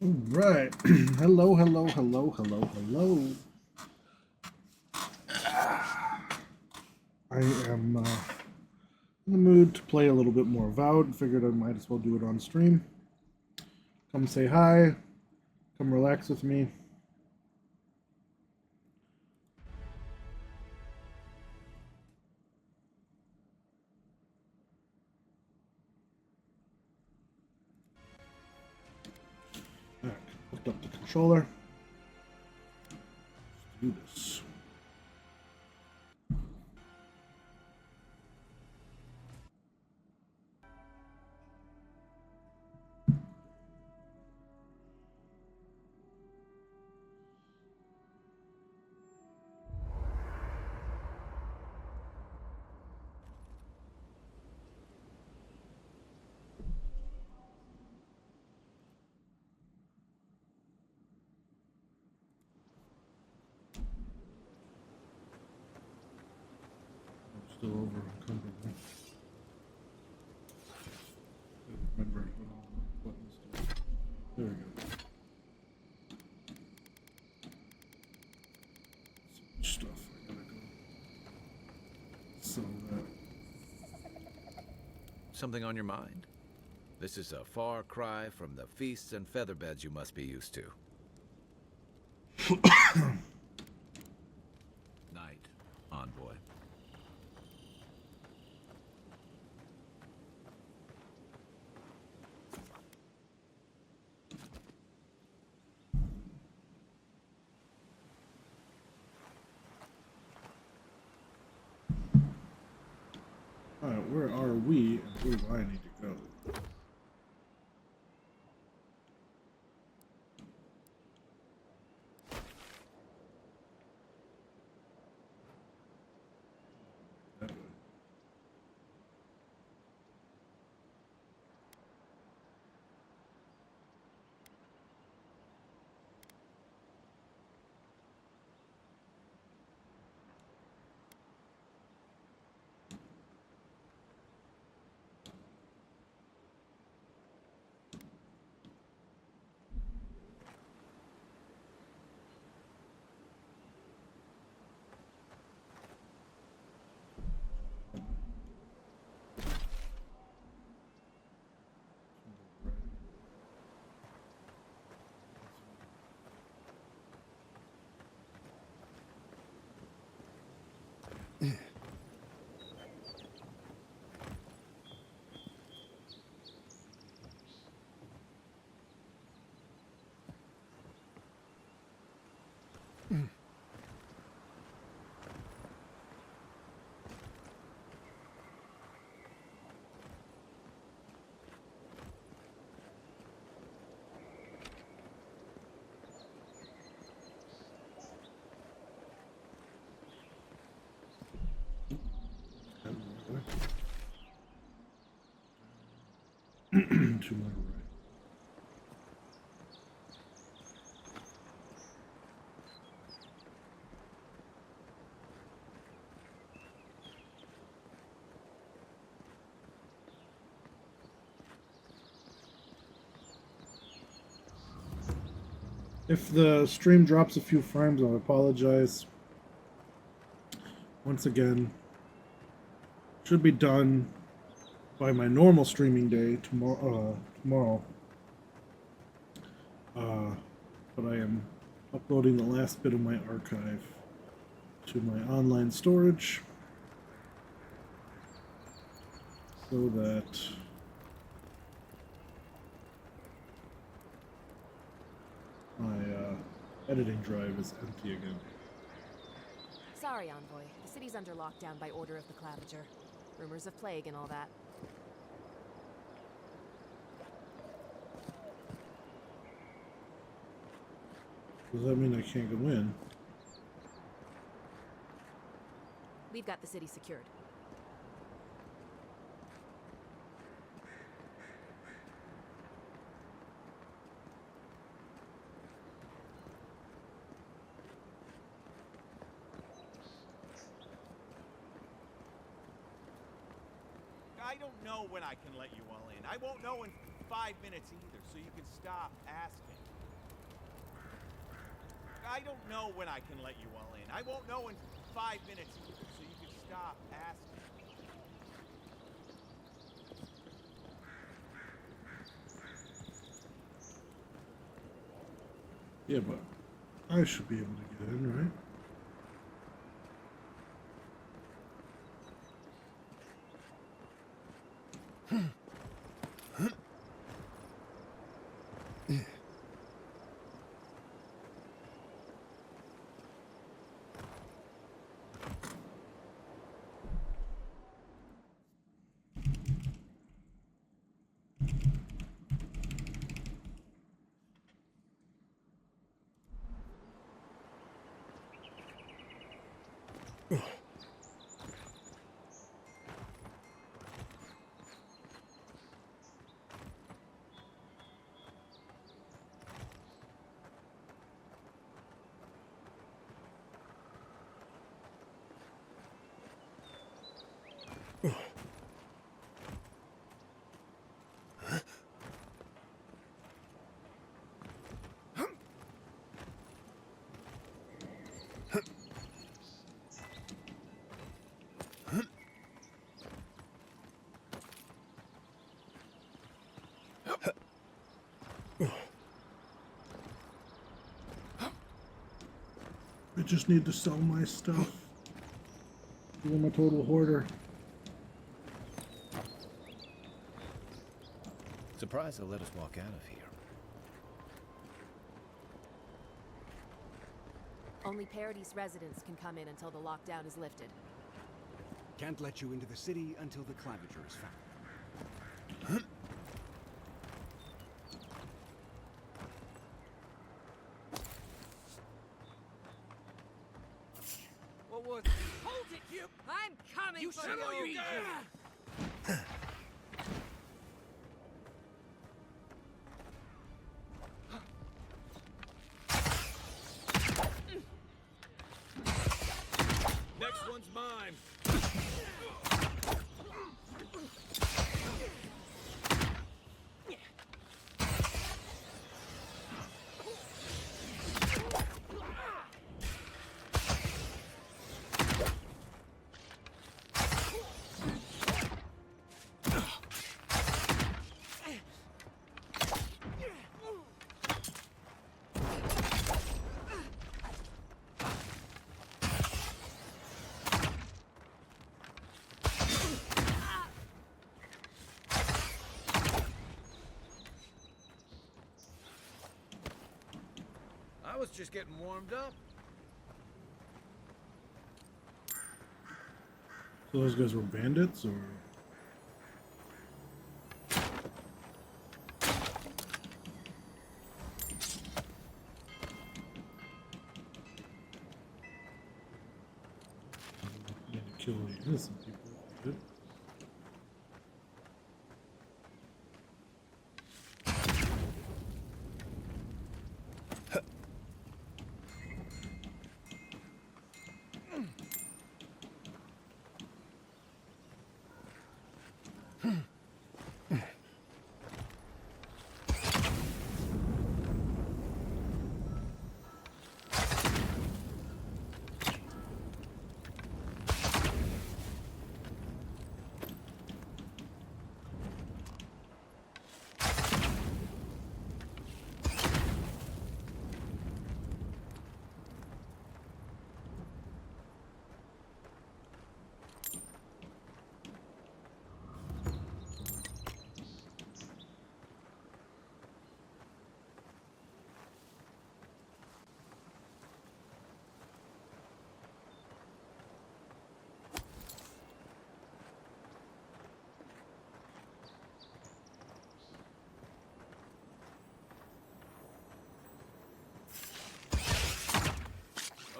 All right. Hello, hello, hello, hello, hello. I am in the mood to play a little bit more Avowed. Figured I might as well do it on stream. Come say hi. Come relax with me. Alright, hooked up the controller. Let's do this. I'm still over encumbered. Remember what all the buttons do. There we go. So much stuff. I gotta go. So that. Something on your mind? This is a far cry from the feasts and featherbeds you must be used to. Night, envoy. Alright, where are we and where do I need to go? That way. To my right. If the stream drops a few frames, I'll apologize. Once again, should be done by my normal streaming day tomorrow. But I am uploading the last bit of my archive to my online storage so that my editing drive is empty again. Sorry, Envoy. The city's under lockdown by order of the Clavager. Rumors of plague and all that. Does that mean I can't go in? We've got the city secured. I don't know when I can let you all in. I won't know in 5 minutes either, so you can stop asking. I don't know when I can let you all in. I won't know in 5 minutes, so you can stop asking. Yeah, but I should be able to get in, right? I just need to sell my stuff. I'm a total hoarder. Surprised they'll let us walk out of here. Only Paradise residents can come in until the lockdown is lifted. Can't let you into the city until the claviger is found. What was? Hold it, you! I'm coming. You said all you got. Next one's mine. I was just getting warmed up. So those guys were bandits, or? Need to kill the innocent people. Good.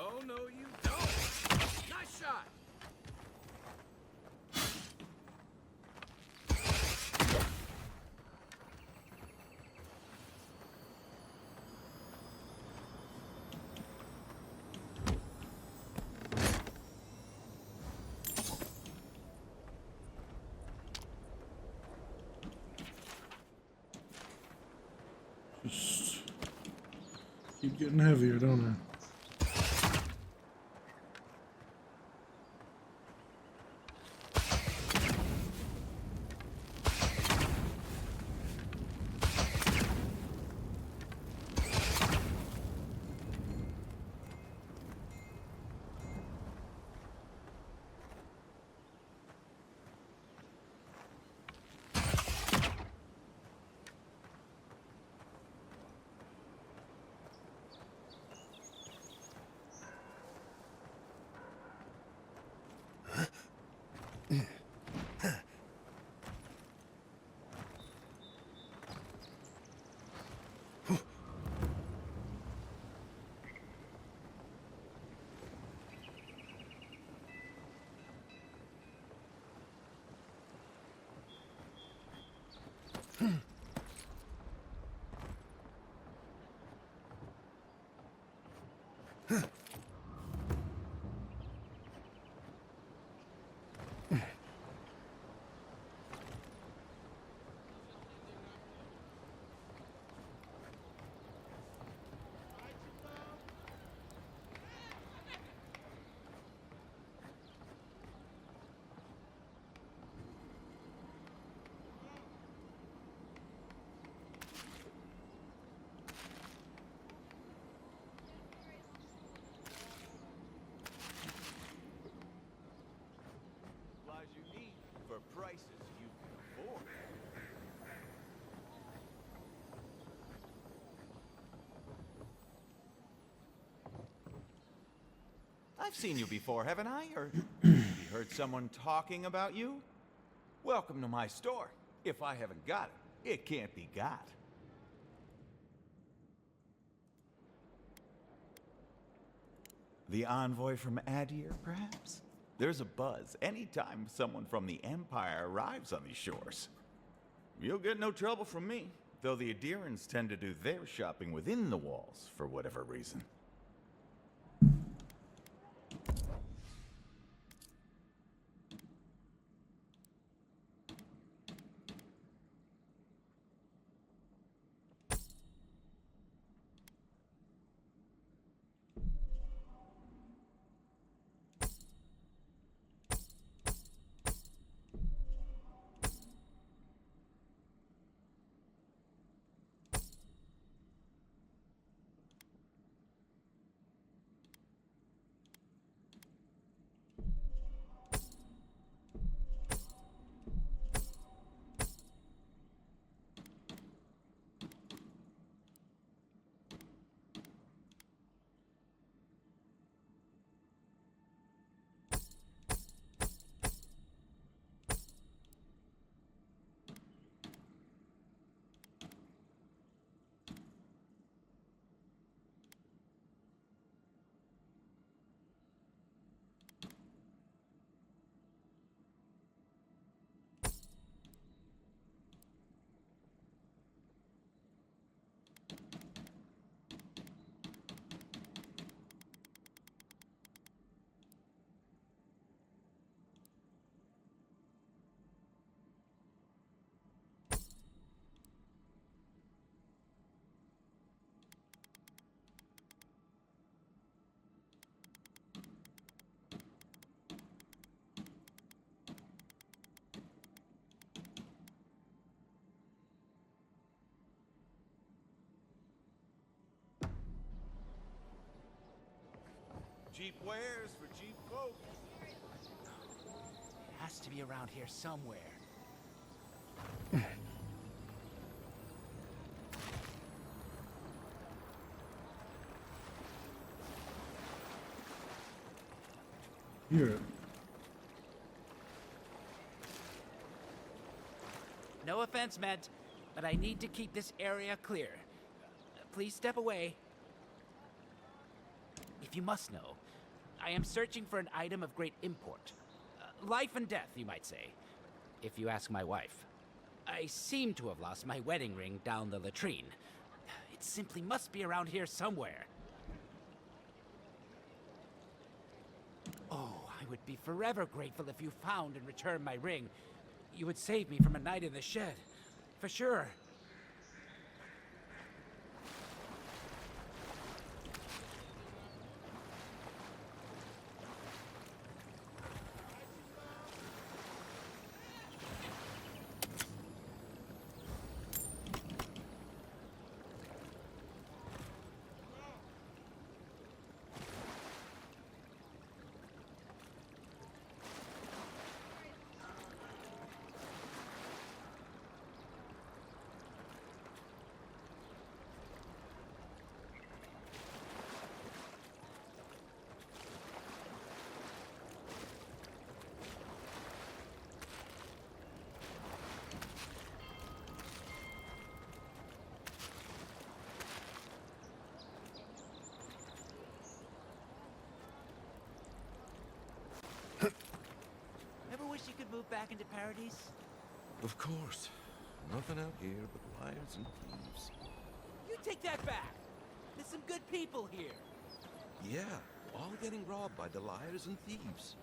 Oh no, you don't. Nice shot. Just keep getting heavier, don't I? Supplies you need for prices you can afford. I've seen you before, haven't I? Or maybe heard someone talking about you? Welcome to my store. If I haven't got it, it can't be got. The envoy from Adir, perhaps? There's a buzz anytime someone from the Empire arrives on these shores. You'll get no trouble from me, though the Adirans tend to do their shopping within the walls for whatever reason. Cheap wares for cheap folk. Has to be around here somewhere. Hear it. No offense meant, but I need to keep this area clear. Please step away. If you must know, I am searching for an item of great import. Life and death, you might say, if you ask my wife. I seem to have lost my wedding ring down the latrine. It simply must be around here somewhere. Oh, I would be forever grateful if you found and returned my ring. You would save me from a night in the shed, for sure. Ever wish you could move back into Paradise? Of course. Nothing out here but liars and thieves. You take that back. There's some good people here. Yeah, all getting robbed by the liars and thieves.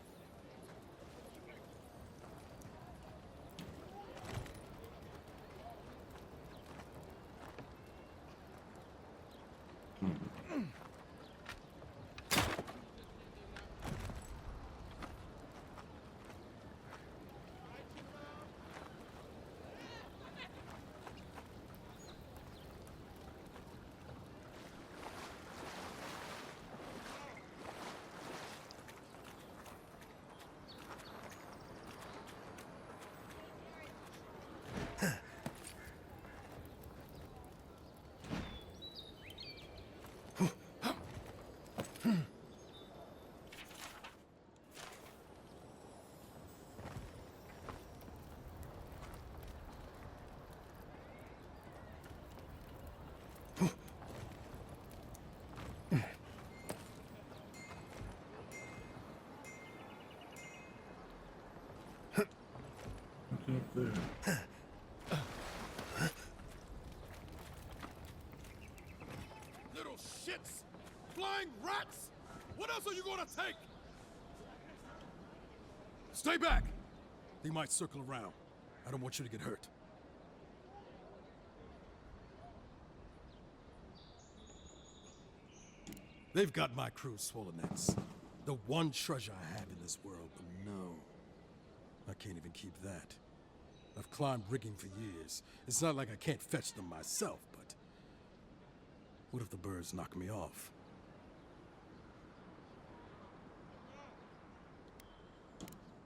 Looking up there. Little shits! Flying rats! What else are you gonna take? Stay back! They might circle around. I don't want you to get hurt. They've got my crew swollen necks. The one treasure I have in this world, but no. I can't even keep that. I've climbed rigging for years. It's not like I can't fetch them myself, but... what if the birds knock me off?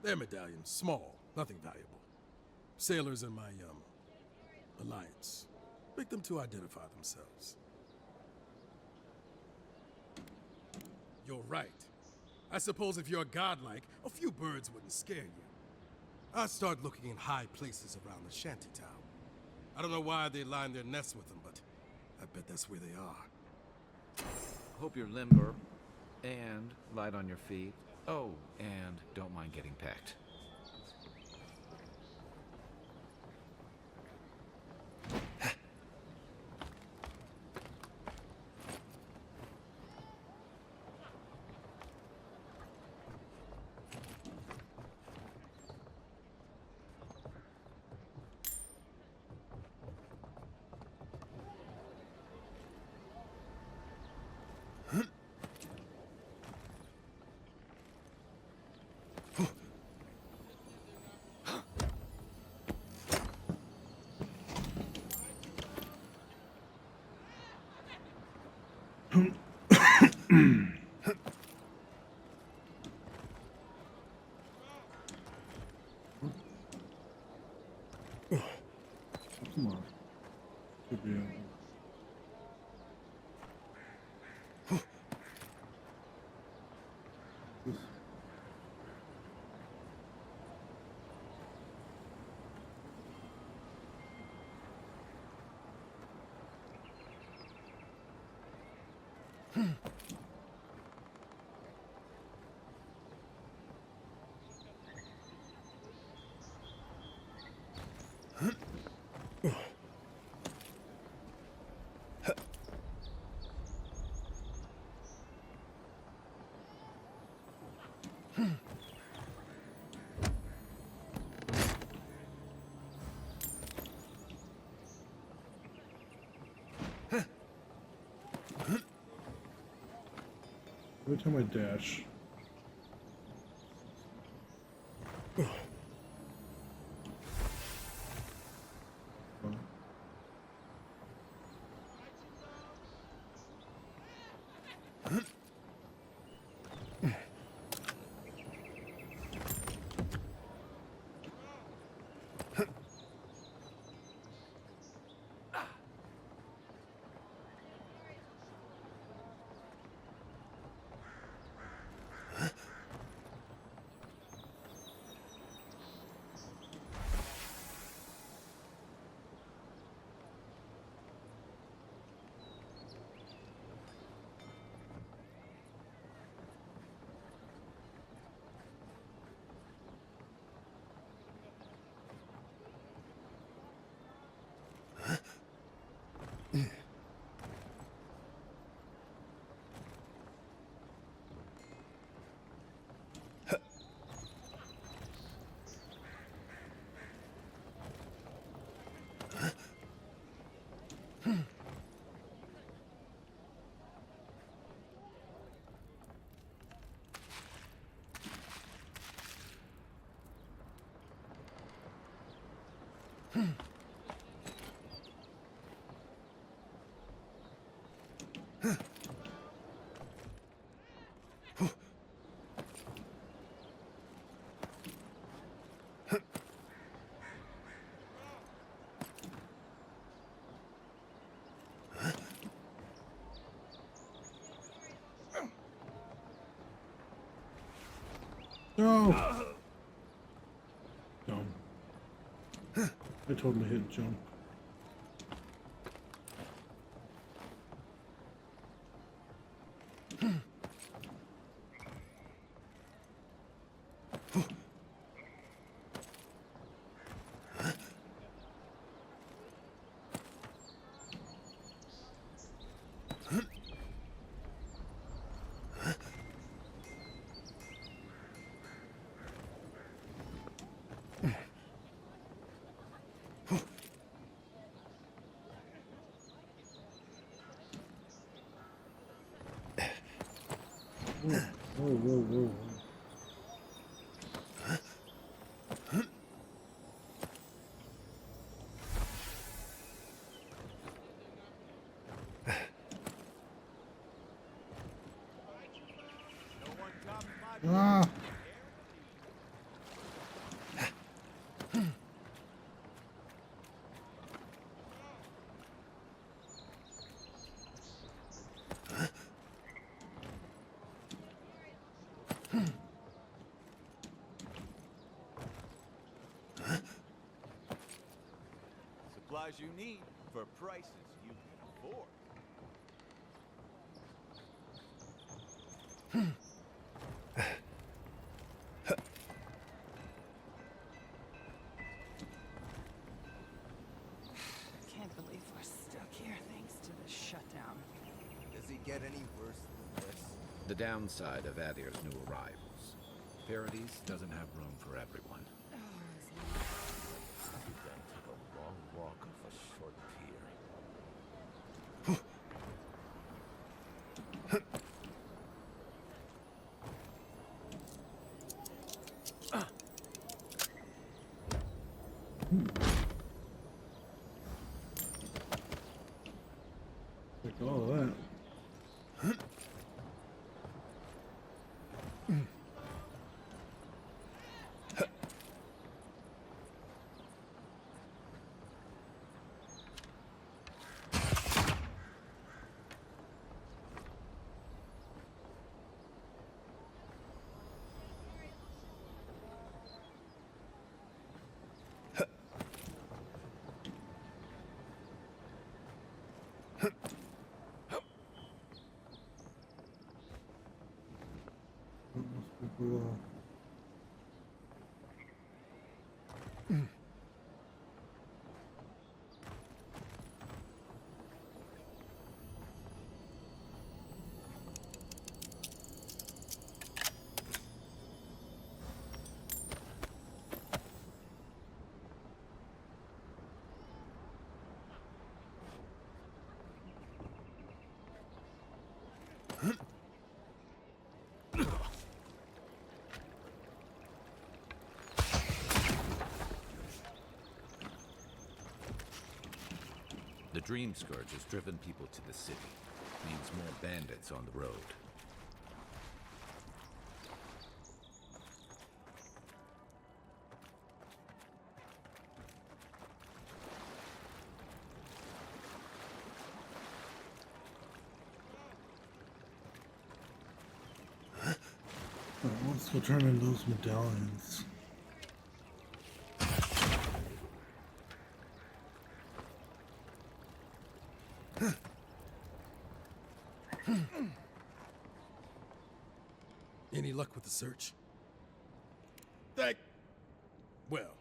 They're medallions, small, nothing valuable. Sailors in my, alliance. Pick them to identify themselves. You're right. I suppose if you're godlike, a few birds wouldn't scare you. I'd start looking in high places around the shantytown. I don't know why they line their nests with them, but I bet that's where they are. Hope you're limber and light on your feet. Oh, and don't mind getting pecked. Come on. Should be able. This- Every time I dash. No! Dumb. I totally hit jump. Whoa, whoa, whoa, whoa. Ah! Supplies you need for prices you can afford. Can't believe we're stuck here thanks to the shutdown. Does it get any worse than this? The downside of Adir's new arrivals. Paradise doesn't have room for everyone. You then took a long walk off a short pier. Like all of that. Below. The Dream Scourge has driven people to the city. Means more bandits on the road. Let's go turn in those medallions. Any luck with the search? Well,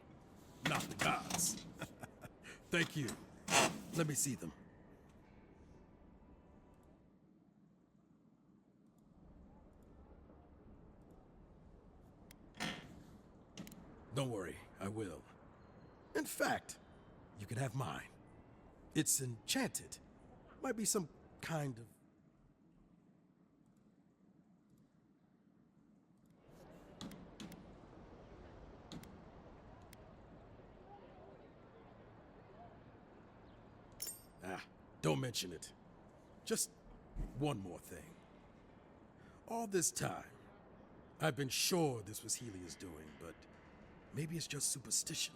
not the gods. Thank you. Let me see them. Don't worry, I will. In fact, you can have mine. It's enchanted. Might be some kind of... Don't mention it. Just one more thing. All this time, I've been sure this was Helia's doing, but maybe it's just superstition.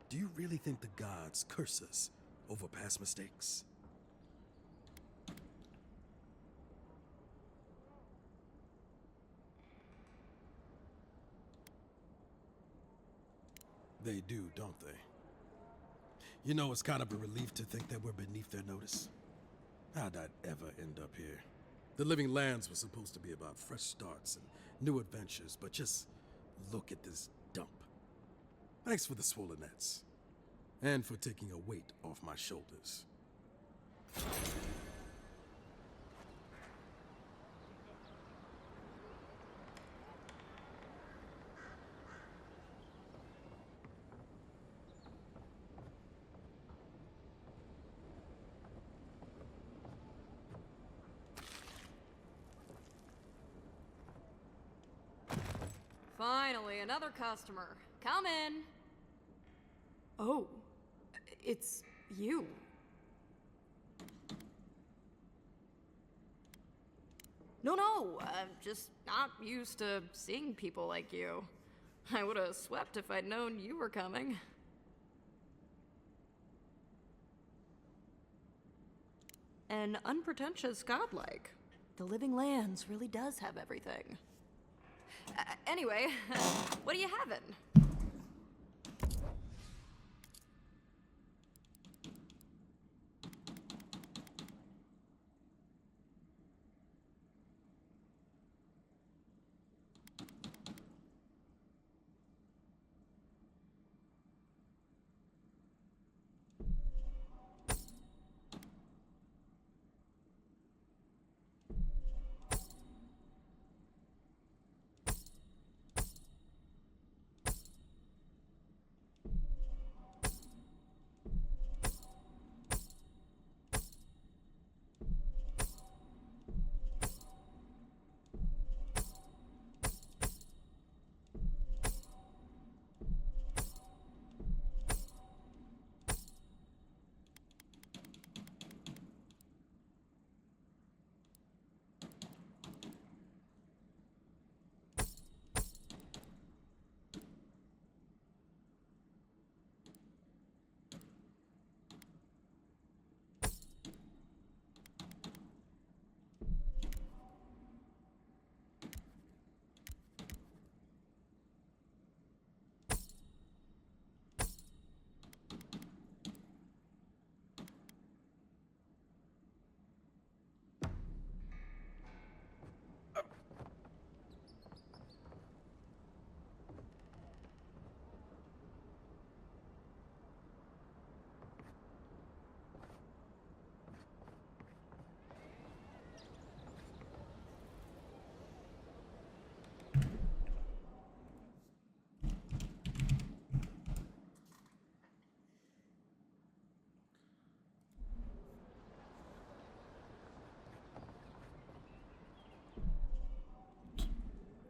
Do you really think the gods curse us over past mistakes? They do, don't they? You know, it's kind of a relief to think that we're beneath their notice. How'd I ever end up here? The Living Lands was supposed to be about fresh starts and new adventures, but just look at this dump. Thanks for the swollenets. And for taking a weight off my shoulders. Finally, another customer. Come in. Oh, it's you. No, I'm just not used to seeing people like you. I would have swept if I'd known you were coming. An unpretentious godlike. The Living Lands really does have everything. Anyway, what are you having?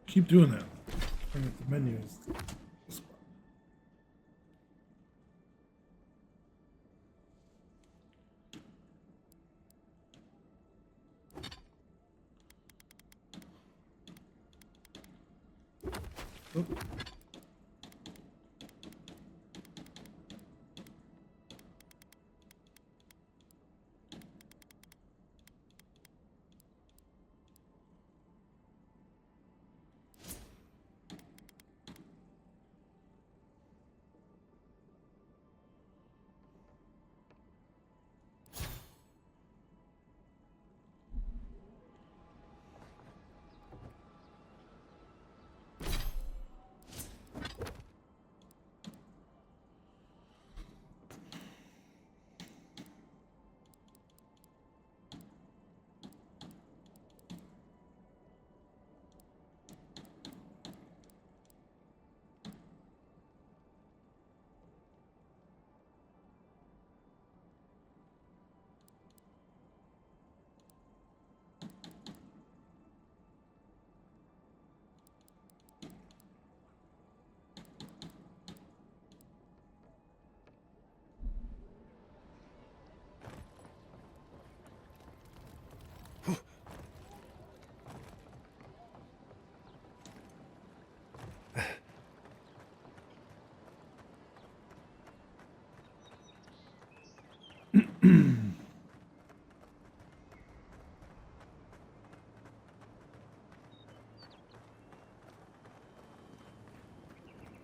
Keep doing that. Bring up the menus. Oh.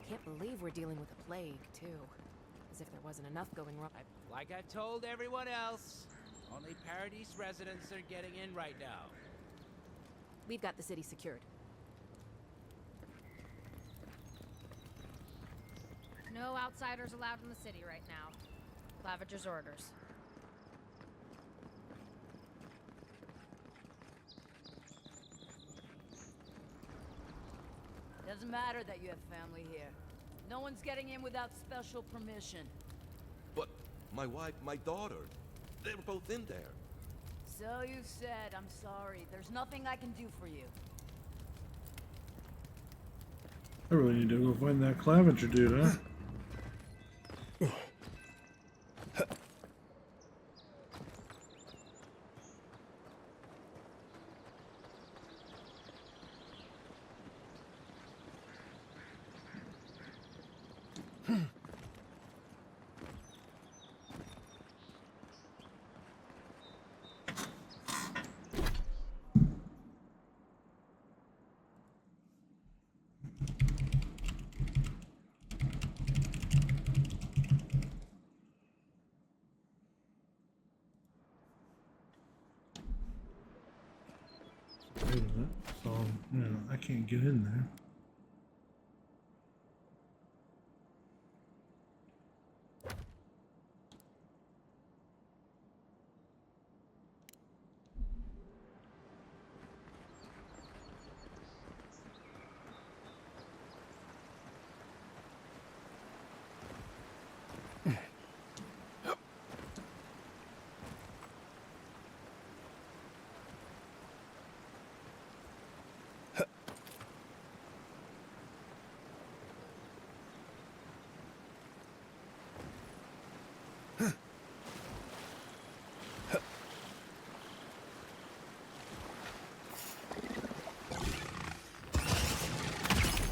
Can't believe we're dealing with a plague, too. As if there wasn't enough going wrong. Like I've told everyone else, only Paradise residents are getting in right now. We've got the city secured. No outsiders allowed in the city right now. Claviger's orders. Doesn't matter that you have family here. No one's getting in without special permission. But my wife, my daughter, they're both in there. So you said. I'm sorry. There's nothing I can do for you. I really need to go find that Claviger dude, huh? Wait a minute. So, you know, I can't get in there.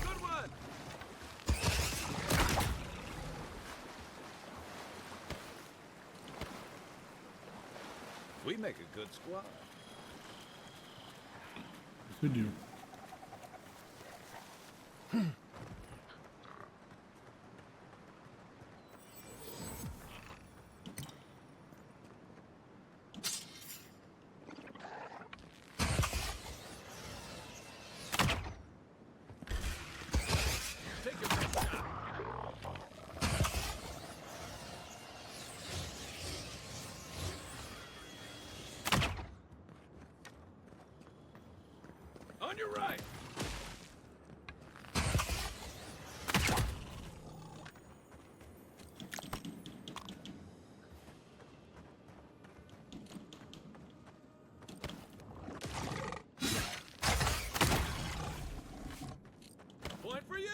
Good one! We make a good squad. Yes, we do. Take your best shot. On your right. Point for you.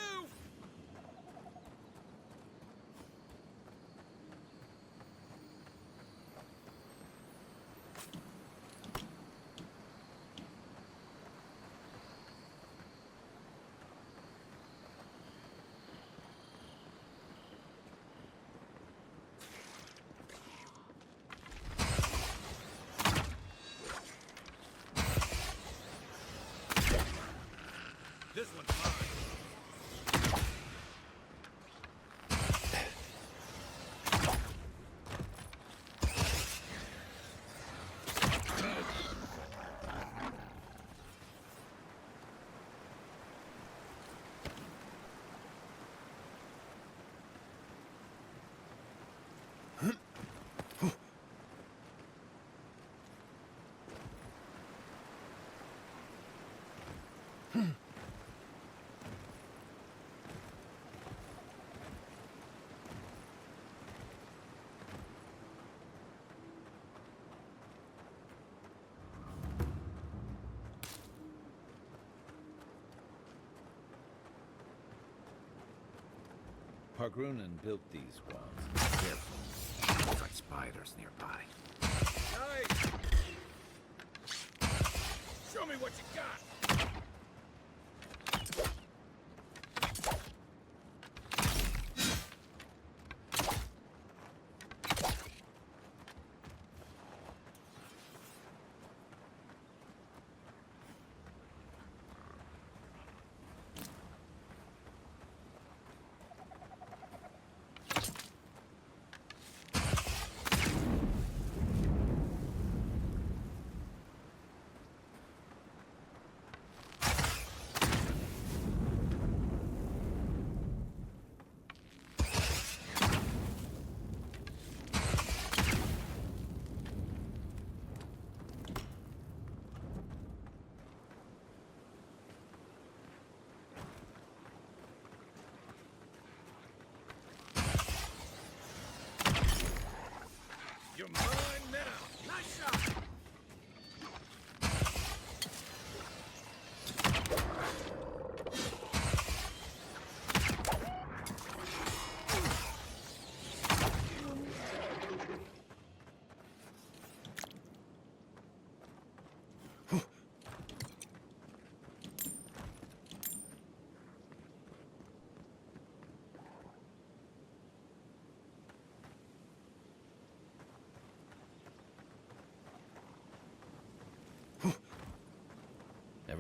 This one's mine. Pargrunen built these walls. Careful. There's like spiders nearby. Nice! Show me what you got!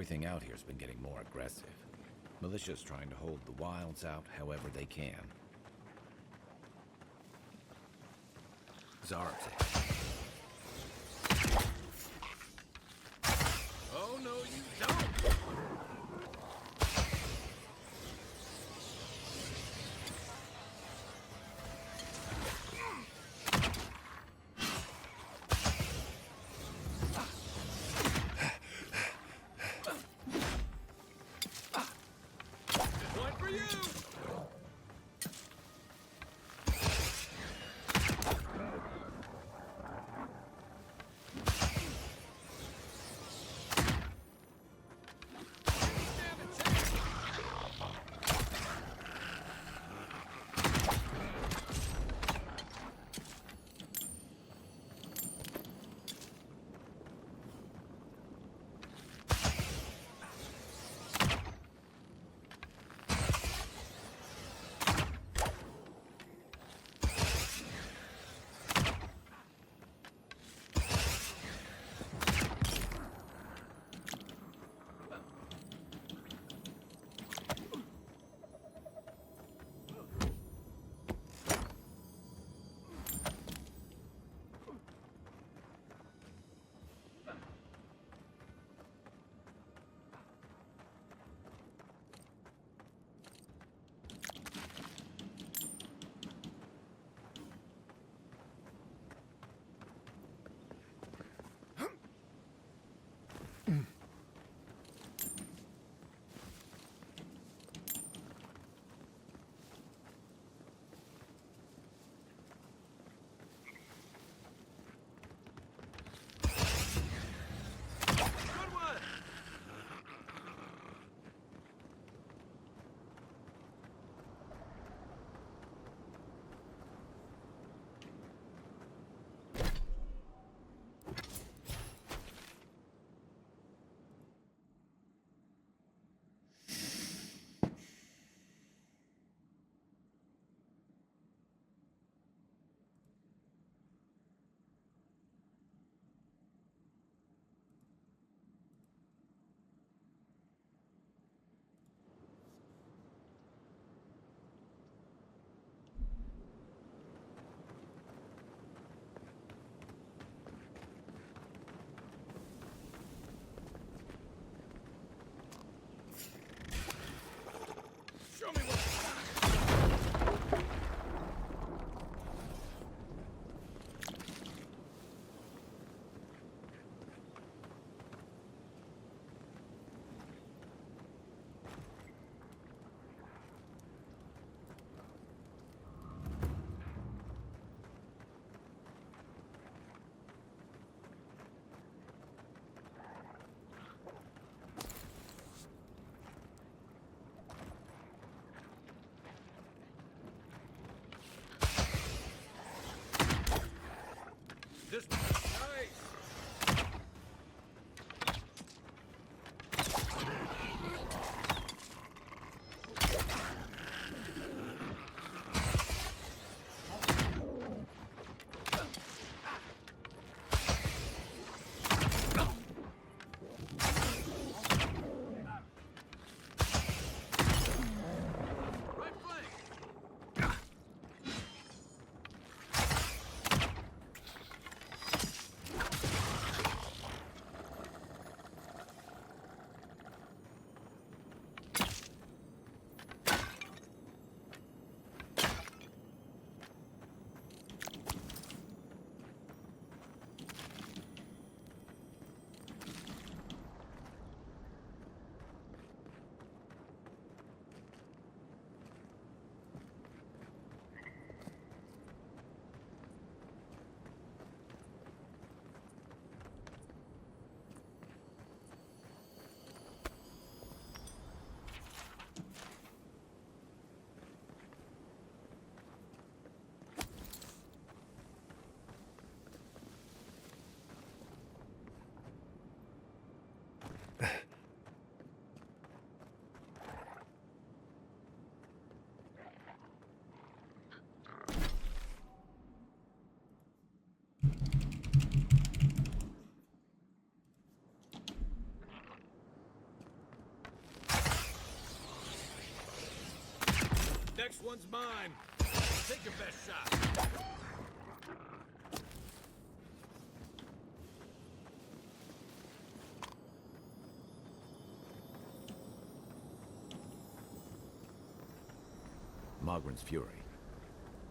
Everything out here's been getting more aggressive. Militia's trying to hold the wilds out however they can. Zar's it. Oh, no, you don't! One for you! Next one's mine. Take your best shot. Mogren's Fury.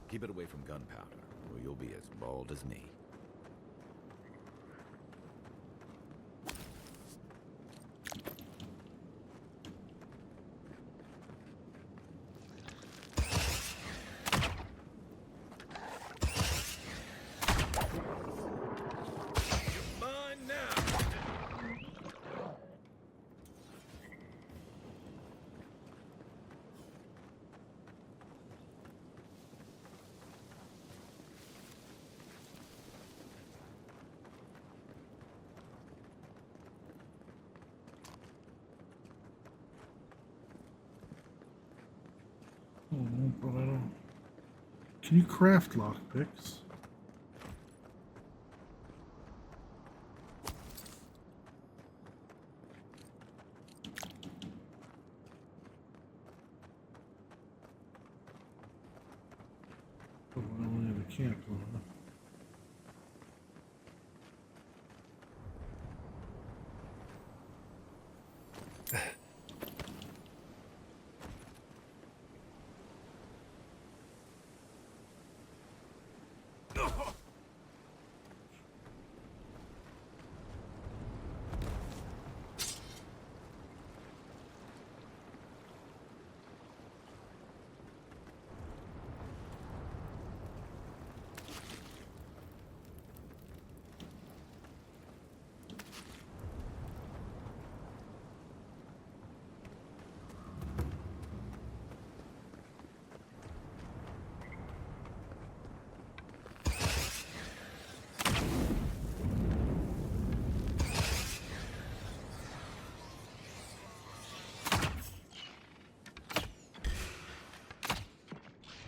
Keep it away from gunpowder, or you'll be as bald as me. Mine now. Oh, no, but I don't. Can you craft lockpicks? Oh, I only have a camp one.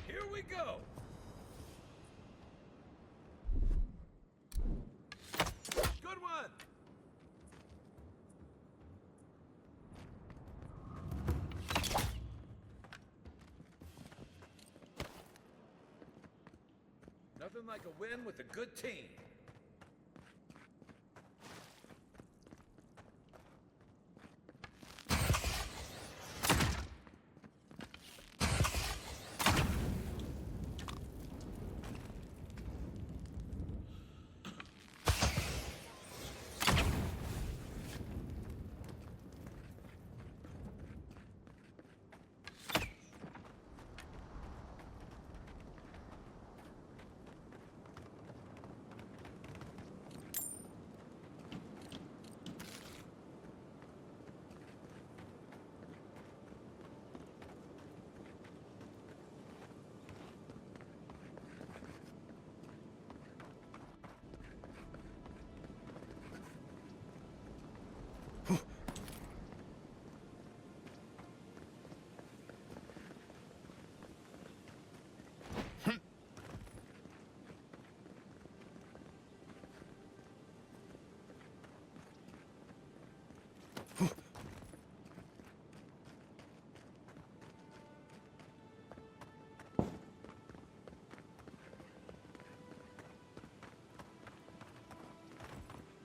Here we go. Good one. Nothing like a win with a good team.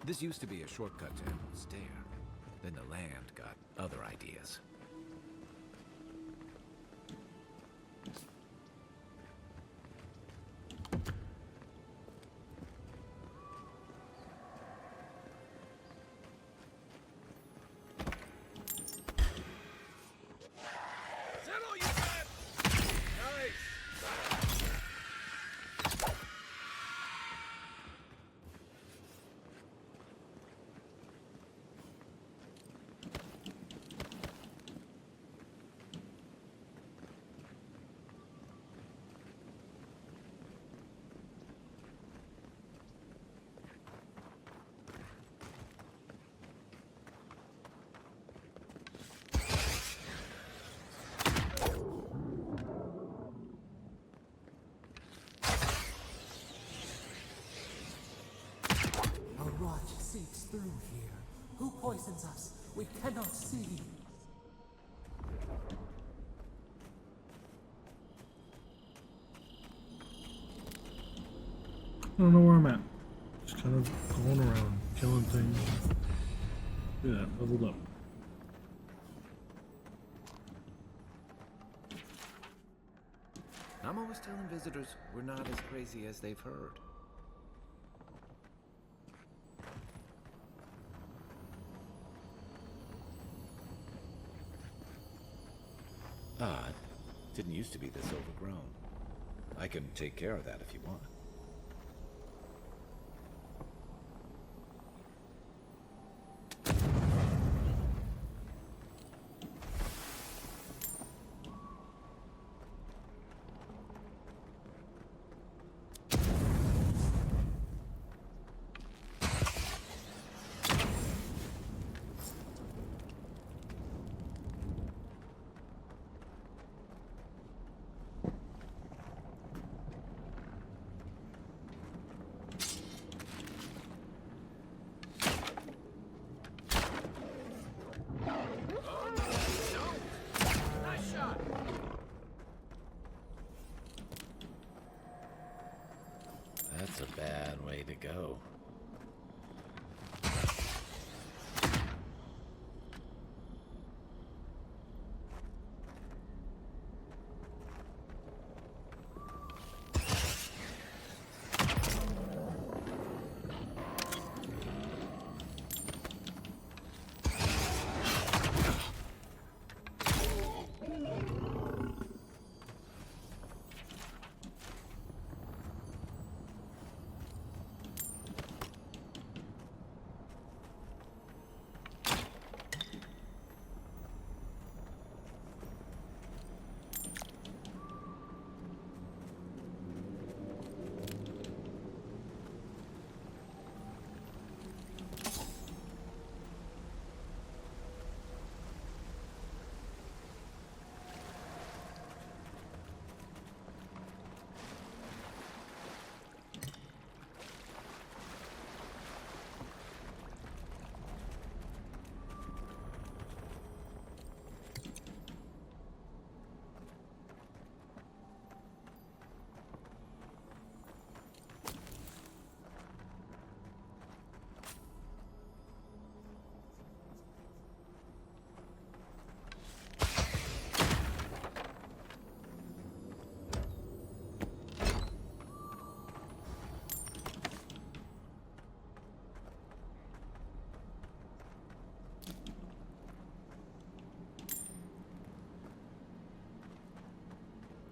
This used to be a shortcut to Emerald Stair. Then the land got other ideas. Settle you man. Nice. A rot seeps through here. Who poisons us? We cannot see. I don't know where I'm at. Just kind of going around, killing things. Yeah, leveled up. I'm always telling visitors we're not as crazy as they've heard. Odd. Didn't used to be this overgrown. I can take care of that if you want. That's a bad way to go.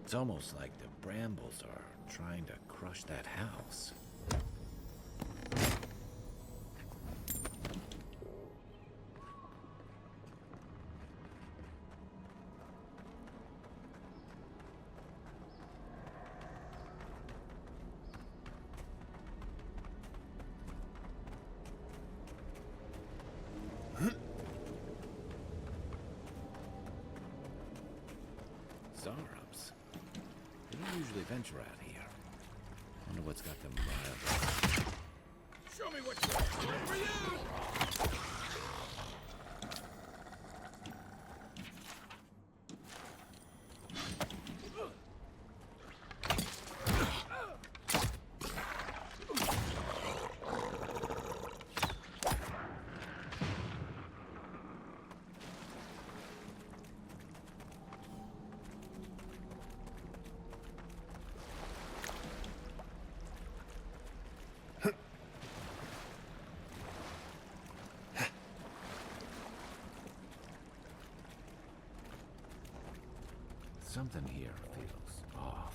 It's almost like the brambles are trying to crush that house. Zarups. They don't usually venture out here. Wonder what's got them riled up. Show me what you're good for you! Something here feels off.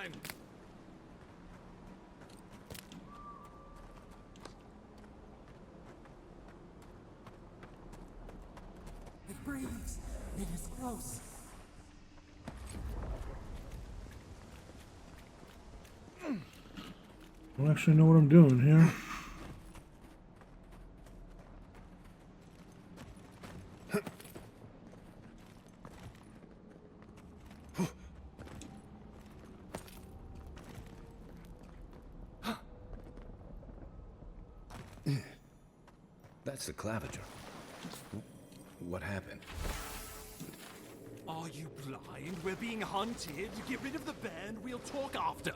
time! It breathes. It is close. I don't actually know what I'm doing here. That's the claviger. What happened? Are you blind? We're being hunted. Get rid of the bear and we'll talk after.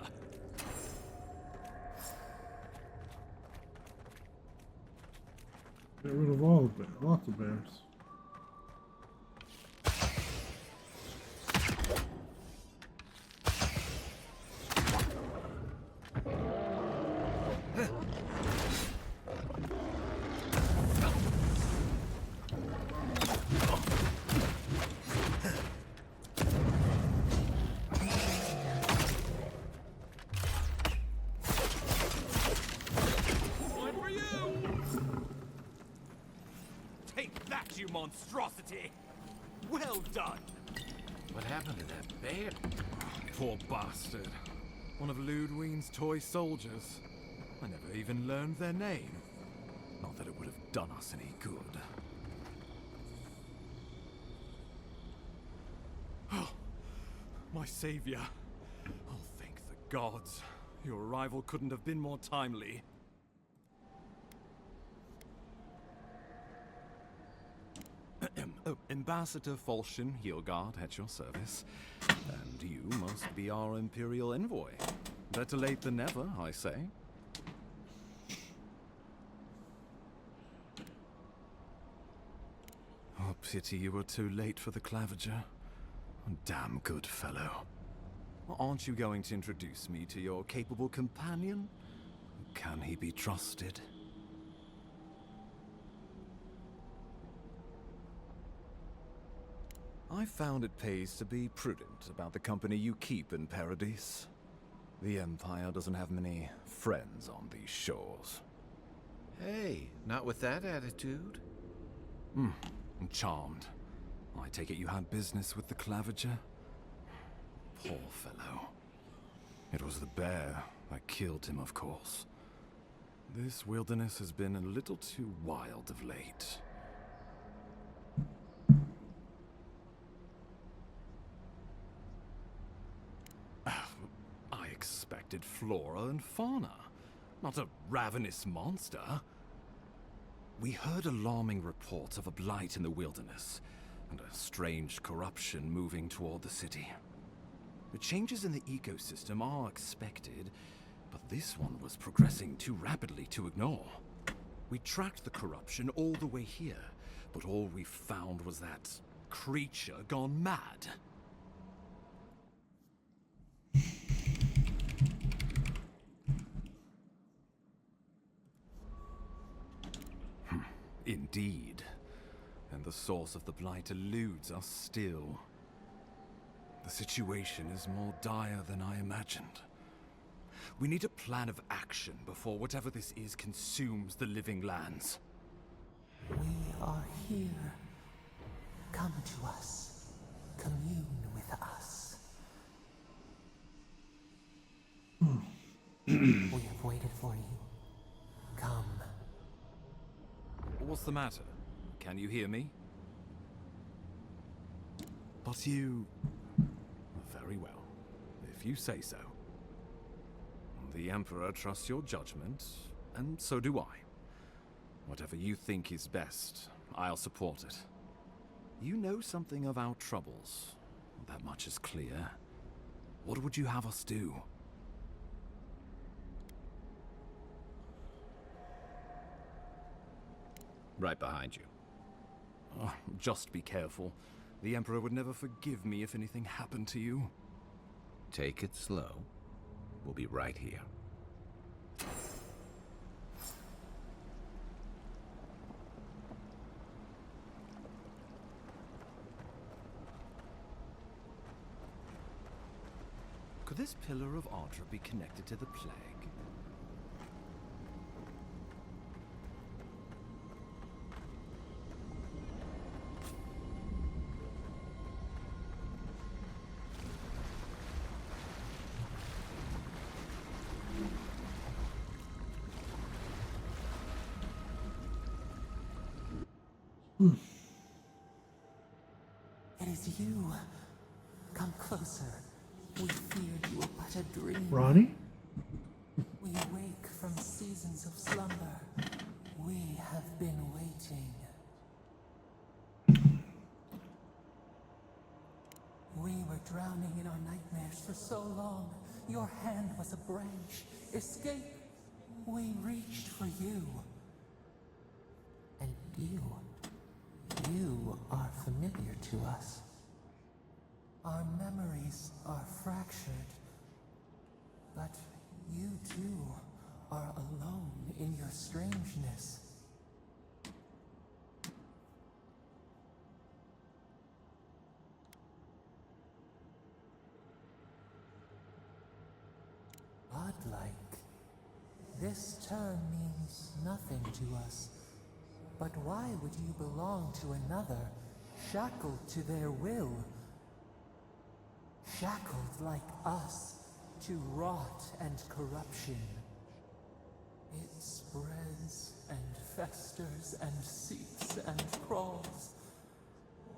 Get rid of all of it. Lots of bears. You monstrosity! Well done! What happened to that bear? Poor bastard. One of Ludwine's toy soldiers. I never even learned their name. Not that it would have done us any good. Oh, my savior. Oh, thank the gods. Your arrival couldn't have been more timely. Ambassador Falchion Heelguard at your service. And you must be our Imperial envoy. Better late than never, I say. Oh, pity you were too late for the claviger. Damn good fellow. Aren't you going to introduce me to your capable companion? Can he be trusted? I found it pays to be prudent about the company you keep in Paradise. The Empire doesn't have many friends on these shores. Hey, not with that attitude. I'm charmed. I take it you had business with the claviger? Poor fellow. It was the bear that killed him, of course. This wilderness has been a little too wild of late. I expected flora and fauna, not a ravenous monster. We heard alarming reports of a blight in the wilderness, and a strange corruption moving toward the city. The changes in the ecosystem are expected, but this one was progressing too rapidly to ignore. We tracked the corruption all the way here, but all we found was that creature gone mad. Indeed. And the source of the blight eludes us still. The situation is more dire than I imagined. We need a plan of action before whatever this is consumes the living lands. We are here. Come to us. Commune with us. We have waited for you. Come. What's the matter? Can you hear me? But you... Very well, if you say so. The Emperor trusts your judgment, and so do I. Whatever you think is best, I'll support it. You know something of our troubles. That much is clear. What would you have us do? Right behind you. Oh, just be careful. The Emperor would never forgive me if anything happened to you. Take it slow. We'll be right here. Could Could this pillar of Ardra be connected to the plague? It is you. Come closer. We feared you were but a dream. Ronnie? We awake from seasons of slumber. We have been waiting. We were drowning in our nightmares for so long. Your hand was a branch. Escape. We reached for you. And you are familiar to us. Our memories are fractured. But you too are alone in your strangeness. Godlike. This term means nothing to us. But why would you belong to another, shackled to their will? Shackled like us to rot and corruption. It spreads and festers and seeps and crawls.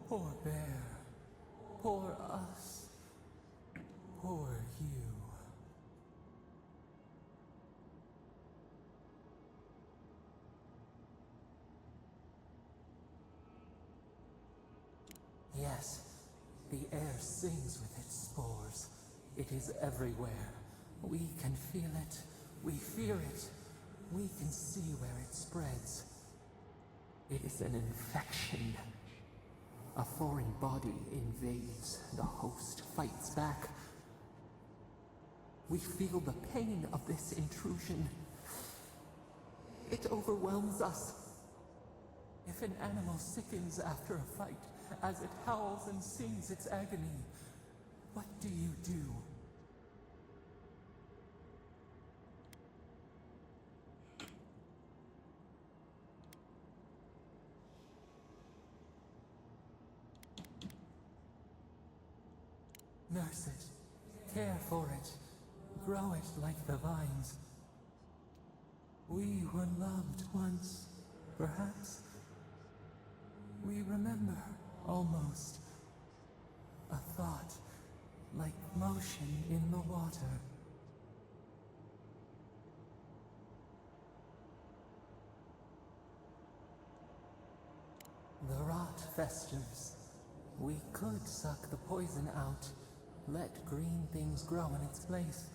Poor bear, poor us, poor you. Yes, the air sings with its spores. It is everywhere. We can feel it. We fear it. We can see where it spreads. It is an infection. A foreign body invades. The host fights back. We feel the pain of this intrusion. It overwhelms us. If an animal sickens after a fight, as it howls and sings its agony, what do you do? Nurse it, care for it, grow it like the vines. We were loved once, perhaps. We remember, almost. A thought, like motion in the water. The rot festers. We could suck the poison out, let green things grow in its place,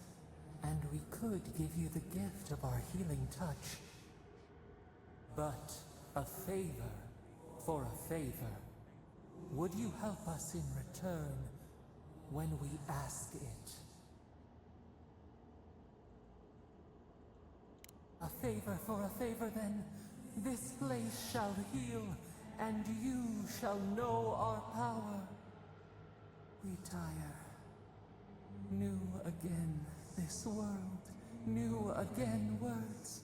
and we could give you the gift of our healing touch. But a favor for a favor. Would you help us in return when we ask it? A favor for a favor, then. This place shall heal, and you shall know our power. Retire. New again this world, new again words.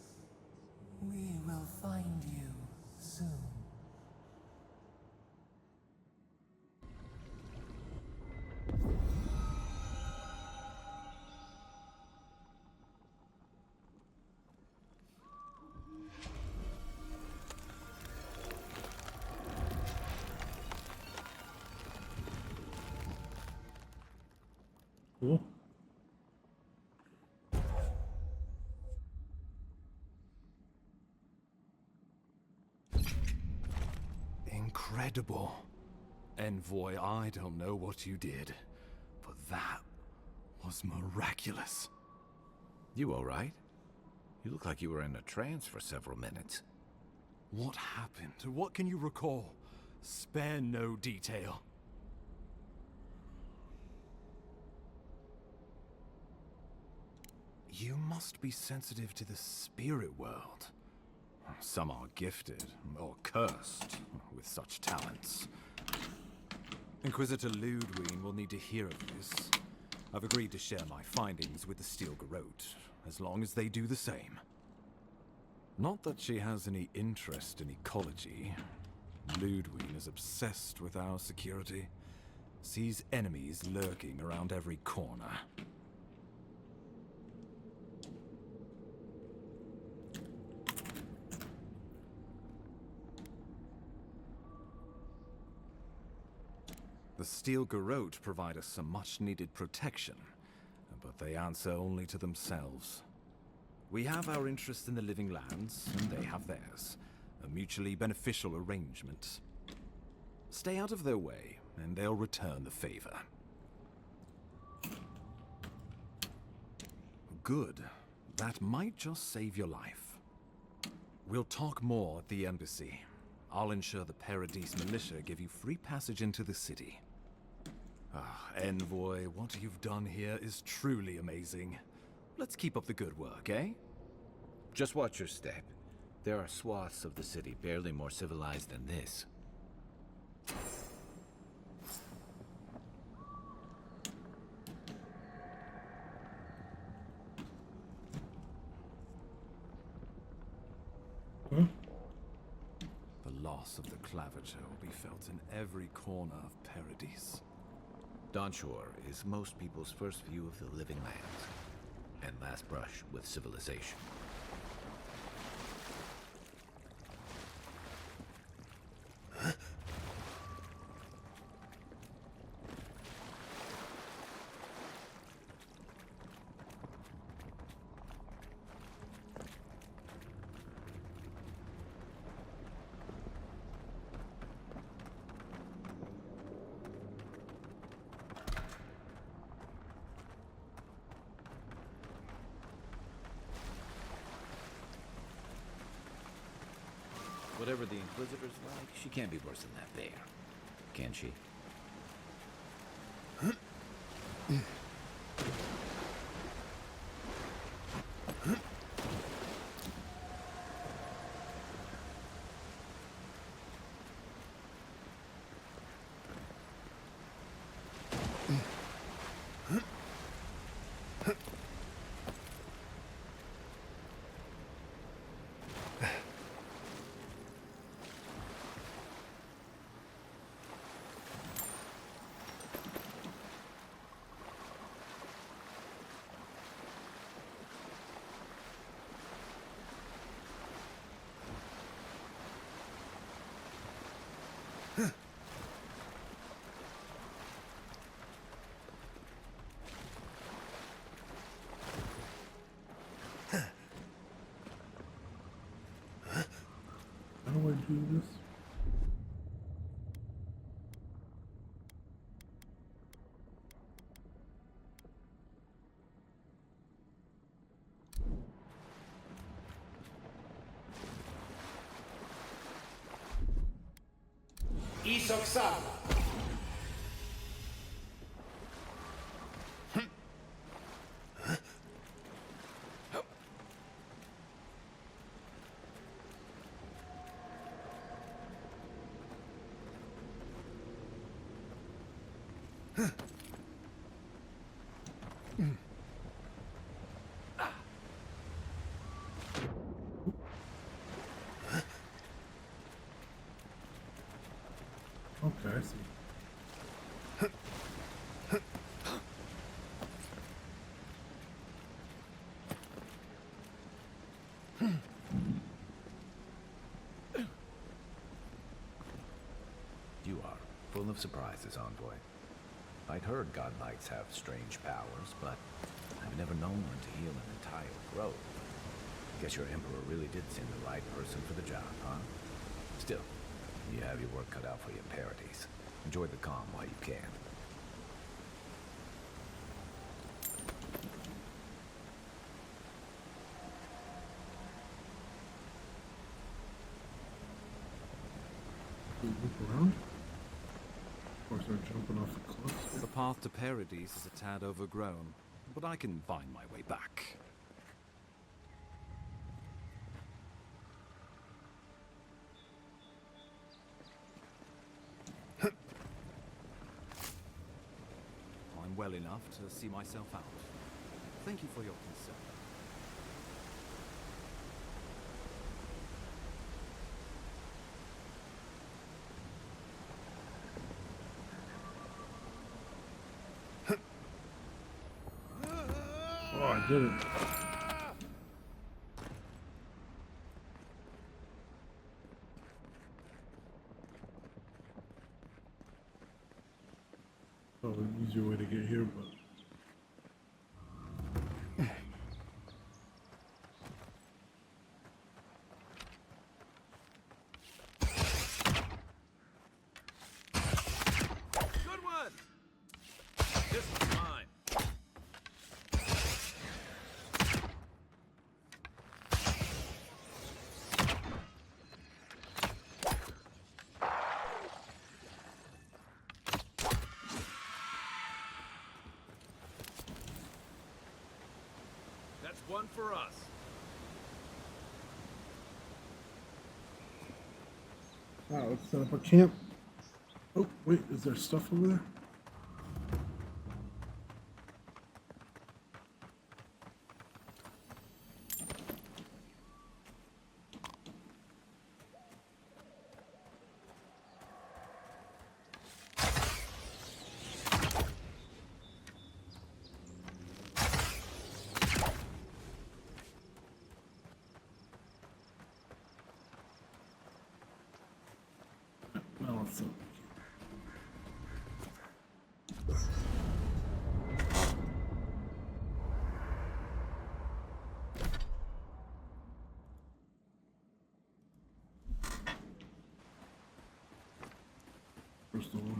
We will find you soon. Cool. Incredible. Envoy, I don't know what you did, but that was miraculous. You all right? You look like you were in a trance for several minutes. What happened? What can you recall? Spare no detail. You must be sensitive to the spirit world. Some are gifted, or cursed, with such talents. Inquisitor Ludwig will need to hear of this. I've agreed to share my findings with the Steel Garrote, as long as they do the same. Not that she has any interest in ecology. Ludwig is obsessed with our security. Sees enemies lurking around every corner. The Steel Garrote provide us some much-needed protection, but they answer only to themselves. We have our interest in the living lands, and they have theirs. A mutually beneficial arrangement. Stay out of their way, and they'll return the favor. Good. That might just save your life. We'll talk more at the embassy. I'll ensure the Paradise militia give you free passage into the city. Ah, Envoy, what you've done here is truly amazing. Let's keep up the good work, eh? Just watch your step. There are swaths of the city barely more civilized than this. The loss of the Clavager will be felt in every corner of Paradise. Dawnshore is most people's first view of the living lands, and last brush with civilization. Whatever the Inquisitor's like, she can't be worse than that bear. Can she? How do I do this? Isoksan! Okay, I see. You are full of surprises, Envoy. I'd heard God Knights have strange powers, but I've never known one to heal an entire grove. Guess your Emperor really did send the right person for the job, huh? Still, you have your work cut out for you in Paradise. Enjoy the calm while you can. Loop around. Of course, they're jumping off the cliffs. The path to Paradise is a tad overgrown, but I can find my way back. I'm well enough to see myself out. Thank you for your concern. Oh, I did it. Probably an easier way to get here, but Good one! This one's mine. That's one for us. let's set up a camp. Oh, wait, is there stuff over there? No, let's set up. First of all.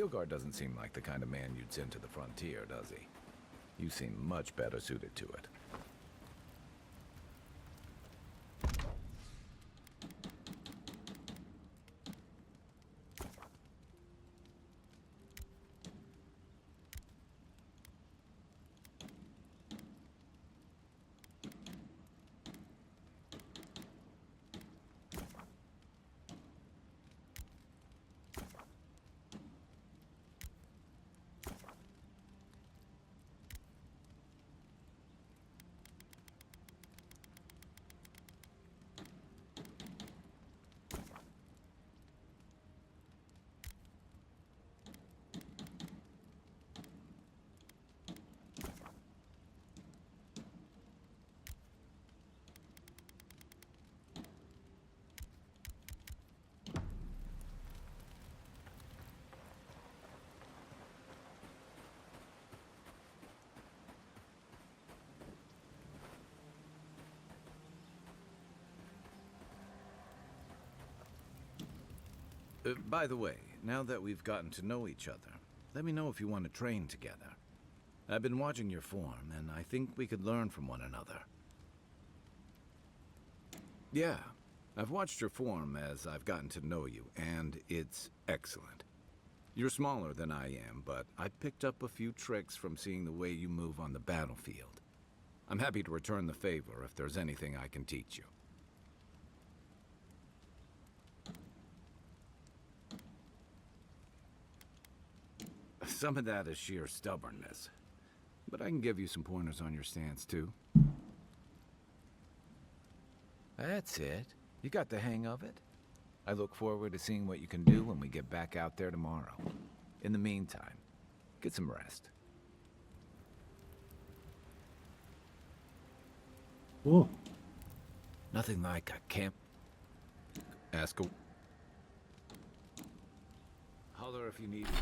Bjorgard doesn't seem like the kind of man you'd send to the frontier, does he? You seem much better suited to it. By the way, now that we've gotten to know each other, let me know if you want to train together. I've been watching your form, and I think we could learn from one another. Yeah, I've watched your form as I've gotten to know you, and it's excellent. You're smaller than I am, but I picked up a few tricks from seeing the way you move on the battlefield. I'm happy to return the favor if there's anything I can teach you. Some of that is sheer stubbornness, but I can give you some pointers on your stance, too. That's it. You got the hang of it. I look forward to seeing what you can do when we get back out there tomorrow. In the meantime, get some rest. Cool. Nothing like a camp. Ask a... Holler if you need it.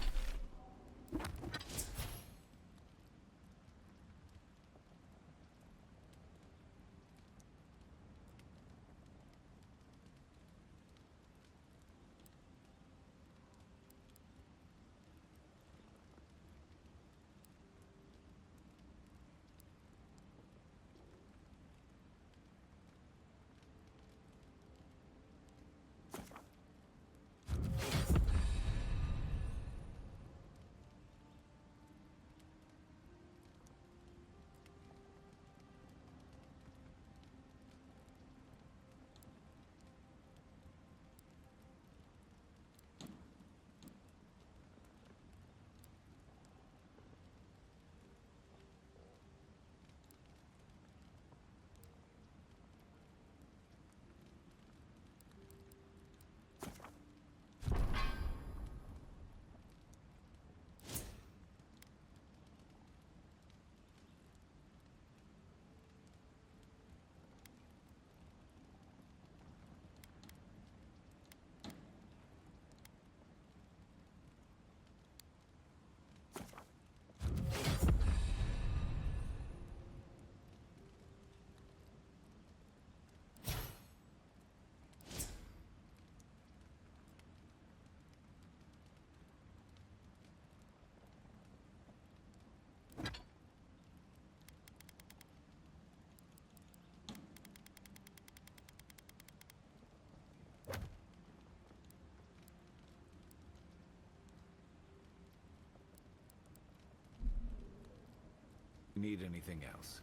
Need anything else?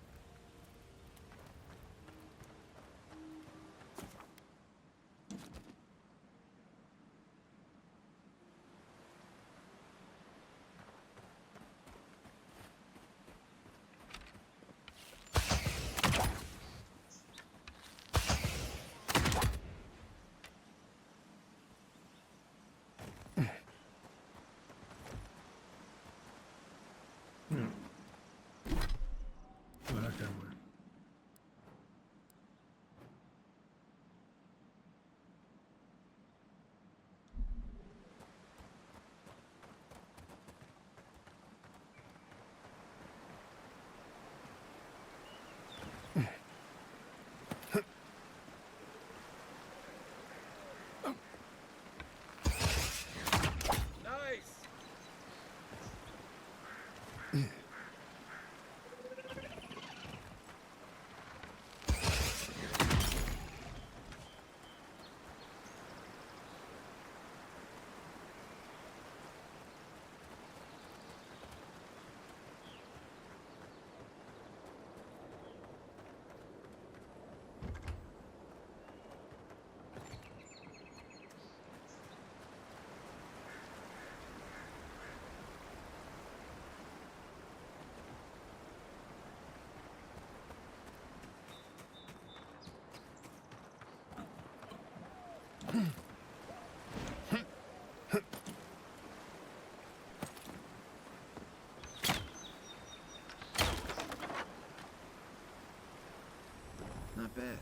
Not bad.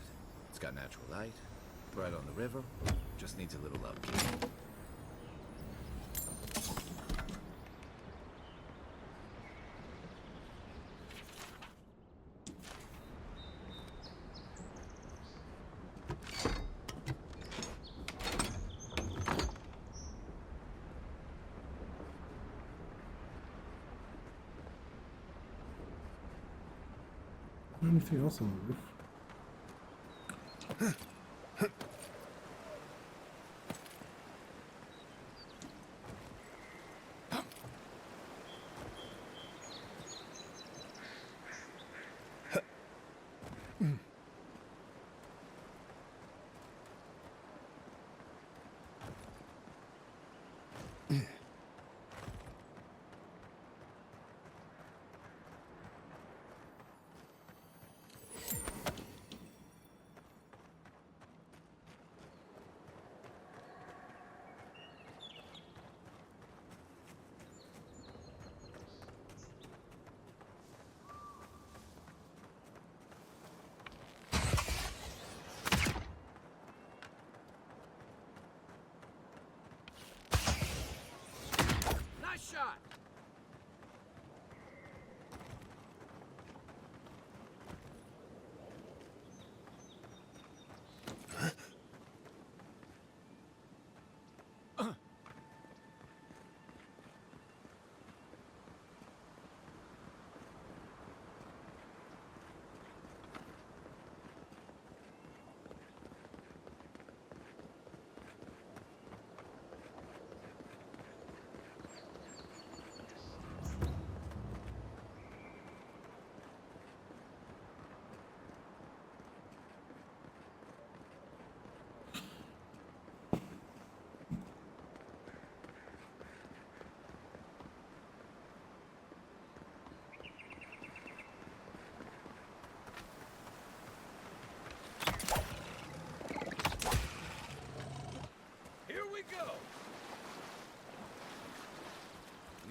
It's got natural light, right on the river, just needs a little upkeep. Anything else on the roof?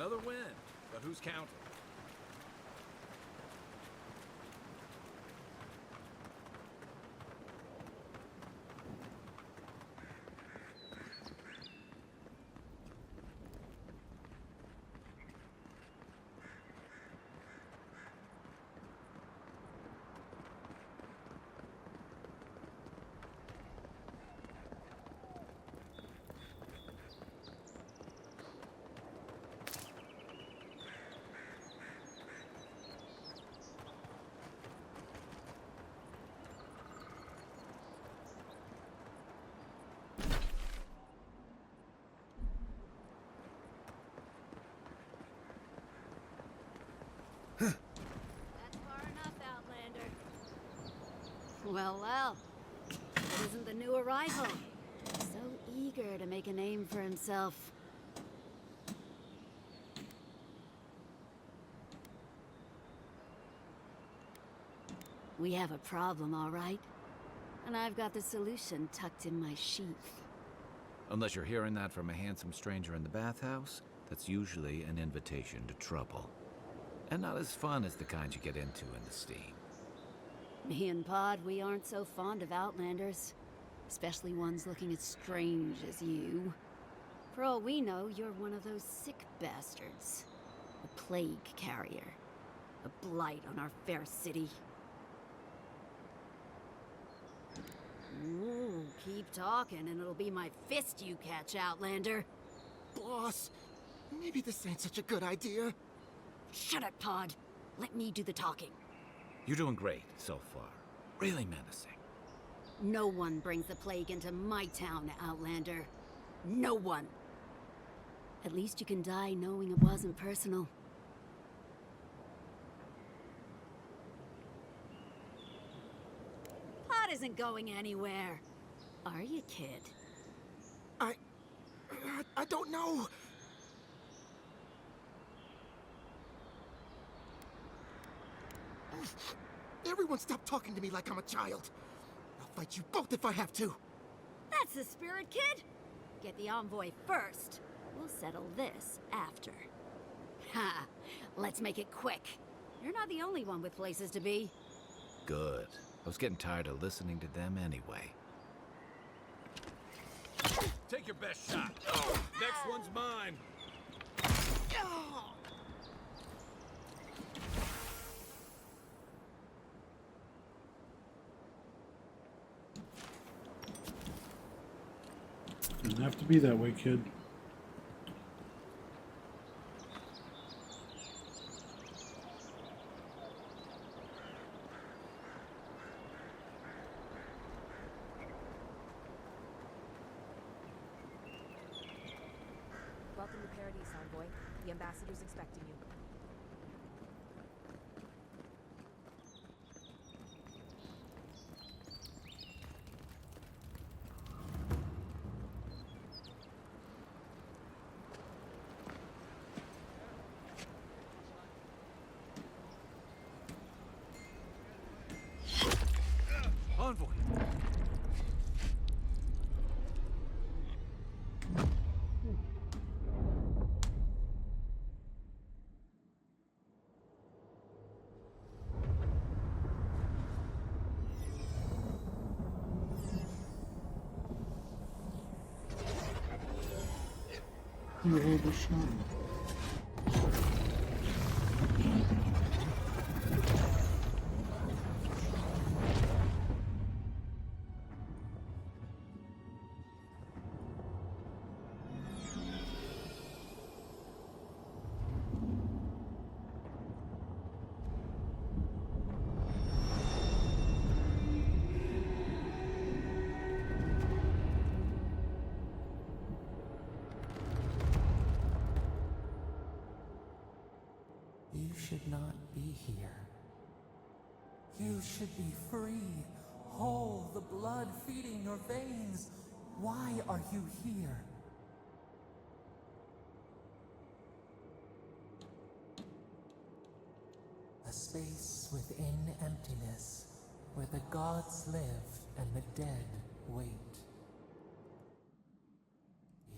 Another win, but who's counting? That's far enough, Outlander. Well, well. It isn't the new arrival. So eager to make a name for himself. We have a problem, all right? And I've got the solution tucked in my sheath. Unless you're hearing that from a handsome stranger in the bathhouse, that's usually an invitation to trouble. And not as fun as the kind you get into in the steam. Me and Pod, we aren't so fond of Outlanders. Especially ones looking as strange as you. For all we know, you're one of those sick bastards. A plague carrier. A blight on our fair city. Ooh, keep talking and it'll be my fist you catch, Outlander. Boss, maybe this ain't such a good idea. Shut it, Pod. Let me do the talking. You're doing great so far. Really menacing. No one brings the plague into my town, Outlander. No one. At least you can die knowing it wasn't personal. Pod isn't going anywhere. Are you, kid? I don't know. Everyone stop talking to me like I'm a child. I'll fight you both if I have to. That's the spirit, kid. Get the envoy first. We'll settle this after. Ha! Let's make it quick. You're not the only one with places to be. Good. I was getting tired of listening to them anyway. Take your best shot. Next one's mine. Doesn't have to be that way, kid. Welcome to Paradise, Envoy. The ambassador's expecting you. Envoy! You hold a shot. You should not be here. You should be free, whole, the blood feeding your veins. Why are you here? A space within emptiness, where the gods live and the dead wait.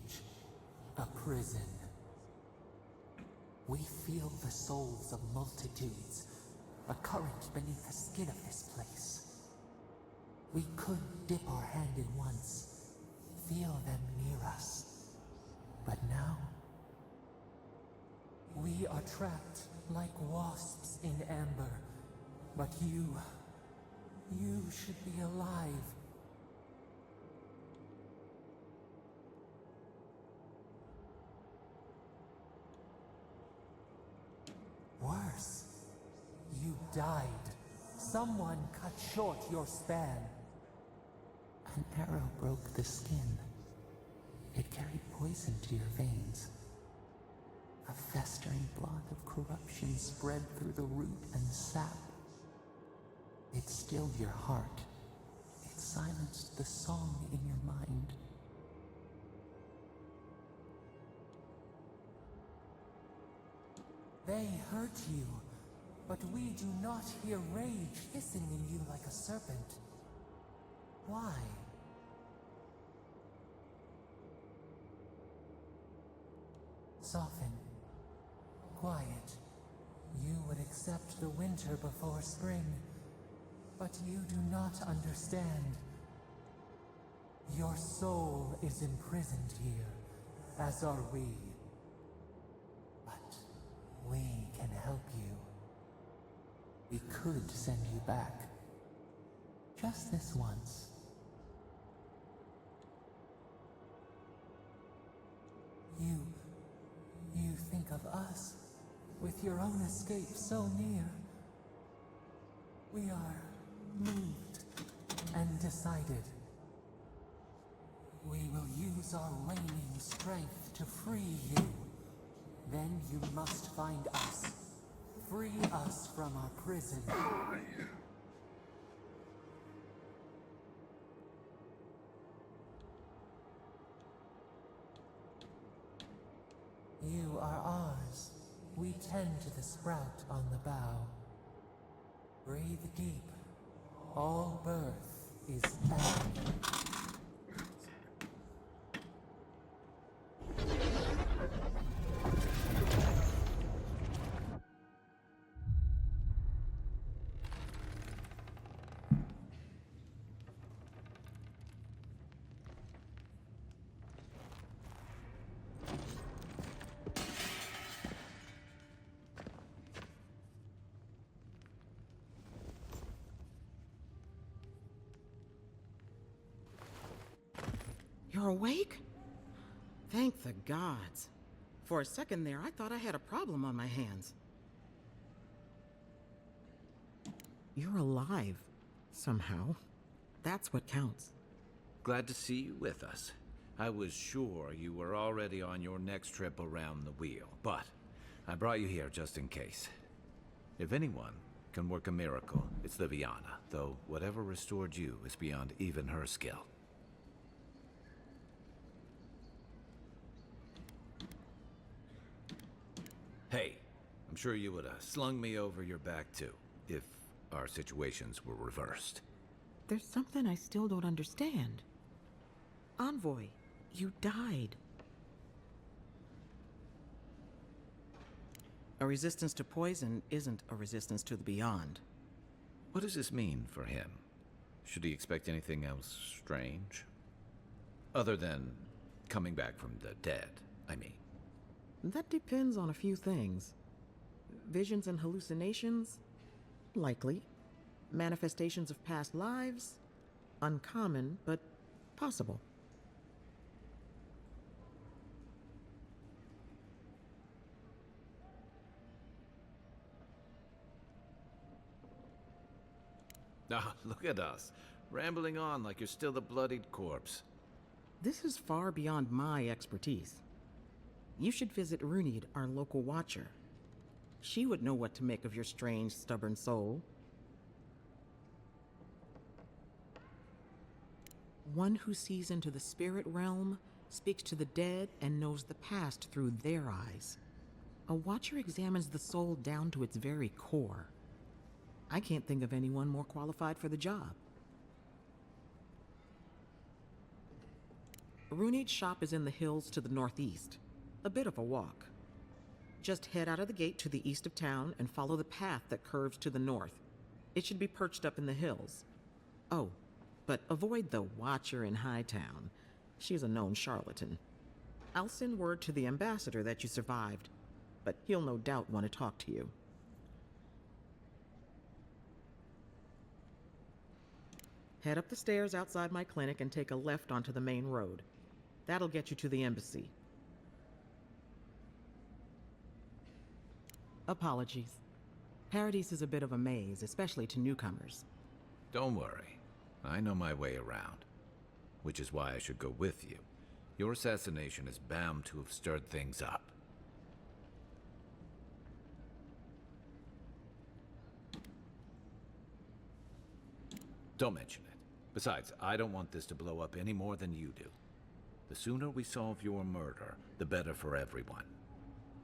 Each a prison. We feel the souls of multitudes, a current beneath the skin of this place. We could dip our hand in once, feel them near us. But now, we are trapped like wasps in amber. But you should be alive. Worse, you died. Someone cut short your span. An arrow broke the skin. It carried poison to your veins. A festering blot of corruption spread through the root and sap. It stilled your heart. It silenced the song in your mind. They hurt you, but we do not hear rage hissing in you like a serpent. Why? Soften. Quiet. You would accept the winter before spring, but you do not understand. Your soul is imprisoned here, as are we. But we can help you. We could send you back. Just this once. You think of us, with your own escape so near. We are moved and decided. We will use our waning strength to free you. Then you must find us. Free us from our prison. You are ours. We tend to the sprout on the bough. Breathe deep. All birth is agony. You're awake? Thank the gods. For a second there, I thought I had a problem on my hands. You're alive, somehow. That's what counts. Glad to see you with us. I was sure you were already on your next trip around the wheel, but I brought you here just in case. If anyone can work a miracle, it's Liviana, though whatever restored you is beyond even her skill. Hey, I'm sure you would have slung me over your back too, if our situations were reversed. There's something I still don't understand. Envoy, you died. A resistance to poison isn't a resistance to the beyond. What does this mean for him? Should he expect anything else strange? Other than coming back from the dead, I mean. That depends on a few things. Visions and hallucinations? Likely. Manifestations of past lives? Uncommon, but possible. Ah, look at us, rambling on like you're still a bloodied corpse. This is far beyond my expertise. You should visit Runid, our local watcher. She would know what to make of your strange, stubborn soul. One who sees into the spirit realm, speaks to the dead, and knows the past through their eyes. A watcher examines the soul down to its very core. I can't think of anyone more qualified for the job. Runid's shop is in the hills to the northeast. A bit of a walk. Just head out of the gate to the east of town and follow the path that curves to the north. It should be perched up in the hills. Oh, but avoid the Watcher in Hightown. She's a known charlatan. I'll send word to the ambassador that you survived, but he'll no doubt want to talk to you. Head up the stairs outside my clinic and take a left onto the main road. That'll get you to the embassy. Apologies. Paradise is a bit of a maze, especially to newcomers. Don't worry. I know my way around. Which is why I should go with you. Your assassination is bound to have stirred things up. Don't mention it. Besides, I don't want this to blow up any more than you do. The sooner we solve your murder, the better for everyone.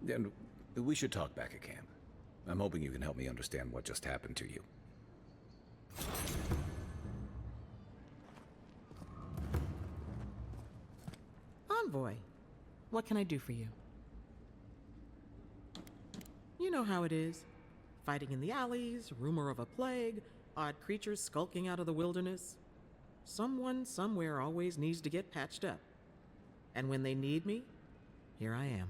And we should talk back at camp. I'm hoping you can help me understand what just happened to you. Envoy, what can I do for you? You know how it is. Fighting in the alleys, rumor of a plague, odd creatures skulking out of the wilderness. Someone somewhere always needs to get patched up. And when they need me, here I am.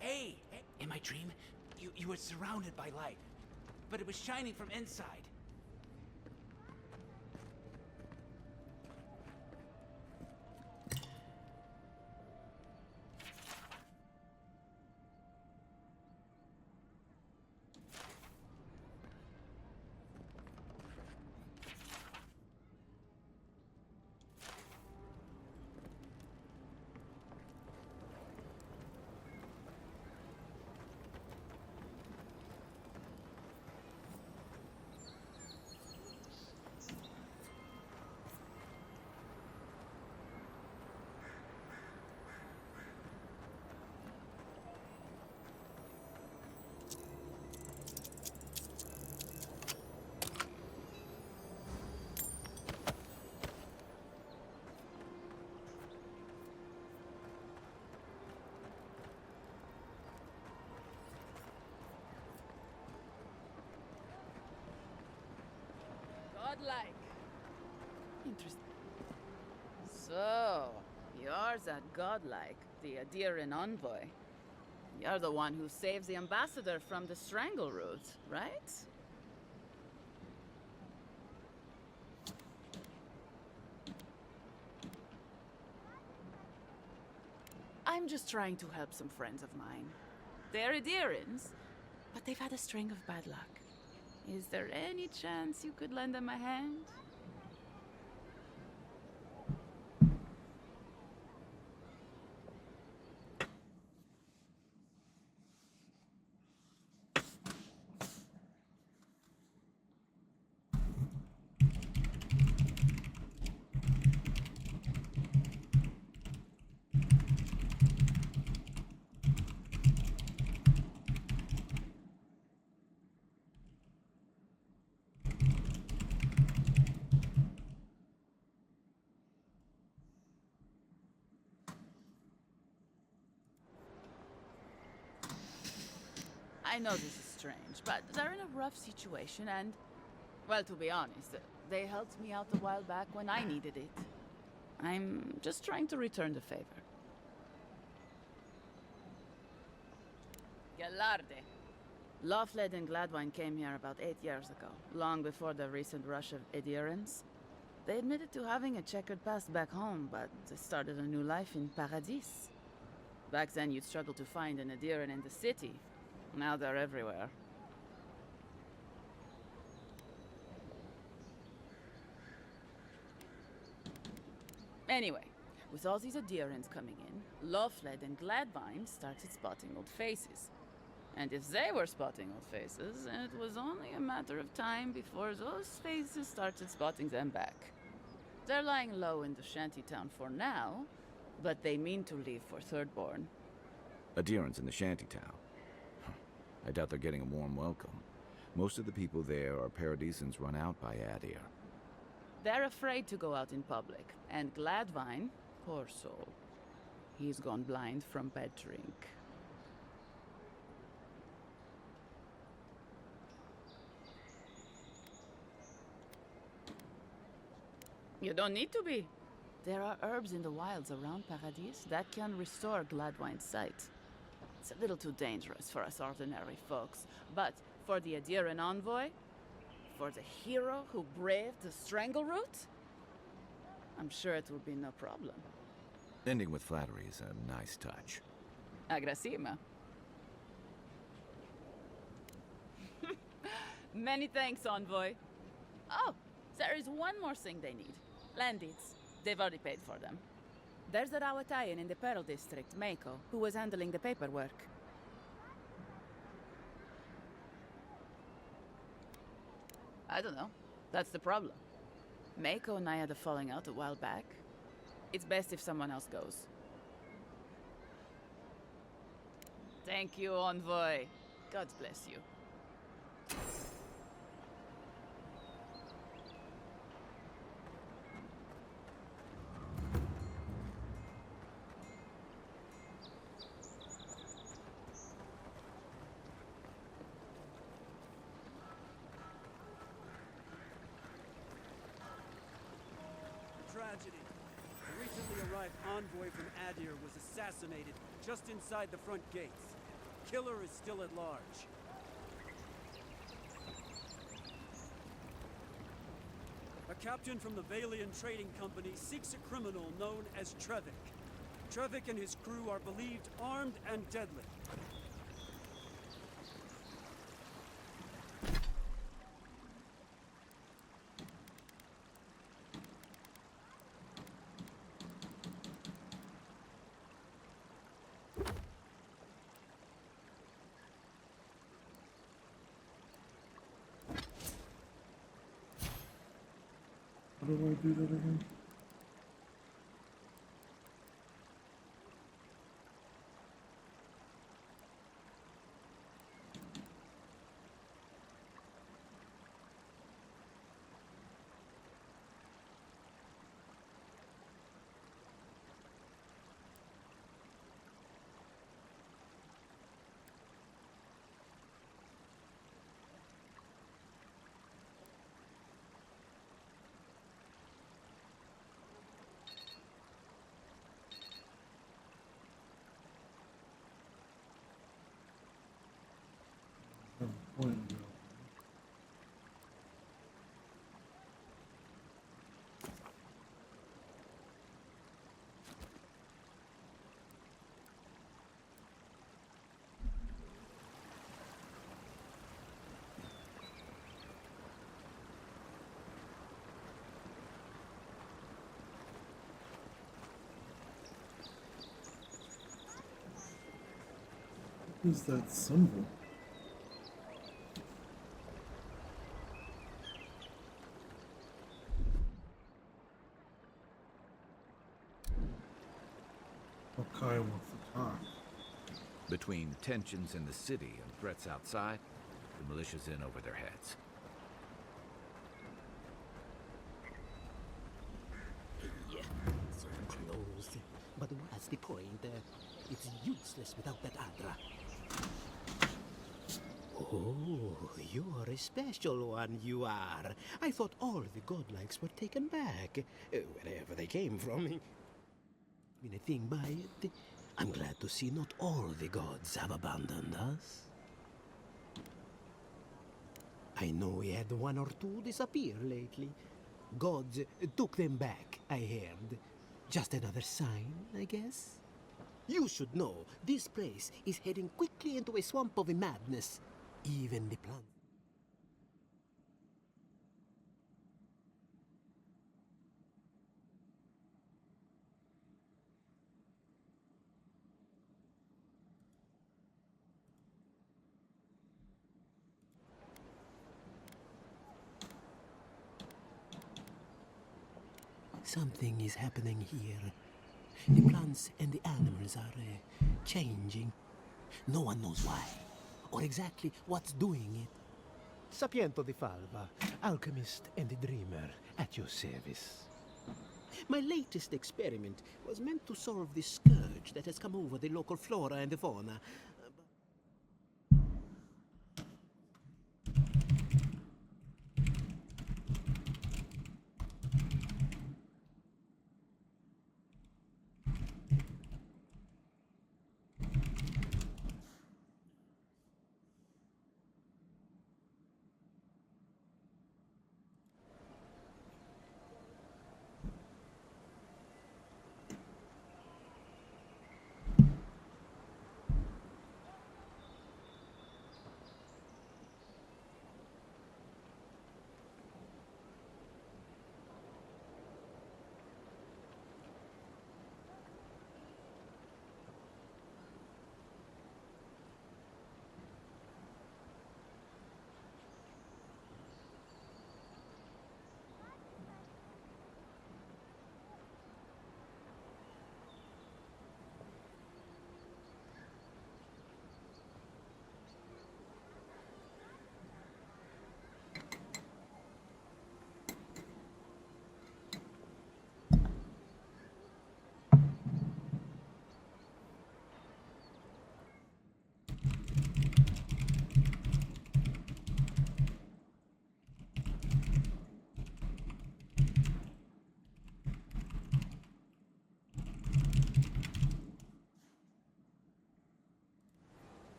Hey, in my dream, you were surrounded by light, but it was shining from inside. Godlike. Interesting. So, you're that godlike, the Adiran envoy. You're the one who saves the ambassador from the Strangleroot, right? I'm just trying to help some friends of mine. They're Adirans, but they've had a string of bad luck. Is there any chance you could lend them a hand? I know this is strange, but they're in a rough situation and, well, to be honest, they helped me out a while back when I needed it. I'm just trying to return the favor. Galarde. Loffled and Gladwine came here about 8 years ago, long before the recent rush of adherents. They admitted to having a checkered past back home, but they started a new life in Paradis. Back then, you'd struggle to find an adherent in the city. Now they're everywhere. Anyway, with all these adherents coming in, Loffled and Gladwine started spotting old faces. And if they were spotting old faces, it was only a matter of time before those faces started spotting them back. They're lying low in the shantytown for now, but they mean to leave for Thirdborn. Adherents in the shantytown. I doubt they're getting a warm welcome. Most of the people there are Paradisans run out by Adir. They're afraid to go out in public, and Gladwine, poor soul, he's gone blind from bad drink. You don't need to be. There are herbs in the wilds around Paradis that can restore Gladwine's sight. It's a little too dangerous for us ordinary folks, but for the adherent envoy, for the hero who braved the strangle route, I'm sure it will be no problem. Ending with flattery is a nice touch. Agrasima. Many thanks, envoy. Oh, there is one more thing they need. Land deeds. They've already paid for them. There's a Rawatayan in the Pearl District, Mako, who was handling the paperwork. I don't know. That's the problem. Mako and I had a falling out a while back. It's best if someone else goes. Thank you, envoy. God bless you. Tragedy. The recently arrived envoy from Adir was assassinated just inside the front gates. Killer is still at large. A captain from the Valian Trading Company seeks a criminal known as Trevik. Trevik and his crew are believed armed and deadly. How do I do that again? What is that symbol? Okay, wants to talk. Between tensions in the city and threats outside, the militia's in over their heads. Yeah, so close. But what's the point? It's useless without that Adra. Oh, you're a special one, you are. I thought all the godlikes were taken back, wherever they came from. When I think by it, I'm glad to see not all the gods have abandoned us. I know we had one or two disappear lately. Gods took them back, I heard. Just another sign, I guess. You should know, this place is heading quickly into a swamp of madness. Even the plants. Something is happening here. The plants and the animals are changing. No one knows why, or exactly what's doing it. Sapiento di Falva, alchemist and a dreamer, at your service. My latest experiment was meant to solve the scourge that has come over the local flora and fauna.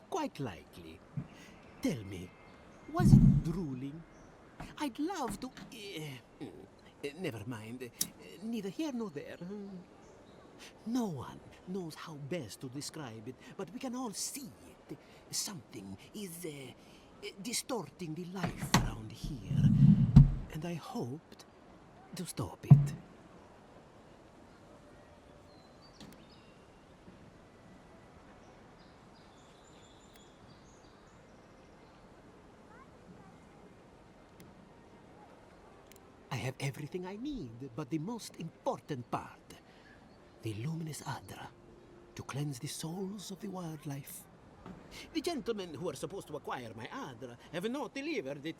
Quite likely. Tell me, was it drooling? I'd love to... never mind. Neither here nor there. No one knows how best to describe it, but we can all see it. Something is distorting the life around here. And I hoped to stop it. I have everything I need, but the most important part, the luminous Adra, to cleanse the souls of the wildlife. The gentlemen who are supposed to acquire my Adra have not delivered it,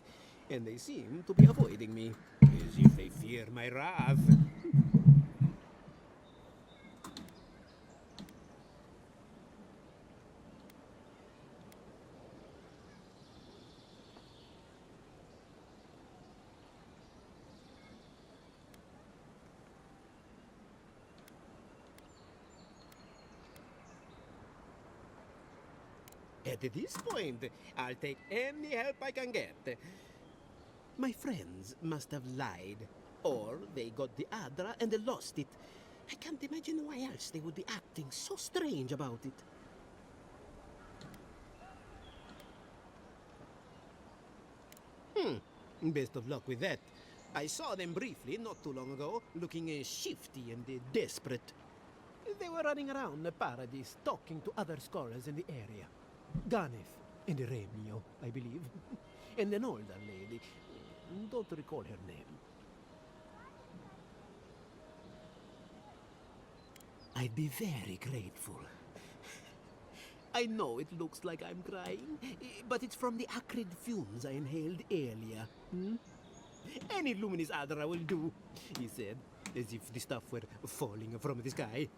and they seem to be avoiding me, as if they fear my wrath. At this point, I'll take any help I can get. My friends must have lied, or they got the Adra and they lost it. I can't imagine why else they would be acting so strange about it. Best of luck with that. I saw them briefly not too long ago, looking shifty and desperate. They were running around the paradise, talking to other scholars in the area. Ganef and Remio, I believe. And an older lady. Don't recall her name. I'd be very grateful. I know it looks like I'm crying, but it's from the acrid fumes I inhaled earlier. Any luminous adra will do, he said, as if the stuff were falling from the sky.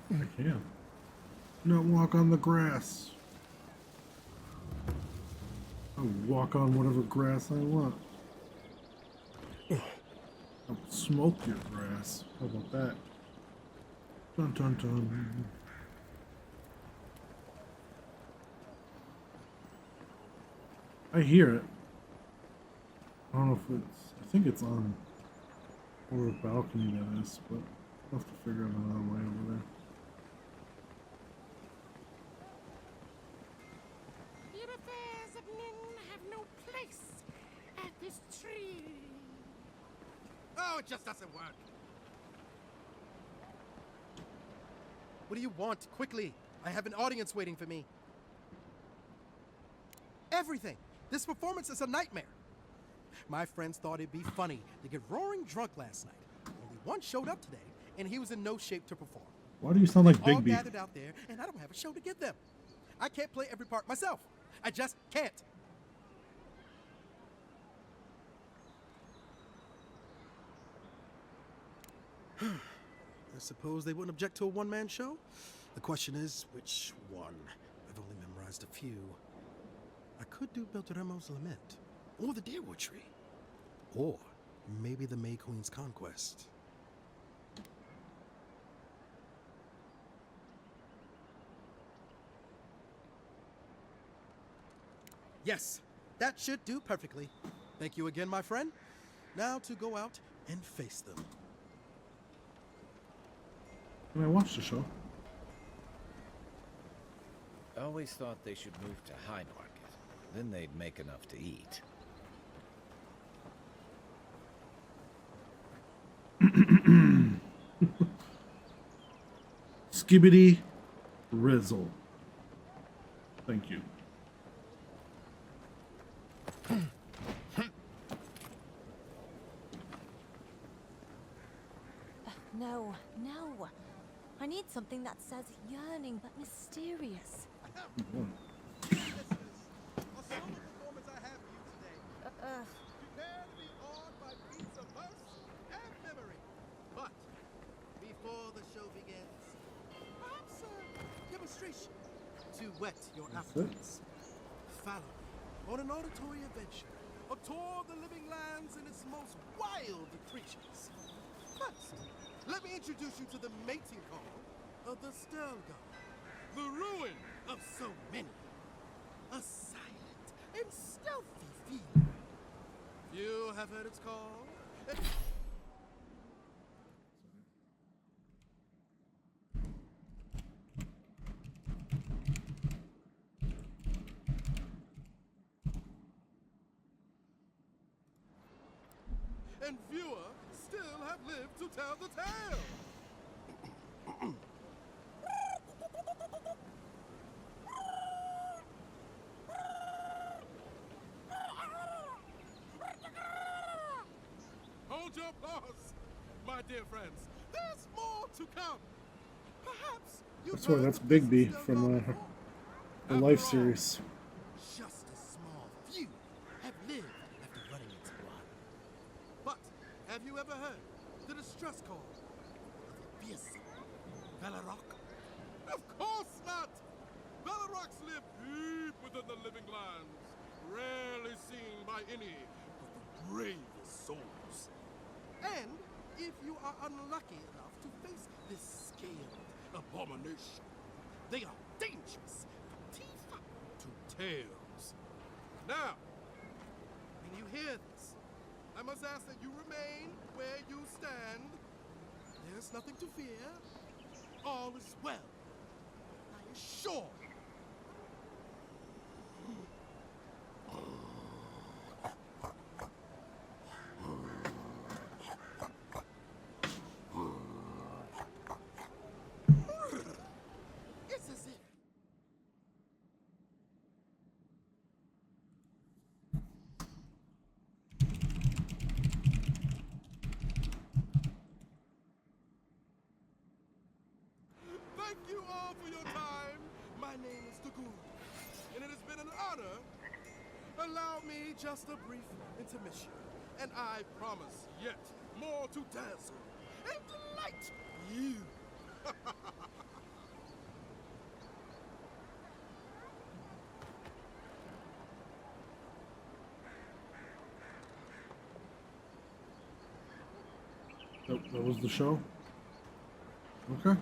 I can. Not walk on the grass. I'll walk on whatever grass I want. I'll smoke your grass. How about that? Dun dun dun. I hear it. I don't know if it's... I think it's on or a balcony that is, but I'll have to figure out another way over there. Your affairs of men have no place at this tree. Oh, it just doesn't work. What do you want? Quickly! I have an audience waiting for me. Everything! This performance is a nightmare. My friends thought it'd be funny to get roaring drunk last night. Only one showed up today, and he was in no shape to perform. Why do you sound like They're all Bigby? gathered out there, and I don't have a show to give them. I can't play every part myself. I just can't. I suppose they wouldn't object to a one-man show? The question is, which one? I've only memorized a few. I could do Belteremo's Lament, or the Deerwood Tree, or maybe the May Queen's Conquest. Yes, that should do perfectly. Thank you again, my friend. Now to go out and face them. Can I watch the show? I always thought they should move to High Market. Then they'd make enough to eat. Skibbity Rizzle. Thank you. No, no. I need something that says yearning but mysterious. Prepare to be awed by beats of verse and memory. But before the show begins, perhaps a demonstration to whet your appetites. Follow me on an auditory adventure, a tour of the living lands and its most wild creatures. First, let me introduce you to the mating call of the Stelgar, the ruin of so many. A silent and stealthy feeling. You have heard its call? and viewer still have lived to tell the tale. Hold your applause, my dear friends. There's more to come. Perhaps you That's why that's Bigby from the Life series. just a small few have lived after running into one. But have you ever heard the distress call of the fearsome Velarok? Of course not! Velaroks live deep within the living lands, rarely seen by any but the bravest souls. And if you are unlucky enough to face this scaled abomination, they are dangerous from teeth to tails. Now, when you hear this, I must ask that you remain where you stand. There's nothing to fear. All is well. I assure you. It's as if thank you all for your time. My name is Dagoon, and it has been an honor. Allow me just a brief intermission, and I promise yet more to dazzle and delight you. That was the show? Okay.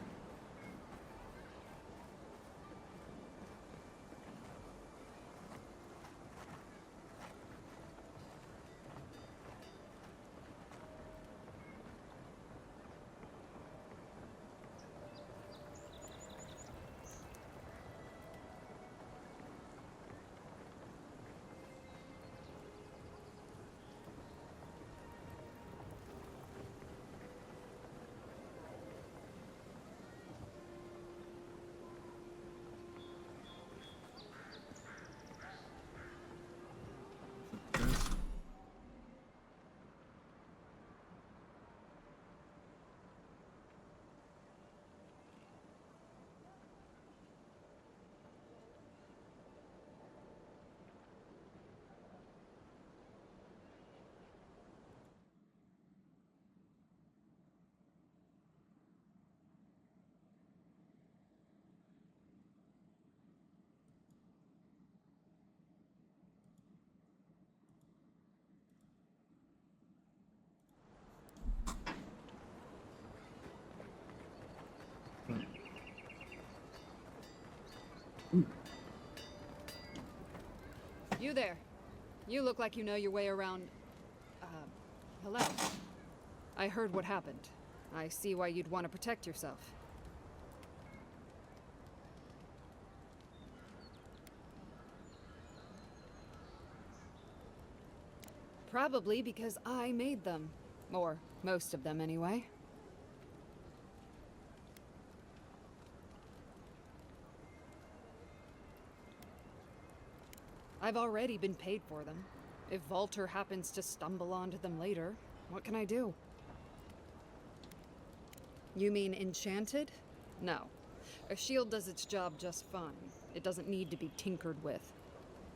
You there. You look like you know your way around... hello. I heard what happened. I see why you'd want to protect yourself. Probably because I made them. Or most of them, anyway. I've already been paid for them. If Walter happens to stumble onto them later, what can I do? You mean enchanted? No. A shield does its job just fine. It doesn't need to be tinkered with.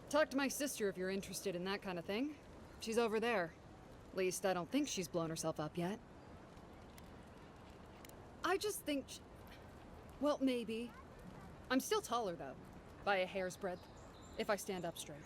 Talk to my sister if you're interested in that kind of thing. She's over there. At least I don't think she's blown herself up yet. I just think... Well, maybe. I'm still taller, though. By a hair's breadth. If I stand up straight.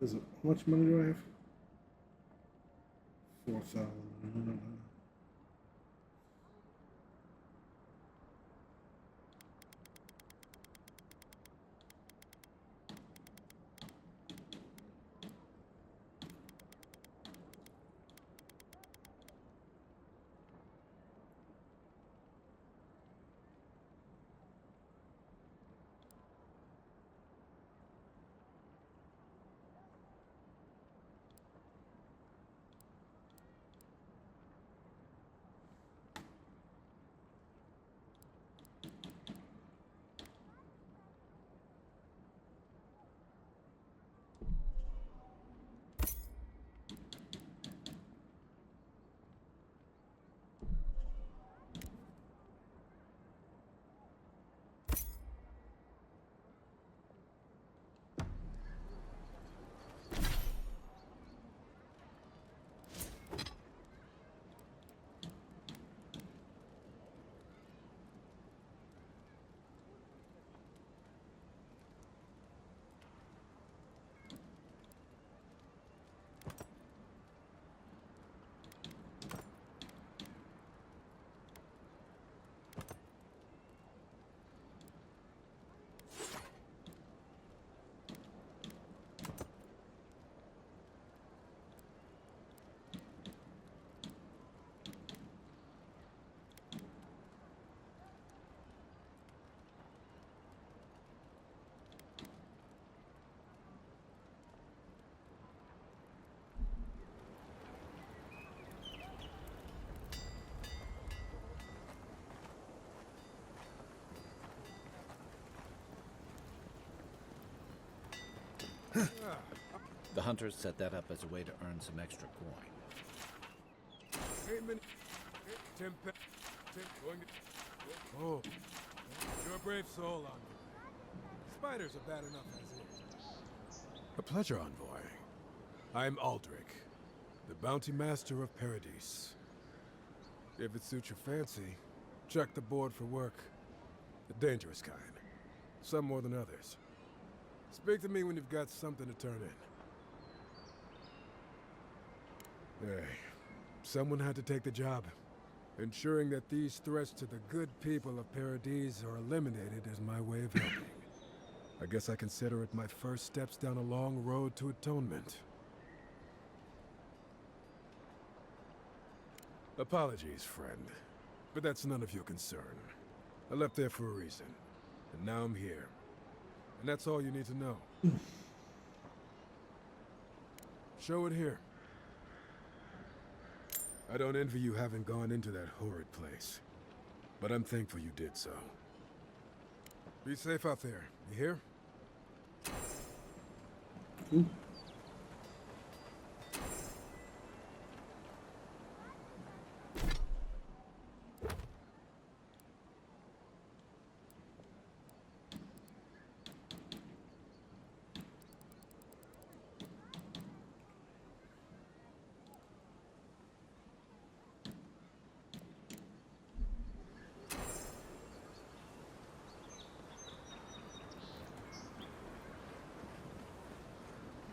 Is it, how much money do I have? 4,000. The hunters set that up as a way to earn some extra coin. Oh, you're a brave soul, Envoy. Spiders are bad enough as is. A pleasure, Envoy. I'm Aldrich, the bounty master of Paradise. If it suits your fancy, check the board for work. The dangerous kind. Some more than others. Speak to me when you've got something to turn in. Hey, someone had to take the job. Ensuring that these threats to the good people of Paradise are eliminated is my way of helping. I guess I consider it my first steps down a long road to atonement. Apologies, friend, but that's none of your concern. I left there for a reason, and now I'm here. And that's all you need to know. Show it here. I don't envy you having gone into that horrid place, but I'm thankful you did so. Be safe out there, you hear?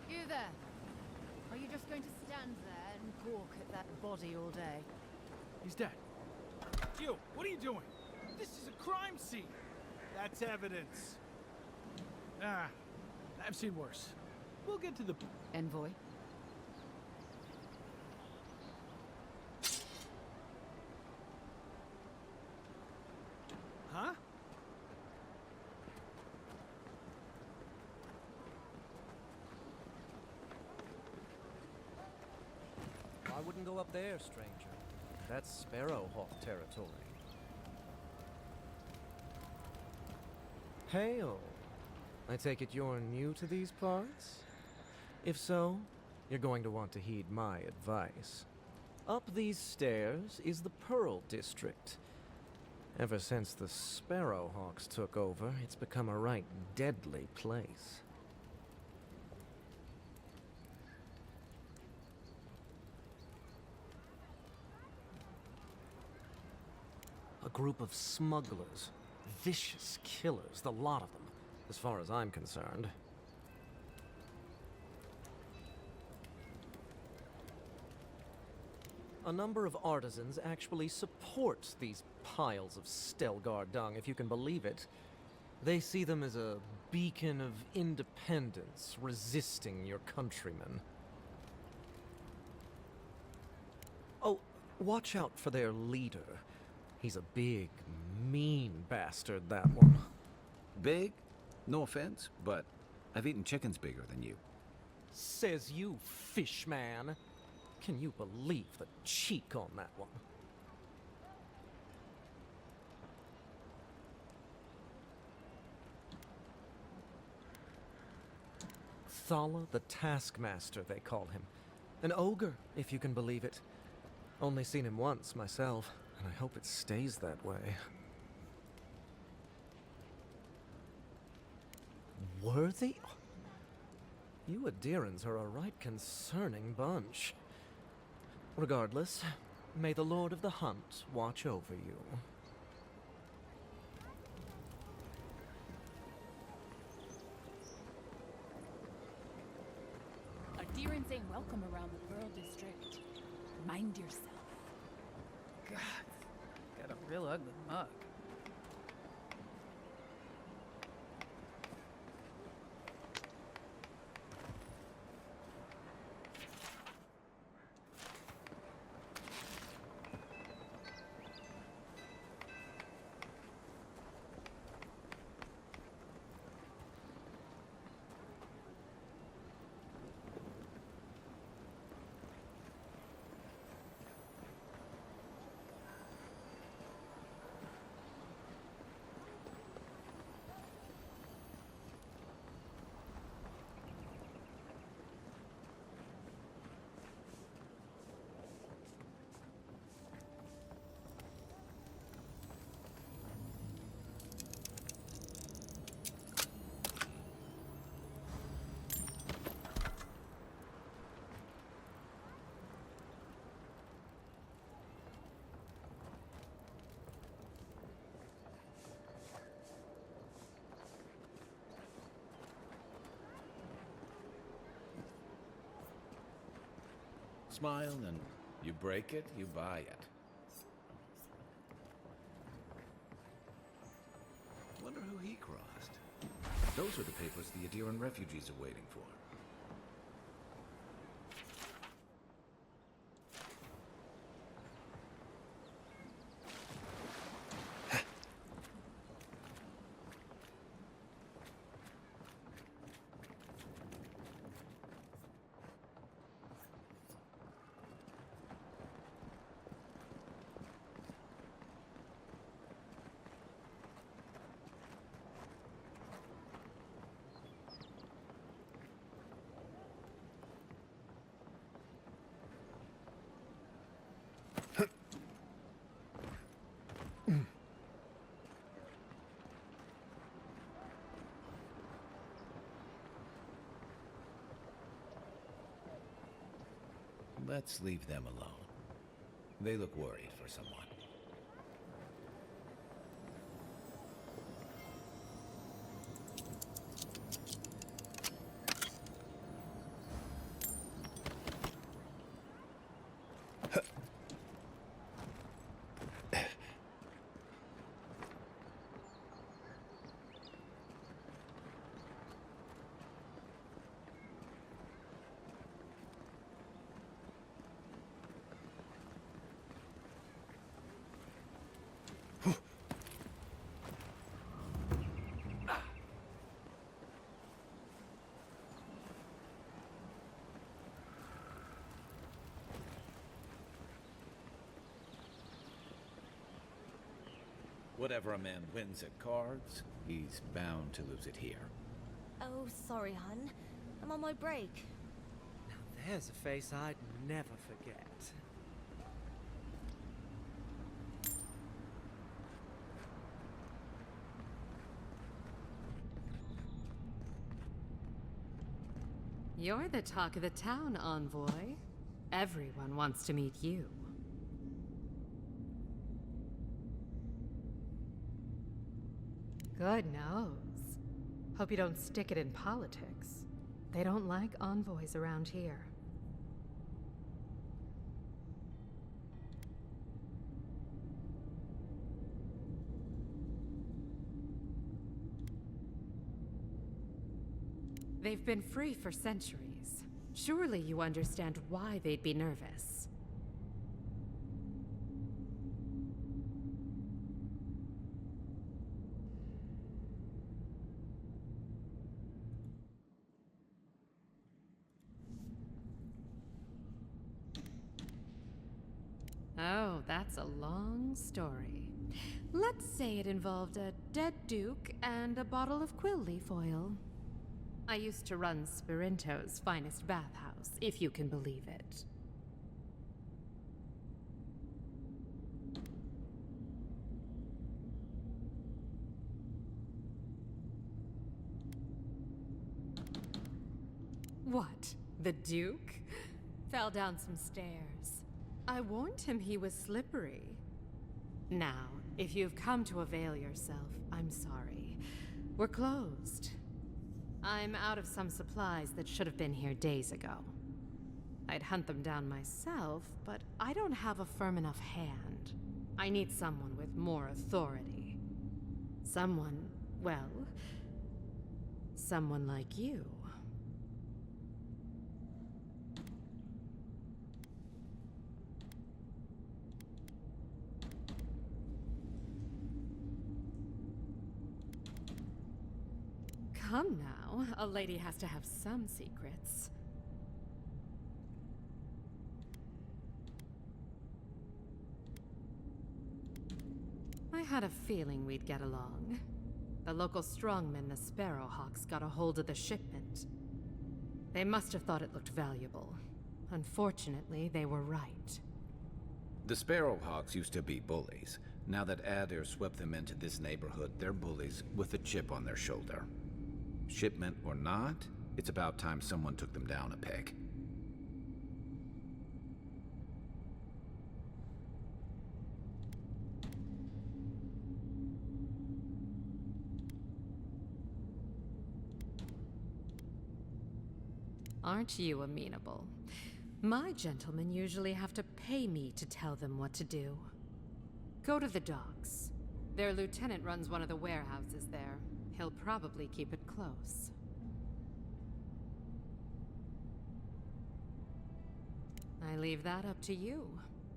You there? Are you just going to stand there and gawk at that body all day? He's dead. You, what are you doing? This is a crime scene. That's evidence. Ah, I've seen worse. We'll get to the... Envoy? Huh? I wouldn't go up there, stranger. That's Sparrowhawk territory. Hail. I take it you're new to these parts? If so, you're going to want to heed my advice. Up these stairs is the Pearl District. Ever since the Sparrowhawks took over, it's become a right deadly place. A group of smugglers. Vicious killers, the lot of them, as far as I'm concerned. A number of artisans actually support these piles of Stelgar dung, if you can believe it. They see them as a beacon of independence, resisting your countrymen. Oh, watch out for their leader. He's a big, mean bastard, that one. Big? No offense, but I've eaten chickens bigger than you. Says you, fishman. Can you believe the cheek on that one? Thala the Taskmaster, they call him. An ogre, if you can believe it. Only seen him once, myself, and I hope it stays that way. Worthy? You Adirans are a right concerning bunch. Regardless, may the Lord of the Hunt watch over you. Adirans ain't welcome around the Pearl District. Mind yourself. God, got a real ugly mug. Smile, and you break it, you buy it. Wonder who he crossed. Those are the papers the Adiran refugees are waiting for. Let's leave them alone. They look worried for someone. Whatever a man wins at cards, he's bound to lose it here. Oh, sorry, hun. I'm on my break. Now there's a face I'd never forget. You're the talk of the town, Envoy. Everyone wants to meet you. Good nose. Hope you don't stick it in politics. They don't like envoys around here. They've been free for centuries. Surely you understand why they'd be nervous. Oh, that's a long story. Let's say it involved a dead duke and a bottle of quill leaf oil. I used to run Spirinto's finest bathhouse, if you can believe it. What? The Duke? Fell down some stairs. I warned him he was slippery. Now, if you've come to avail yourself, I'm sorry. We're closed. I'm out of some supplies that should have been here days ago. I'd hunt them down myself, but I don't have a firm enough hand. I need someone with more authority. Someone, well, someone like you. Come now, a lady has to have some secrets. I had a feeling we'd get along. The local strongmen, the Sparrowhawks, got a hold of the shipment. They must have thought it looked valuable. Unfortunately, they were right. The Sparrowhawks used to be bullies. Now that Adair swept them into this neighborhood, they're bullies with a chip on their shoulder. Shipment or not, it's about time someone took them down a peg. Aren't you amenable? My gentlemen usually have to pay me to tell them what to do. Go to the docks. Their lieutenant runs one of the warehouses there. He'll probably keep it close. I leave that up to you.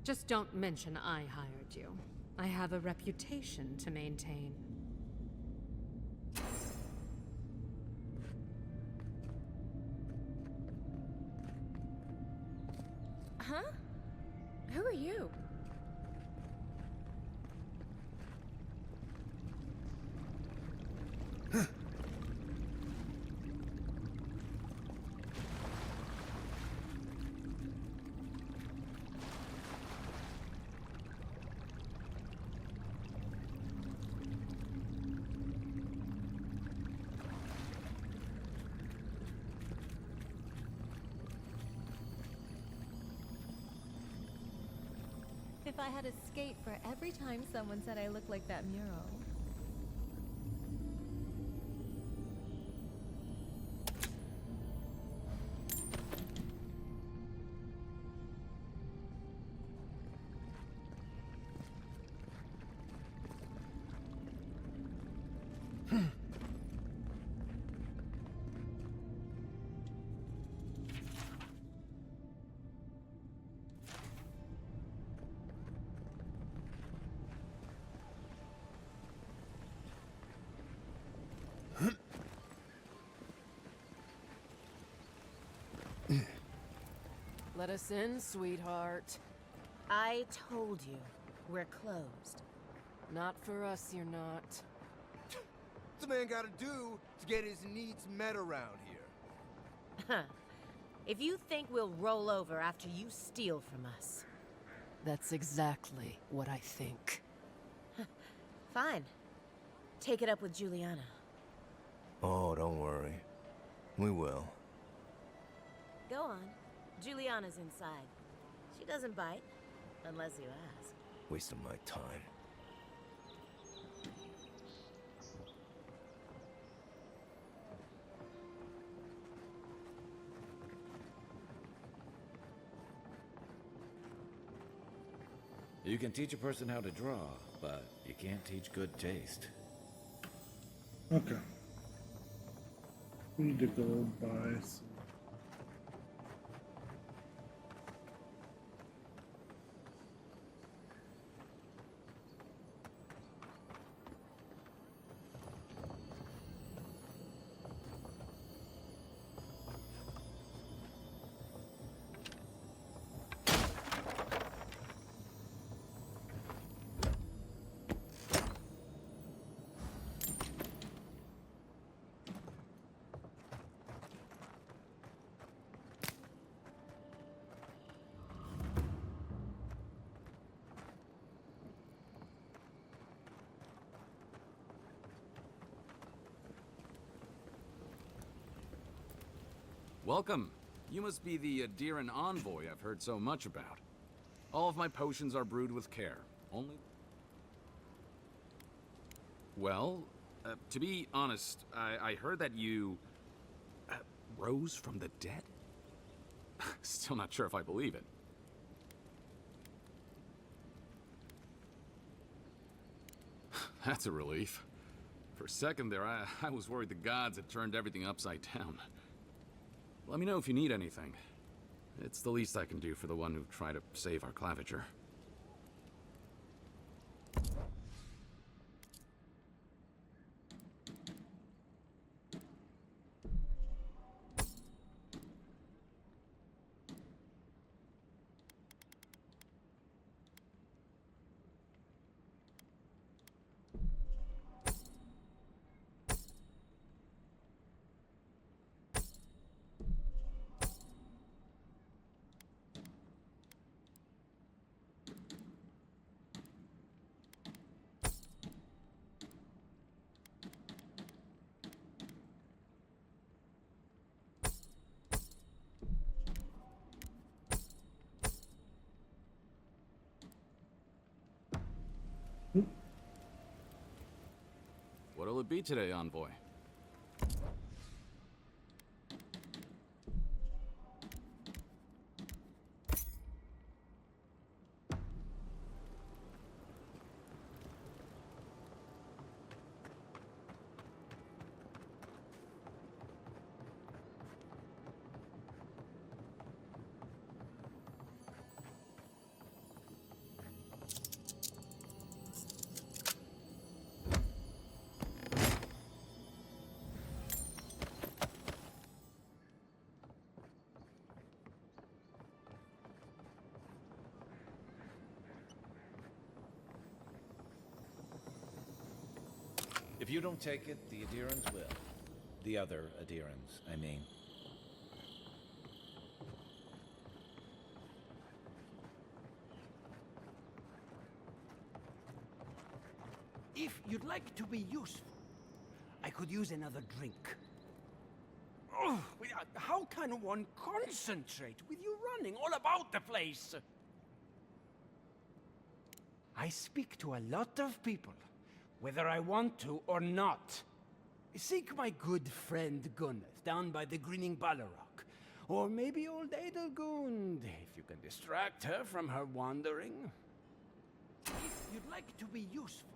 Just don't mention I hired you. I have a reputation to maintain. Huh? Who are you? If I had a skate for every time someone said I looked like that mural. Let us in, sweetheart. I told you, we're closed. Not for us, you're not. What's a man gotta do to get his needs met around here? Huh. If you think we'll roll over after you steal from us. That's exactly what I think. Fine. Take it up with Juliana. Oh, don't worry. We will. Go on. Juliana's inside. She doesn't bite, unless you ask. Wasting my time. You can teach a person how to draw, but you can't teach good taste. Okay. We need to go buy some. Welcome. You must be the Adiran envoy I've heard so much about. All of my potions are brewed with care. Only... Well, to be honest, I heard that you... rose from the dead? Still not sure if I believe it. That's a relief. For a second there, I was worried the gods had turned everything upside down. Let me know if you need anything. It's the least I can do for the one who tried to save our clavager. What'll it be today, envoy? If you don't take it, the Adirans will. The other Adirans, I mean. If you'd like to be useful, I could use another drink. Oh, how can one concentrate with you running all about the place? I speak to a lot of people, whether I want to or not. Seek my good friend Gunneth down by the grinning Balrog. Or maybe old Adelgund, if you can distract her from her wandering. If you'd like to be useful,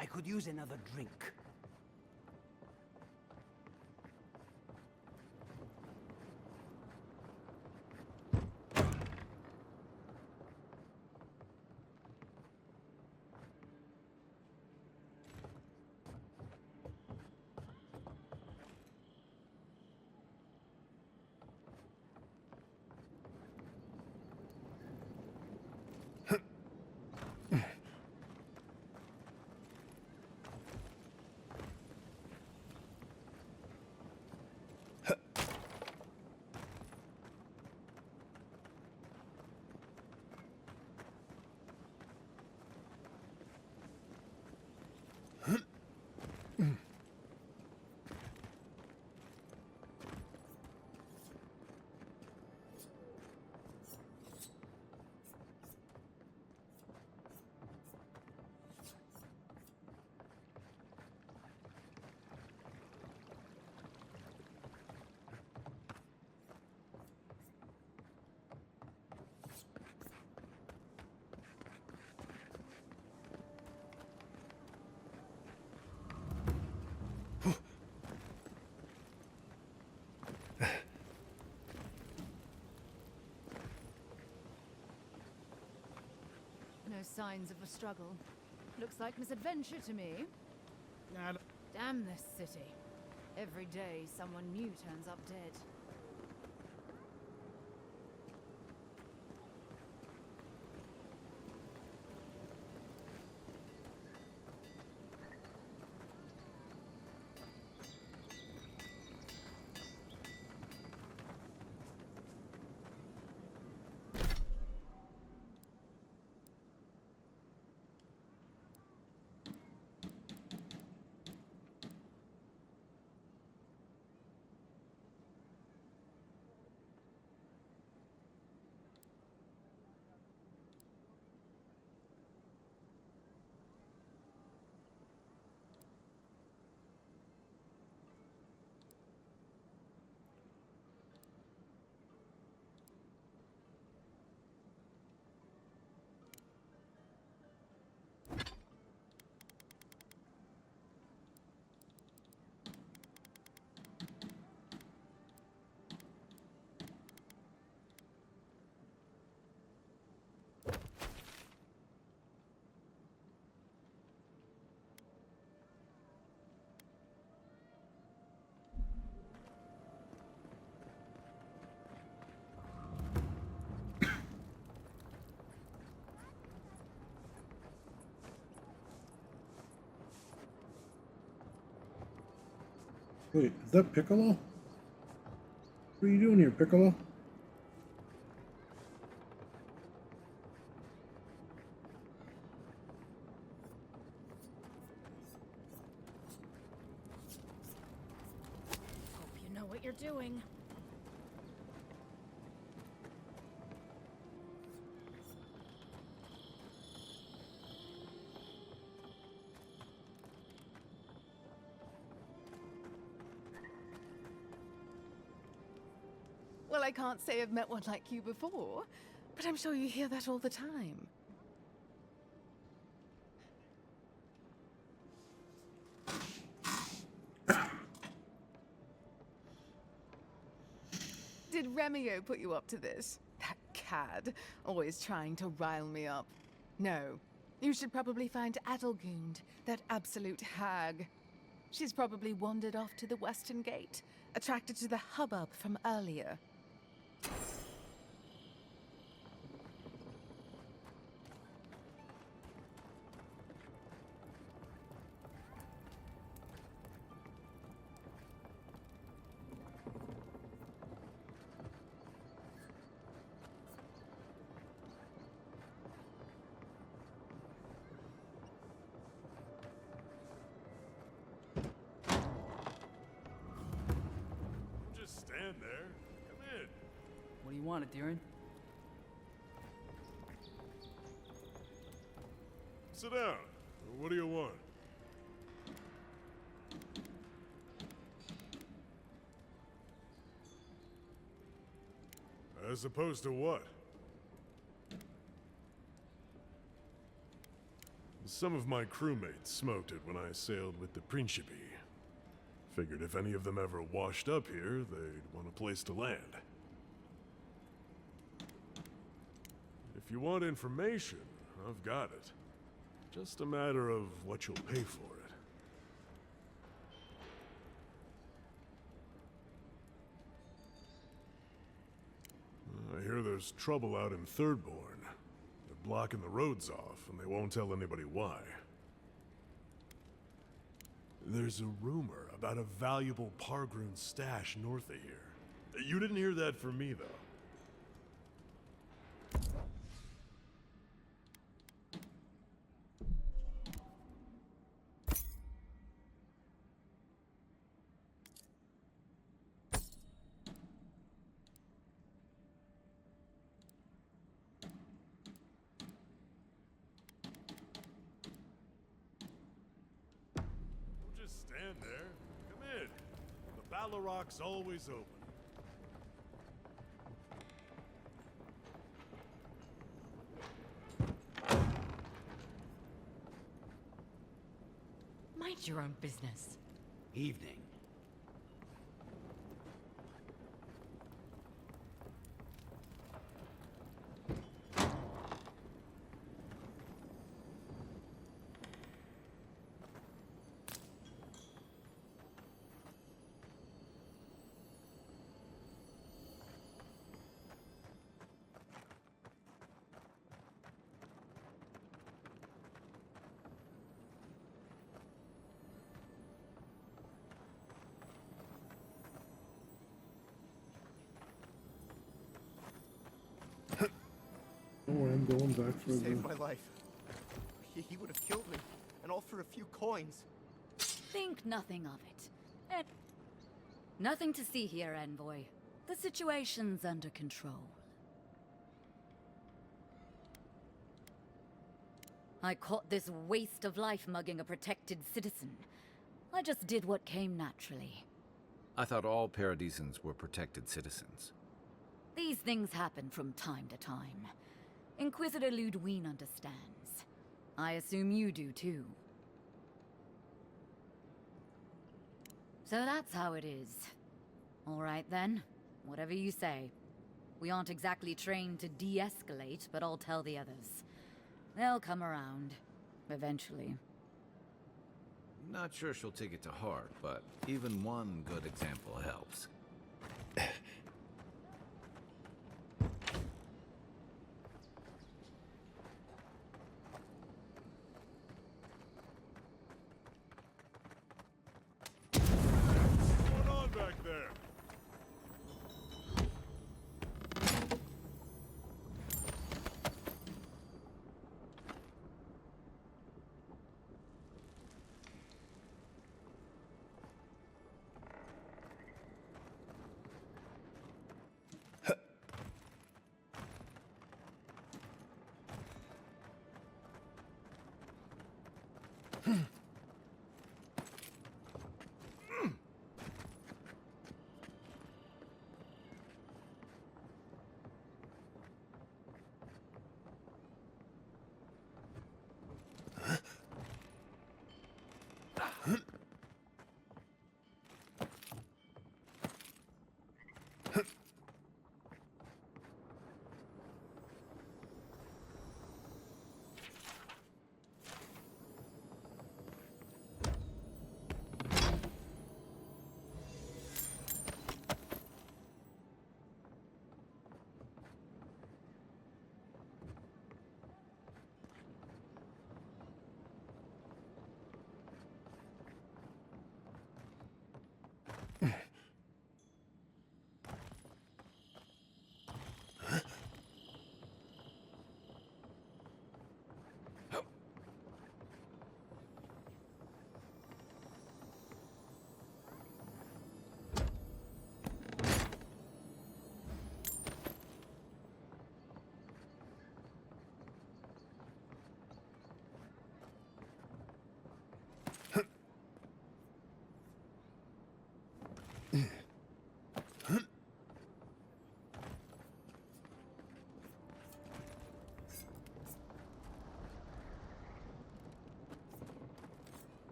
I could use another drink. No signs of a struggle. Looks like misadventure to me. Damn this city. Every day, someone new turns up dead. Wait, is that Piccolo? What are you doing here, Piccolo? Hope you know what you're doing. Well, I can't say I've met one like you before, but I'm sure you hear that all the time. Did Remio put you up to this? That cad, always trying to rile me up. No, you should probably find Adelgund, that absolute hag. She's probably wandered off to the Western Gate, attracted to the hubbub from earlier. Just stand there. Come in. What do you want, Adiran? Sit down. What do you want? As opposed to what? Some of my crewmates smoked it when I sailed with the Principe. Figured if any of them ever washed up here, they'd want a place to land. If you want information, I've got it. Just a matter of what you'll pay for it. I hear there's trouble out in Thirdborn. They're blocking the roads off, and they won't tell anybody why. There's a rumor about a valuable Pargroon stash north of here. You didn't hear that from me, though. Just stand there. Come in. The Ballaroc's always open. Mind your own business. Evening. Oh, I'm going back for You the... saved my life. He would have killed me, and all for a few coins. Think nothing of it. Nothing to see here, Envoy. The situation's under control. I caught this waste of life mugging a protected citizen. I just did what came naturally. I thought all Paradisans were protected citizens. These things happen from time to time. Inquisitor Ludwine understands. I assume you do too. So that's how it is. All right then, whatever you say. We aren't exactly trained to de-escalate, but I'll tell the others. They'll come around, eventually. Not sure she'll take it to heart, but even one good example helps. What's going on back there?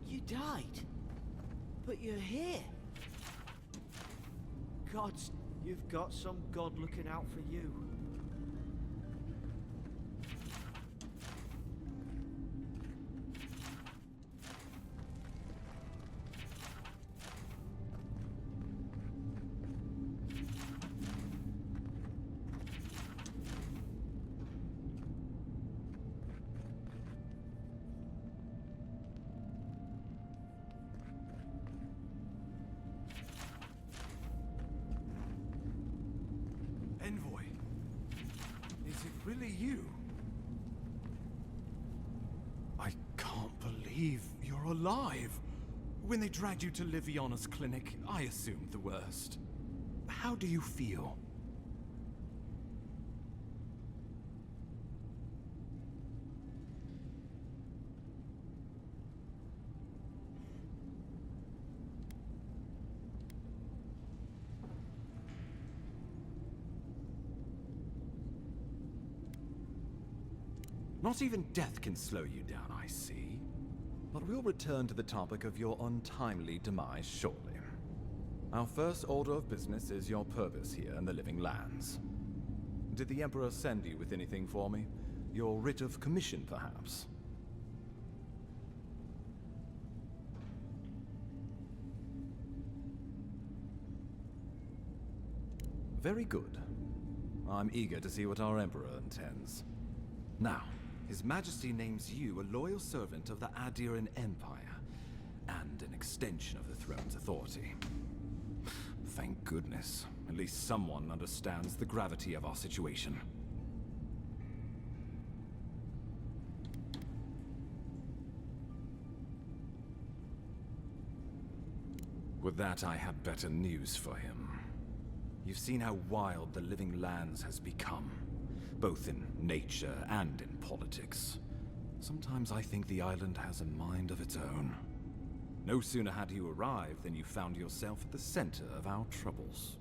You died, but you're here. Gods, you've got some god looking out for you. Envoy, is it really you? I can't believe you're alive. When they dragged you to Liviana's clinic, I assumed the worst. How do you feel? Not even death can slow you down, I see. But we'll return to the topic of your untimely demise shortly. Our first order of business is your purpose here in the Living Lands. Did the Emperor send you with anything for me? Your writ of commission, perhaps? Very good. I'm eager to see what our Emperor intends. Now, His Majesty names you a loyal servant of the Adiran Empire, and an extension of the throne's authority. Thank goodness. At least someone understands the gravity of our situation. With that, I have better news for him. You've seen how wild the Living Lands has become, both in nature and in politics. Sometimes I think the island has a mind of its own. No sooner had you arrived than you found yourself at the center of our troubles.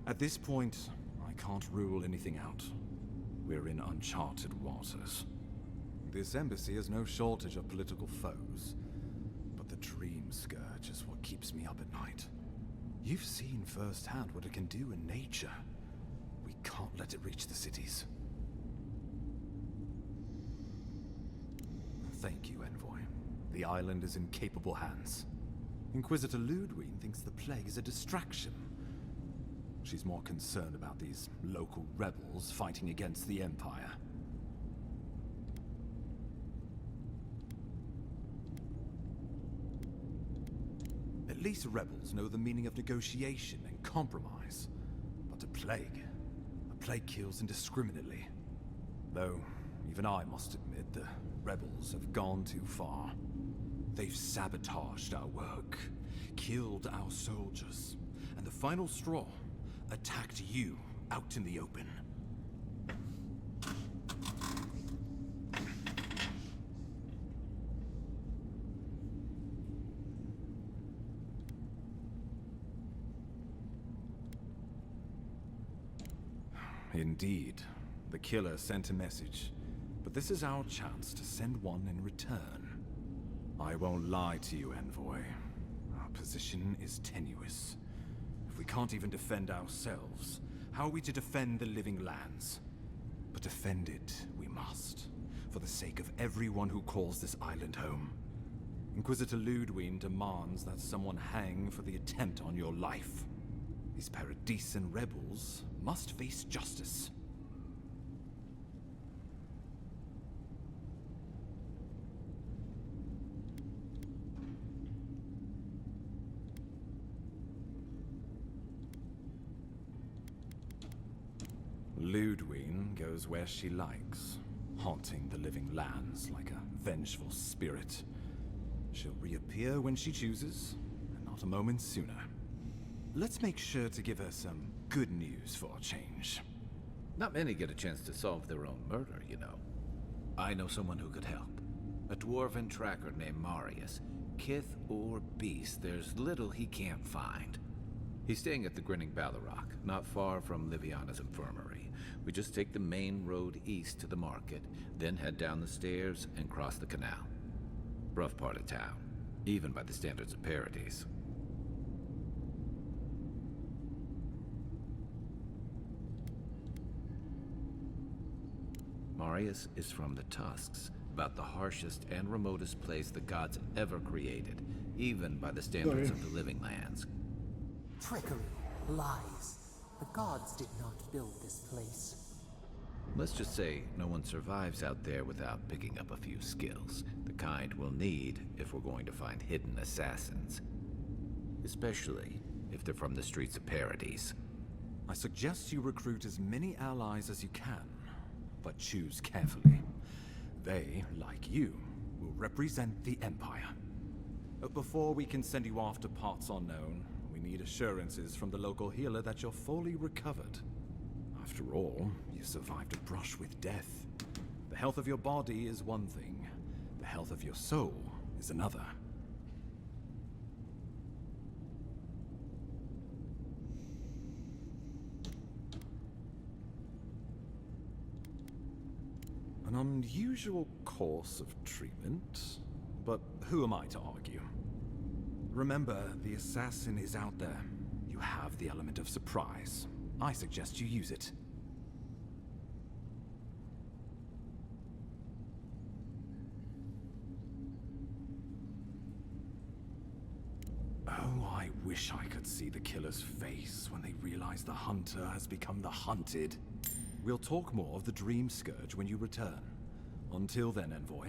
At this point, I can't rule anything out. We're in uncharted waters. This embassy has no shortage of political foes, but the Dream Scourge is what keeps me up at night. You've seen firsthand what it can do in nature. We can't let it reach the cities. Thank you, Envoy. The island is in capable hands. Inquisitor Ludwig thinks the plague is a distraction. She's more concerned about these local rebels fighting against the Empire. At least rebels know the meaning of negotiation and compromise. But a plague kills indiscriminately. Though, even I must admit, the rebels have gone too far. They've sabotaged our work, killed our soldiers, and the final straw, attacked you out in the open. Indeed, the killer sent a message, but this is our chance to send one in return. I won't lie to you, Envoy. Our position is tenuous. If we can't even defend ourselves, how are we to defend the Living Lands? But defend it we must, for the sake of everyone who calls this island home. Inquisitor Ludwig demands that someone hang for the attempt on your life. These Paradisen rebels must face justice. Ludwig goes where she likes, haunting the Living Lands like a vengeful spirit. She'll reappear when she chooses, and not a moment sooner. Let's make sure to give her some good news for a change. Not many get a chance to solve their own murder, you know. I know someone who could help. A dwarven tracker named Marius. Kith or beast, there's little he can't find. He's staying at the Grinning Ballarrock, not far from Liviana's infirmary. We just take the main road east to the market, then head down the stairs and cross the canal. Rough part of town, even by the standards of Paradise. Marius is from the Tusks, about the harshest and remotest place the gods ever created, even by the standards of the Living Lands. Trickery, lies. The gods did not build this place. Let's just say no one survives out there without picking up a few skills, the kind we'll need if we're going to find hidden assassins. Especially if they're from the streets of Paradise. I suggest you recruit as many allies as you can, but choose carefully. They, like you, will represent the Empire. But before we can send you off to parts unknown, we need assurances from the local healer that you're fully recovered. After all, you survived a brush with death. The health of your body is one thing. The health of your soul is another. unusual course of treatment, but who am I to argue? Remember, the assassin is out there. You have the element of surprise. I suggest you use it. Oh, I wish I could see the killer's face when they realize the hunter has become the hunted. We'll talk more of the Dream Scourge when you return. Until then, Envoy.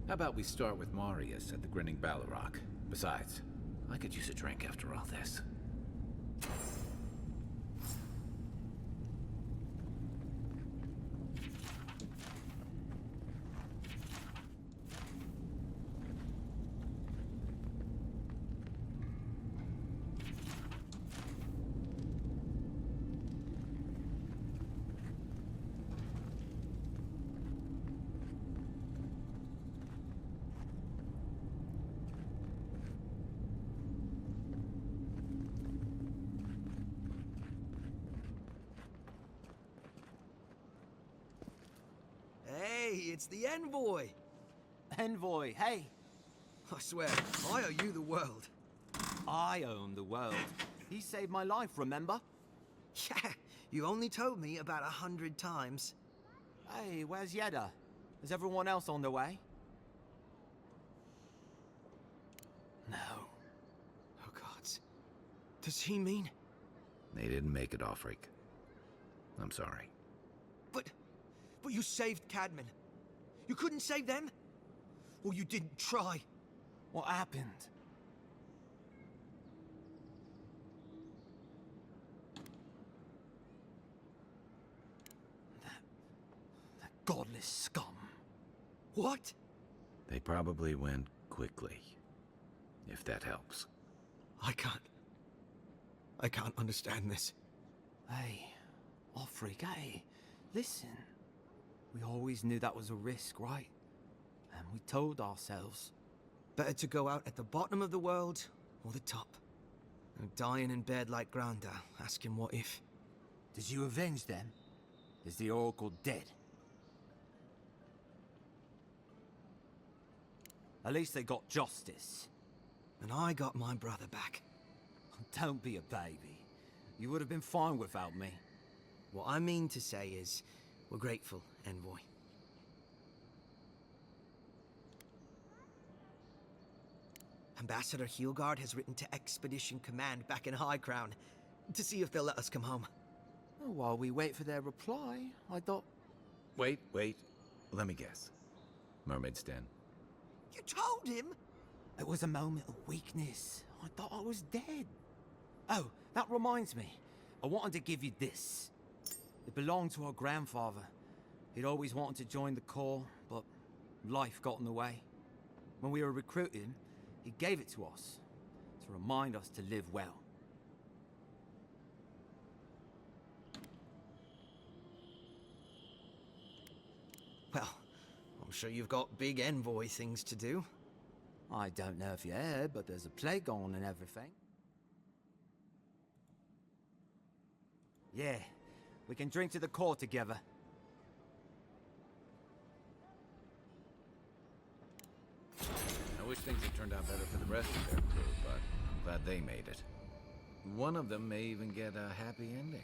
How about we start with Marius at the Grinning Balrog? Besides, I could use a drink after all this. Hey, it's the Envoy! Envoy, hey! I swear, I owe you the world. I own the world. He saved my life, remember? Yeah, you only told me about 100 times. Hey, where's Yeda? Is everyone else on their way? No. Oh, God. Does he mean... They didn't make it, Offreak. I'm sorry. But you saved Cadman. You couldn't save them? Or you didn't try? What happened? That godless scum. What? They probably went quickly, if that helps. I can't understand this. Hey, Offreak, hey, listen. We always knew that was a risk, right? And we told ourselves. Better to go out at the bottom of the world, or the top. And dying in bed like Granda, asking what if. Did you avenge them? Is the Oracle dead? At least they got justice. And I got my brother back. Don't be a baby. You would have been fine without me. What I mean to say is, we're grateful, Envoy. Ambassador Heelguard has written to Expedition Command back in High Crown to see if they'll let us come home. Well, while we wait for their reply, I thought... Wait. Let me guess. Mermaid's Den. You told him? It was a moment of weakness. I thought I was dead. Oh, that reminds me. I wanted to give you this. It belonged to our grandfather. He'd always wanted to join the Corps, but life got in the way. When we were recruiting, he gave it to us to remind us to live well. Well, I'm sure you've got big Envoy things to do. I don't know if you heard, but there's a plague on and everything. Yeah, we can drink to the Corps together. I wish things had turned out better for the rest of their crew, but I'm glad they made it. One of them may even get a happy ending.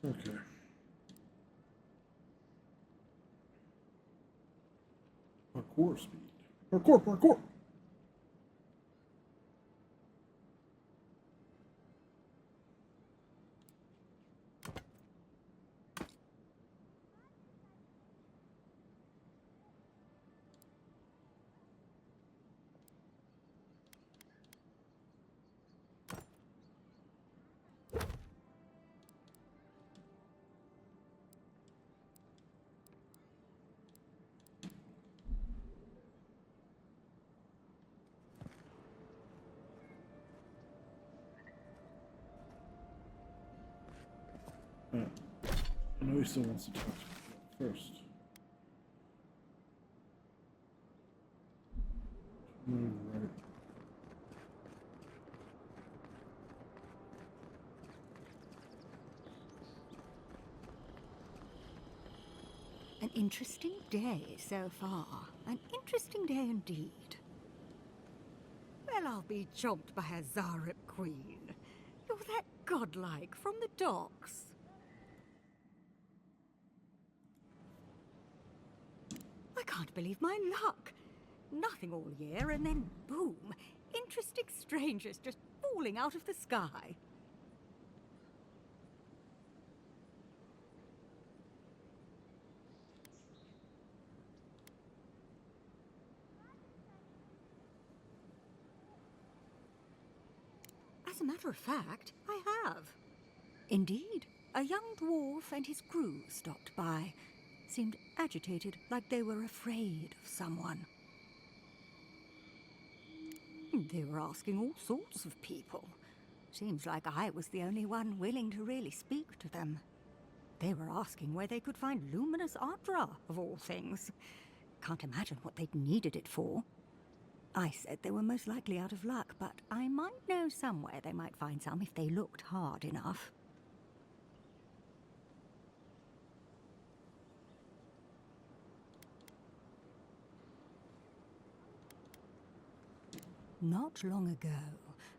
Okay. Parkour speed. Parkour, parkour! I know he still wants to talk to me first. Move right. An interesting day so far. An interesting day indeed. Well, I'll be chomped by a Zarep queen. You're that godlike from the docks. I can't believe my luck. Nothing all year, and then boom, interesting strangers just falling out of the sky. As a matter of fact, I have. Indeed, a young dwarf and his crew stopped by. Seemed agitated, like they were afraid of someone. They were asking all sorts of people. Seems like I was the only one willing to really speak to them. They were asking where they could find luminous Ardra, of all things. Can't imagine what they'd needed it for. I said they were most likely out of luck, but I might know somewhere they might find some if they looked hard enough. Not long ago,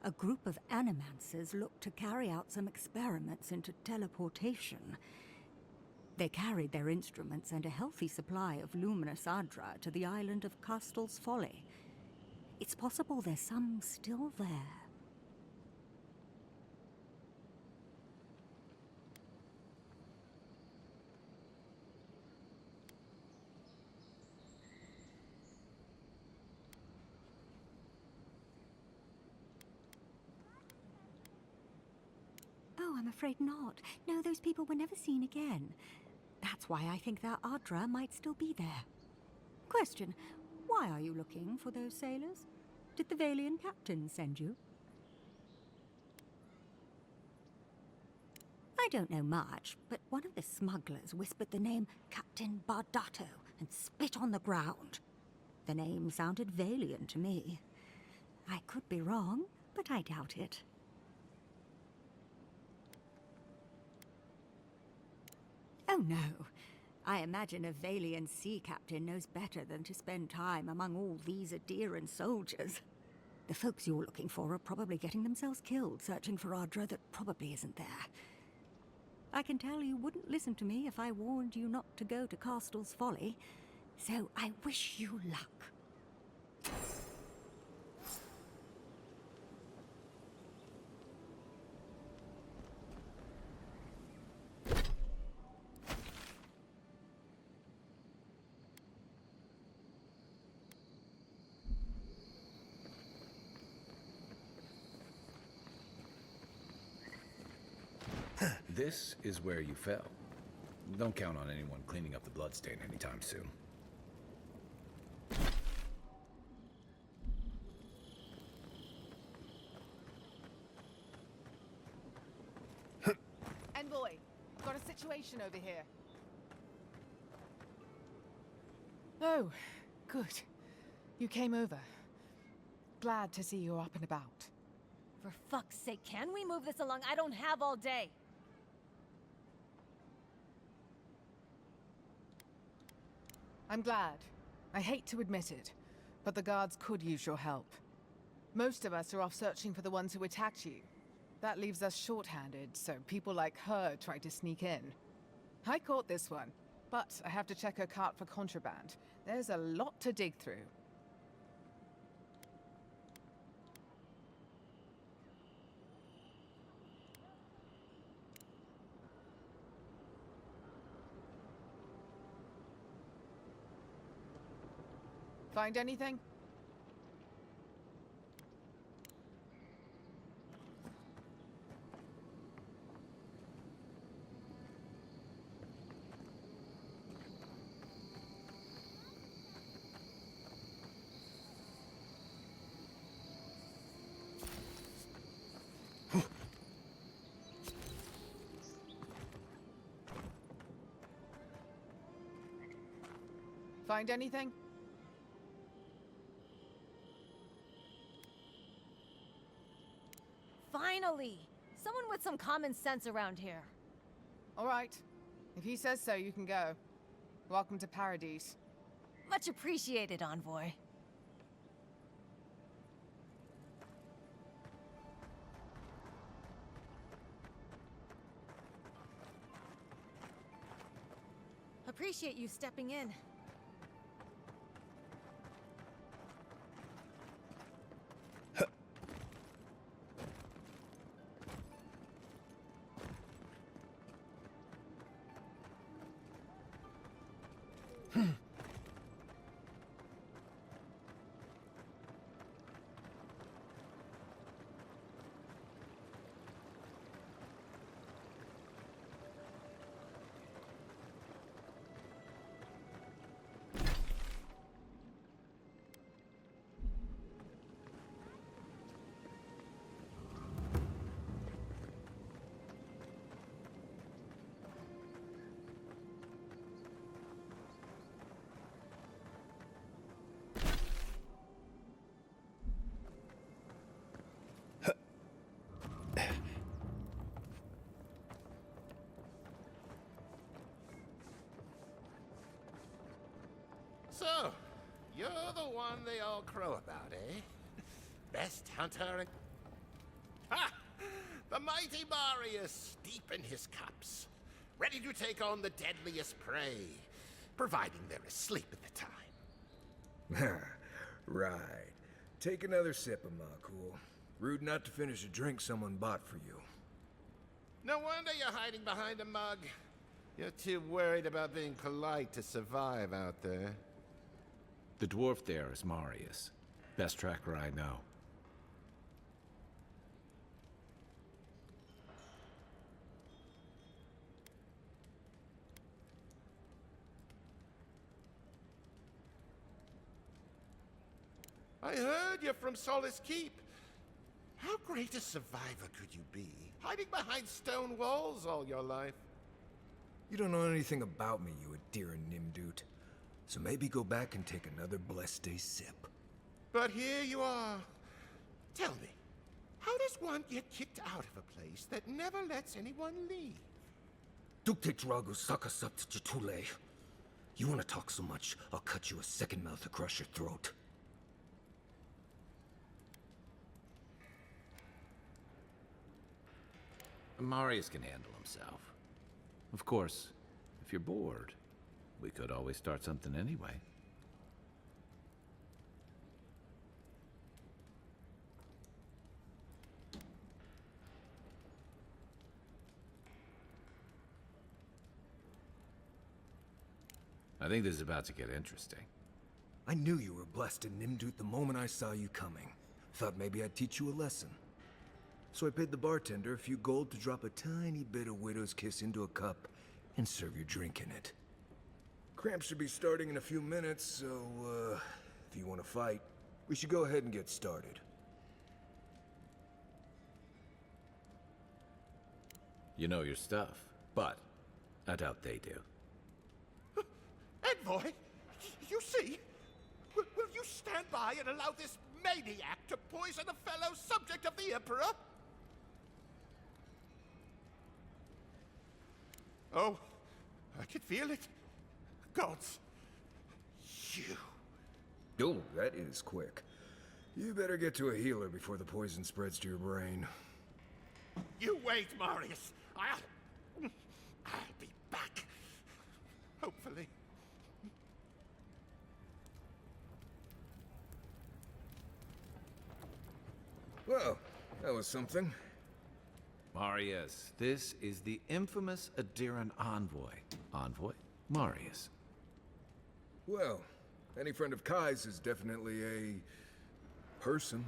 a group of animancers looked to carry out some experiments into teleportation. They carried their instruments and a healthy supply of luminous Ardra to the island of Castel's Folly. It's possible there's some still there. Oh, I'm afraid not. No, those people were never seen again. That's why I think their Ardra might still be there. Question, why are you looking for those sailors? Did the Valian captain send you? I don't know much, but one of the smugglers whispered the name Captain Bardato and spit on the ground. The name sounded Valian to me. I could be wrong, but I doubt it. Oh no. I imagine a Valian sea captain knows better than to spend time among all these Adiran soldiers. The folks you're looking for are probably getting themselves killed searching for Ardra that probably isn't there. I can tell you wouldn't listen to me if I warned you not to go to Castel's Folly, so I wish you luck. This is where you fell. Don't count on anyone cleaning up the bloodstain anytime soon. Envoy, got a situation over here. Oh, good. You came over. Glad to see you're up and about. For fuck's sake, can we move this along? I don't have all day. I'm glad. I hate to admit it, but the guards could use your help. Most of us are off searching for the ones who attacked you. That leaves us short-handed, so people like her try to sneak in. I caught this one, but I have to check her cart for contraband. There's a lot to dig through. Find anything? Find anything? Finally! Someone with some common sense around here. All right. If he says so, you can go. Welcome to Paradise. Much appreciated, Envoy. Appreciate you stepping in. So, you're the one they all crow about, eh? Best hunter in... Ha! The mighty Marius, deep in his cups, ready to take on the deadliest prey, providing they're asleep at the time. Right. Take another sip of my cool. Rude not to finish a drink someone bought for you. No wonder you're hiding behind a mug. You're too worried about being polite to survive out there. The dwarf there is Marius. Best tracker I know. I heard you're from Solace Keep. How great a survivor could you be, hiding behind stone walls all your life? You don't know anything about me, you Adira Nimdut. So maybe go back and take another blessed day sip. But here you are. Tell me, how does one get kicked out of a place that never lets anyone leave? Dukte Drago Sakasapt Jitule. You wanna talk so much, I'll cut you a second mouth across your throat. Marius can handle himself. Of course, if you're bored, we could always start something anyway. I think this is about to get interesting. I knew you were blessed in Nimdut the moment I saw you coming. Thought maybe I'd teach you a lesson. So I paid the bartender a few gold to drop a tiny bit of Widow's Kiss into a cup and serve your drink in it. Cramps should be starting in a few minutes, so, if you want to fight, we should go ahead and get started. You know your stuff, but I doubt they do. Envoy, you see? Will you stand by and allow this maniac to poison a fellow subject of the Emperor? Oh, I can feel it. Gods, you. Oh, that is quick. You better get to a healer before the poison spreads to your brain. You wait, Marius. I'll be back. Hopefully. Well, that was something. Marius, this is the infamous Adiran envoy. Envoy? Marius. Well, any friend of Kai's is definitely a person.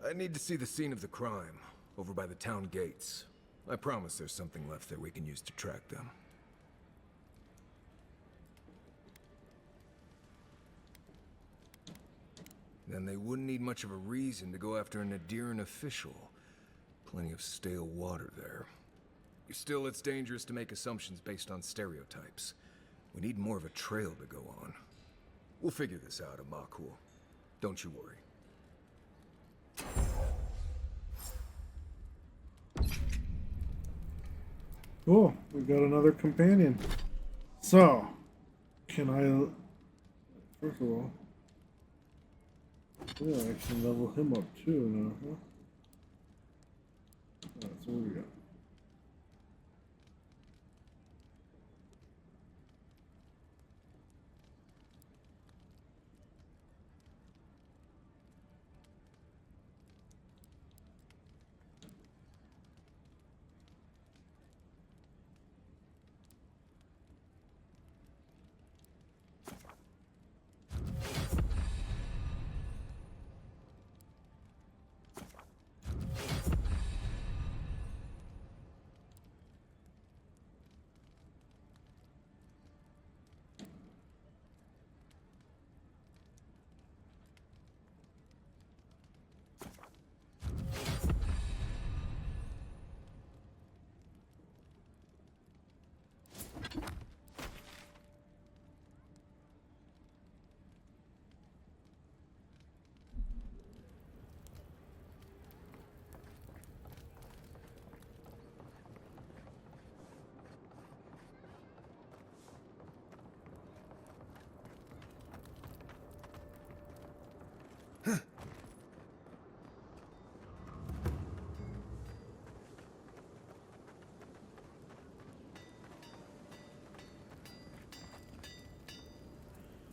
I need to see the scene of the crime, over by the town gates. I promise there's something left there we can use to track them. Then they wouldn't need much of a reason to go after an Adiran official. Plenty of stale water there. Still, it's dangerous to make assumptions based on stereotypes. We need more of a trail to go on. We'll figure this out, Amakul. Don't you worry. Cool, we've got another companion. So, can I... First of all... Yeah, I can level him up too now, huh? Alright, so what do we got?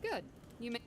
Good. You may.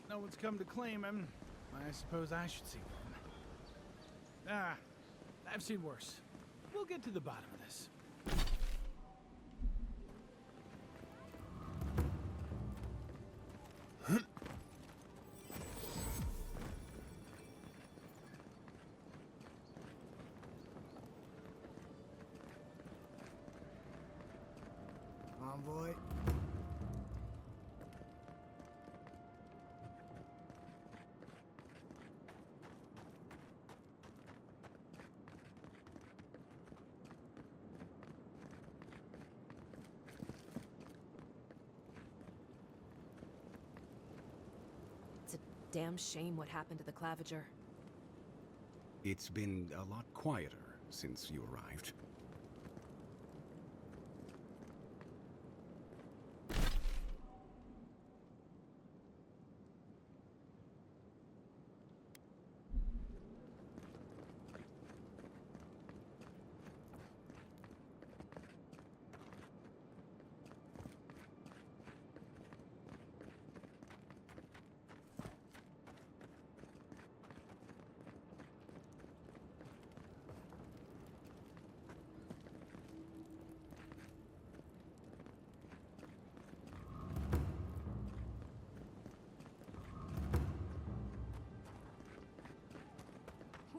No one's come to claim him. I suppose I should see one. Ah, I've seen worse. We'll get to the bottom of this. Envoy. It's a damn shame what happened to the Clavager. It's been a lot quieter since you arrived.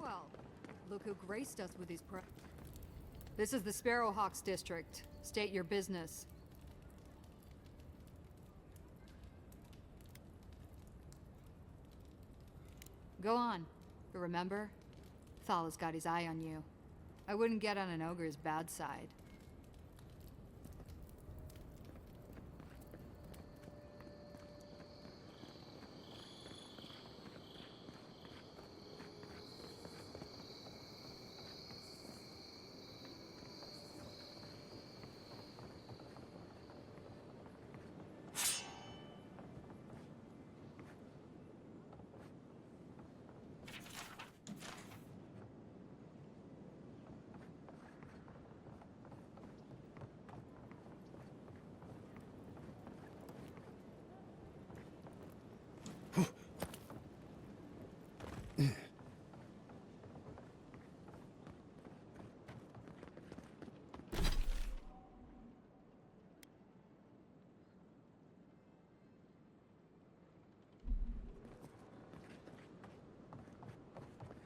Well, look who graced us with his This is the Sparrowhawks district. State your business. Go on. But remember, Thal's got his eye on you. I wouldn't get on an ogre's bad side.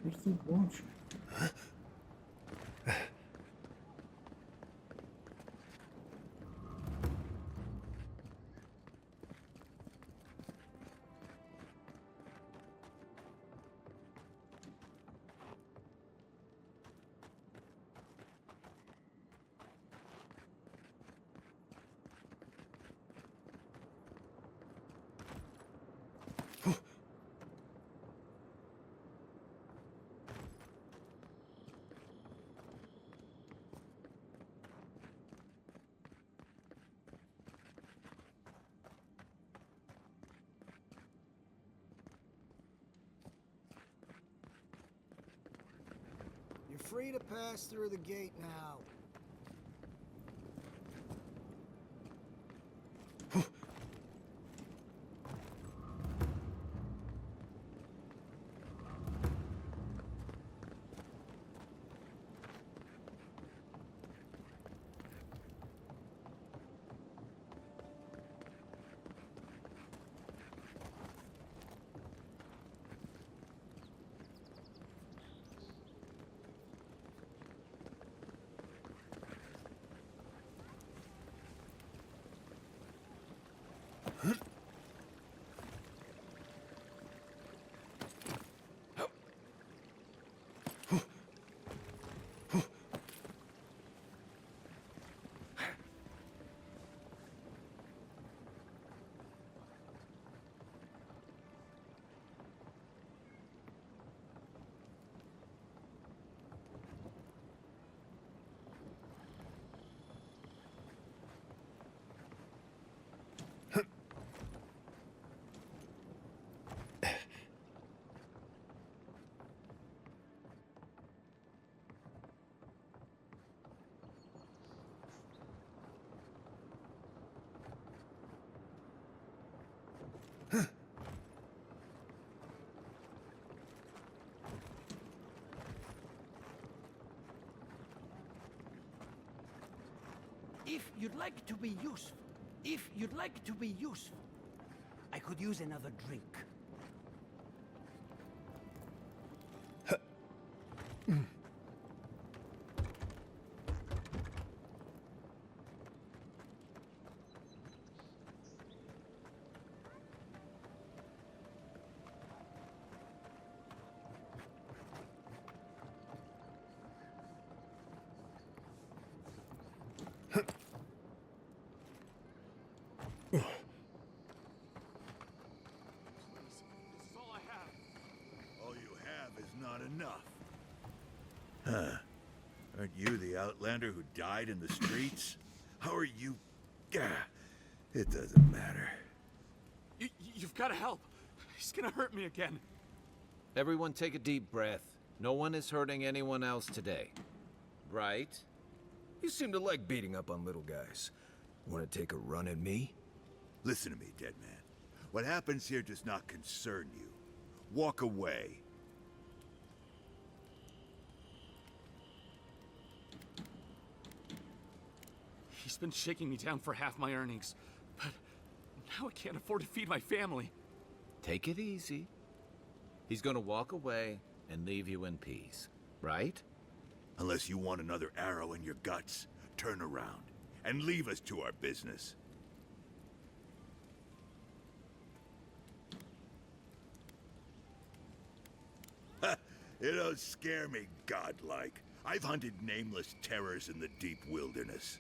Where's the watcher? You're free to pass through the gate now. If you'd like to be useful, I could use another drink. Enough. Huh. Aren't you the outlander who died in the streets? How are you? It doesn't matter. You've got to help. He's gonna hurt me again. Everyone take a deep breath. No one is hurting anyone else today. Right? You seem to like beating up on little guys. Want to take a run at me? Listen to me, dead man. What happens here does not concern you. Walk away. He's been shaking me down for half my earnings, but now I can't afford to feed my family. Take it easy. He's gonna walk away and leave you in peace, right? Unless you want another arrow in your guts, turn around and leave us to our business. You don't scare me, godlike. I've hunted nameless terrors in the deep wilderness.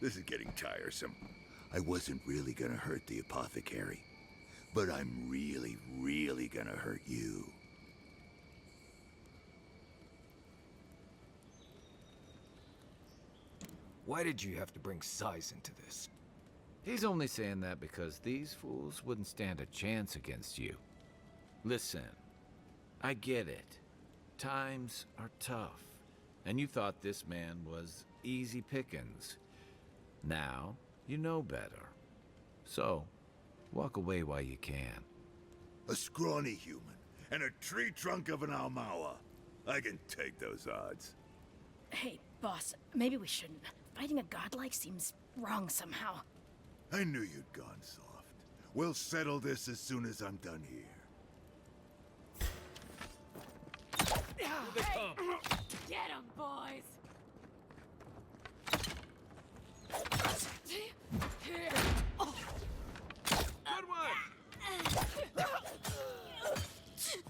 This is getting tiresome. I wasn't really gonna hurt the apothecary, but I'm really, really gonna hurt you. Why did you have to bring size into this? He's only saying that because these fools wouldn't stand a chance against you. Listen, I get it. Times are tough, and you thought this man was easy pickings. Now, you know better. So, walk away while you can. A scrawny human and a tree trunk of an Almawa. I can take those odds. Hey, boss, maybe we shouldn't. Fighting a godlike seems wrong somehow. I knew you'd gone soft. We'll settle this as soon as I'm done here. Here they come. Get 'em, boys! Good one!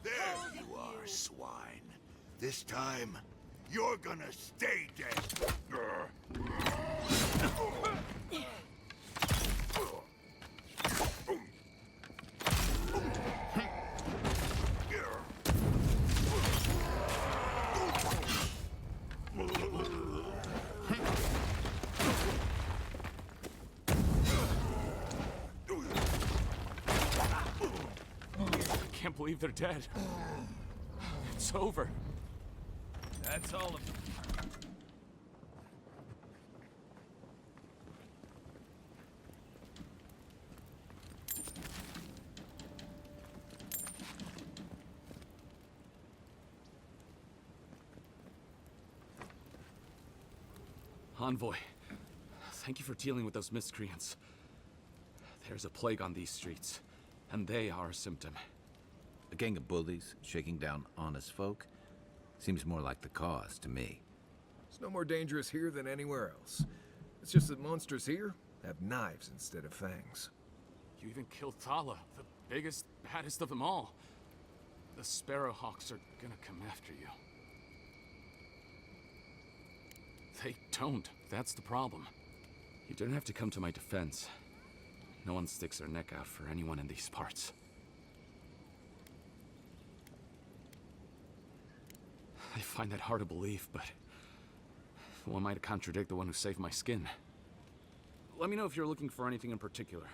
There you are, swine. This time, you're gonna stay dead. I can't believe they're dead. It's over. That's all of them. Envoy, thank you for dealing with those miscreants. There's a plague on these streets, and they are a symptom. A gang of bullies shaking down honest folk? Seems more like the cause to me. It's no more dangerous here than anywhere else. It's just that monsters here have knives instead of fangs. You even killed Thala, the biggest, baddest of them all. The Sparrowhawks are gonna come after you. They don't. That's the problem. You don't have to come to my defense. No one sticks their neck out for anyone in these parts. I find that hard to believe, but who am I to contradict the one who saved my skin? Let me know if you're looking for anything in particular.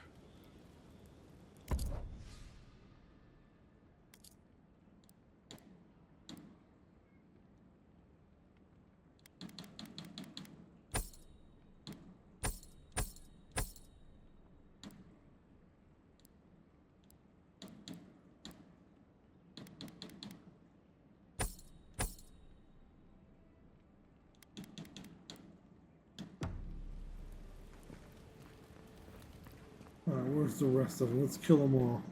Alright, where's the rest of them? Let's kill them all.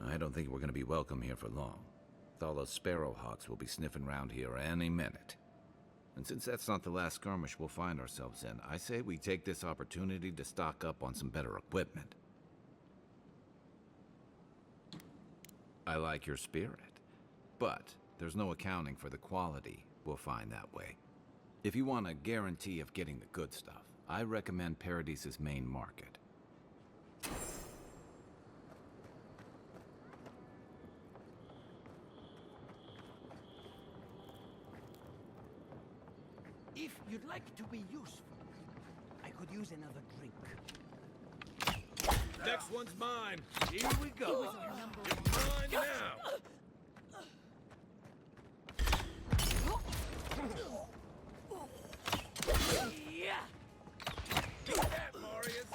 I don't think we're going to be welcome here for long. Thala's Sparrowhawks will be sniffing around here any minute. And since that's not the last skirmish we'll find ourselves in, I say we take this opportunity to stock up on some better equipment. I like your spirit, but there's no accounting for the quality we'll find that way. If you want a guarantee of getting the good stuff, I recommend Paradis's main market. If you'd like to be useful, I could use another drink. Next one's mine. Here we go. It's mine now. Yeah. Take that, Marius.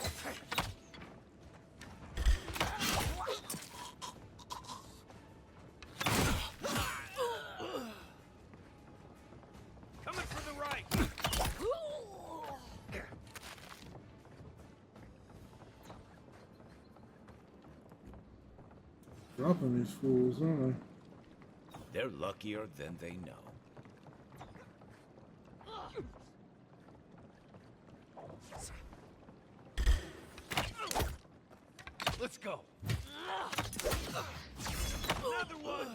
Coming from the right. Dropping these fools, aren't They're luckier than they know. Let's go. Another one!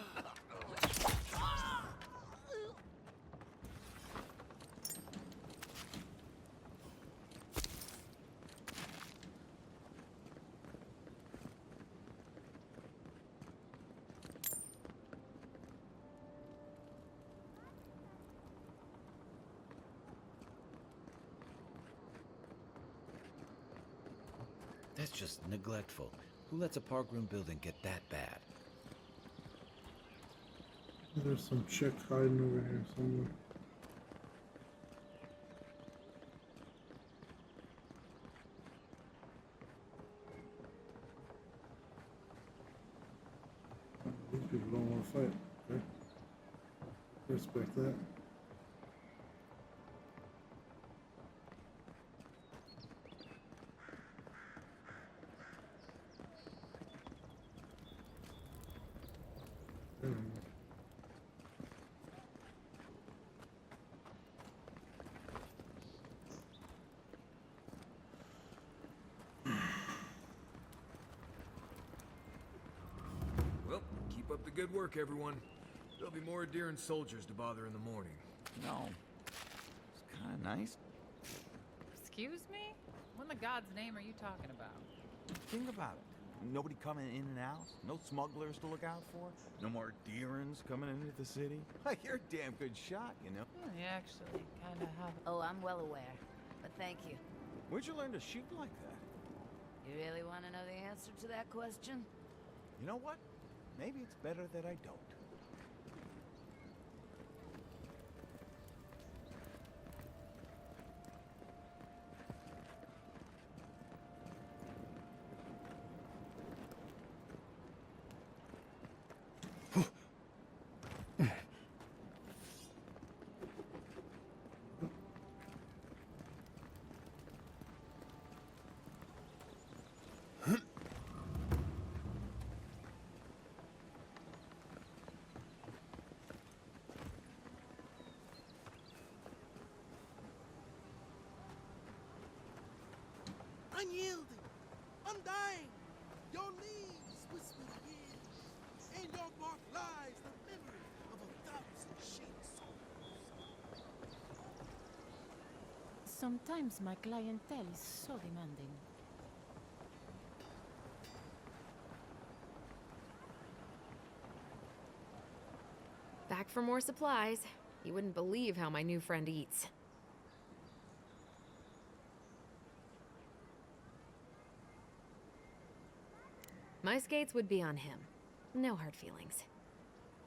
That's just neglectful. Who lets a park room building get that bad? There's some chick hiding over here somewhere. These people don't want to fight. Okay. Respect that. Well, keep up the good work, everyone. There'll be more deer and soldiers to bother in the morning. No. It's kind of nice. Excuse me? What in the God's name are you talking about? Think about it. Nobody coming in and out. No smugglers to look out for. No more deerins coming into the city. You're a damn good shot, you know. You actually kind of have. Oh, I'm well aware. But thank you. Where'd you learn to shoot like that? You really want to know the answer to that question? You know what? Maybe it's better that I don't. Unyielding, undying, your leaves whisper years. In your bark lies the memory of 1,000 shaped souls. Sometimes my clientele is so demanding. Back for more supplies. You wouldn't believe how my new friend eats. My skates would be on him. No hard feelings.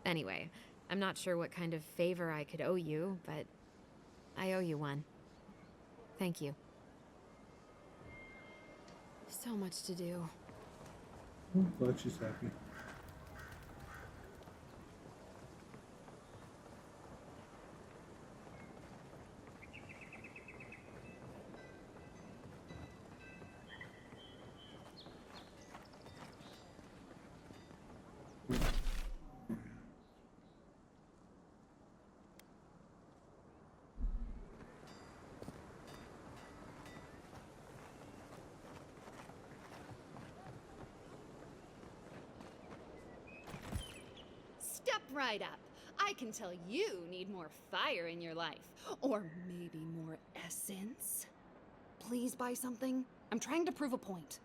Anyway, I'm not sure what kind of favor I could owe you, but I owe you one. Thank you. So much to do. I'm glad she's happy. Step right up. I can tell you need more fire in your life. Or maybe more essence. Please buy something. I'm trying to prove a point.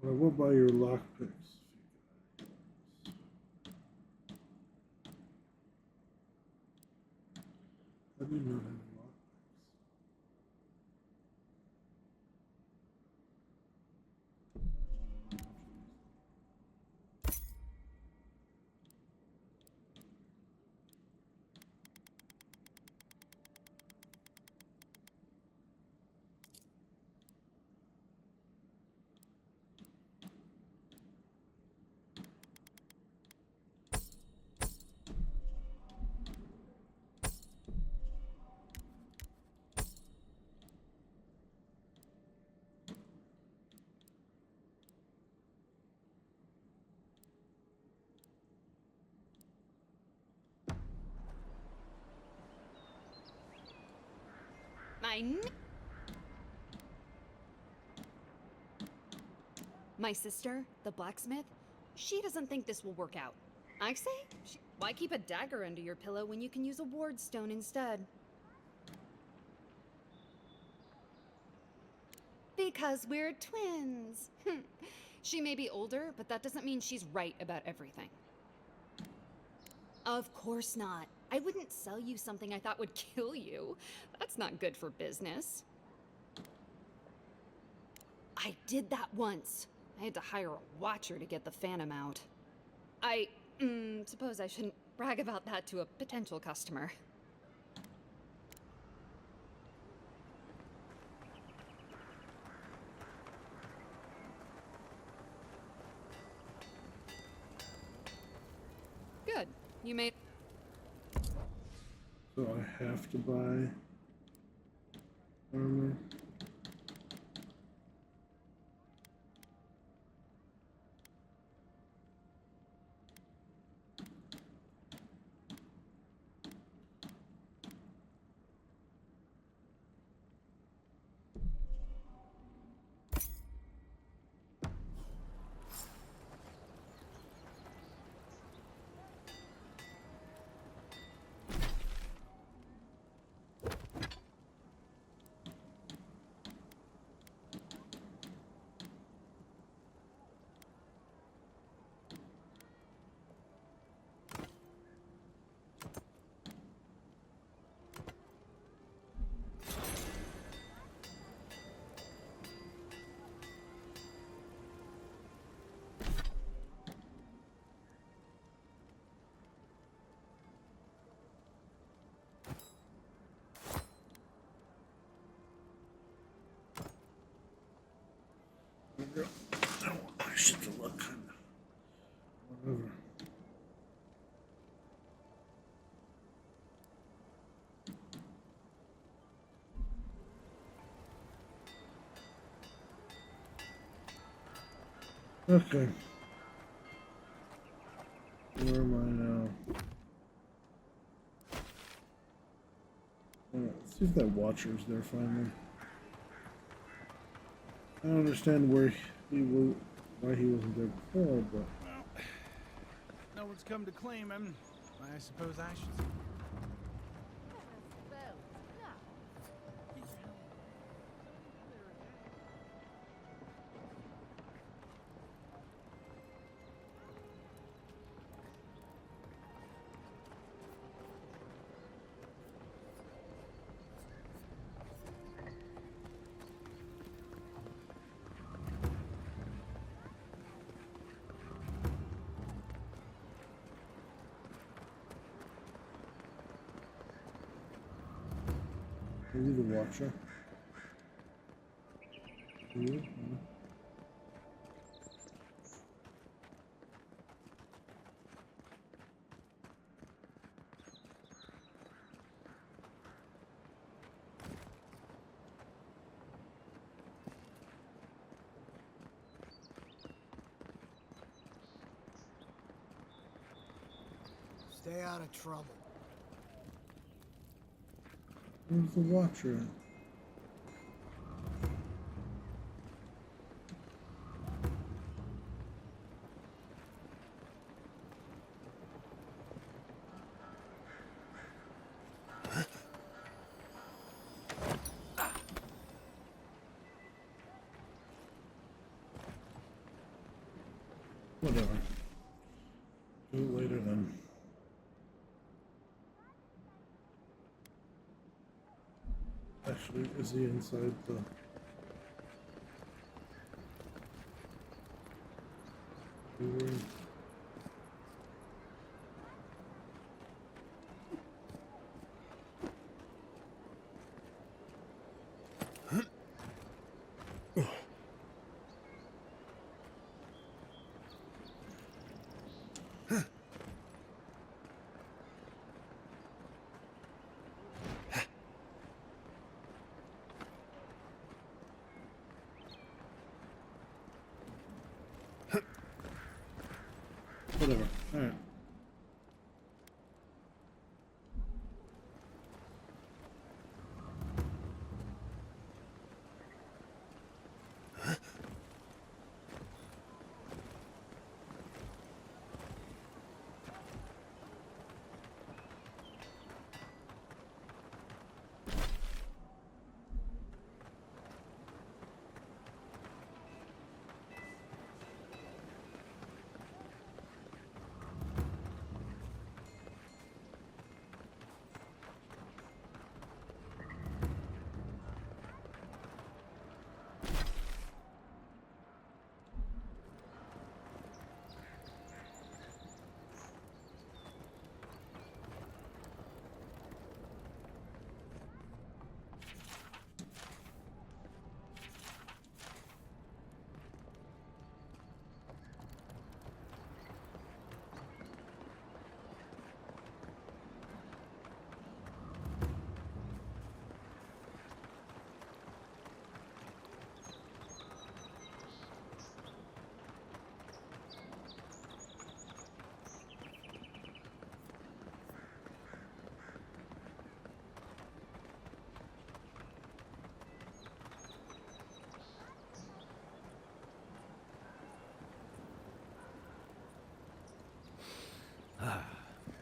Well, I will buy your lockpicks. I do not have lockpicks. My sister, the blacksmith, she doesn't think this will work out. I say, why keep a dagger under your pillow when you can use a ward stone instead? Because we're twins. She may be older, but that doesn't mean she's right about everything. Of course not. I wouldn't sell you something I thought would kill you. That's not good for business. I did that once. I had to hire a watcher to get the phantom out. I suppose I shouldn't brag about that to a potential customer. Good. You made... So I have to buy armor. I should look kind of whatever. Okay. Where am I now? Let's see if that watcher's there finally. I don't understand where he was, why he wasn't there before, but Well, no one's come to claim him. I suppose I should. maybe the watcher. Here, Stay out of trouble. Where's the watcher at? Whatever. Do it later then. Actually, is he inside the... room?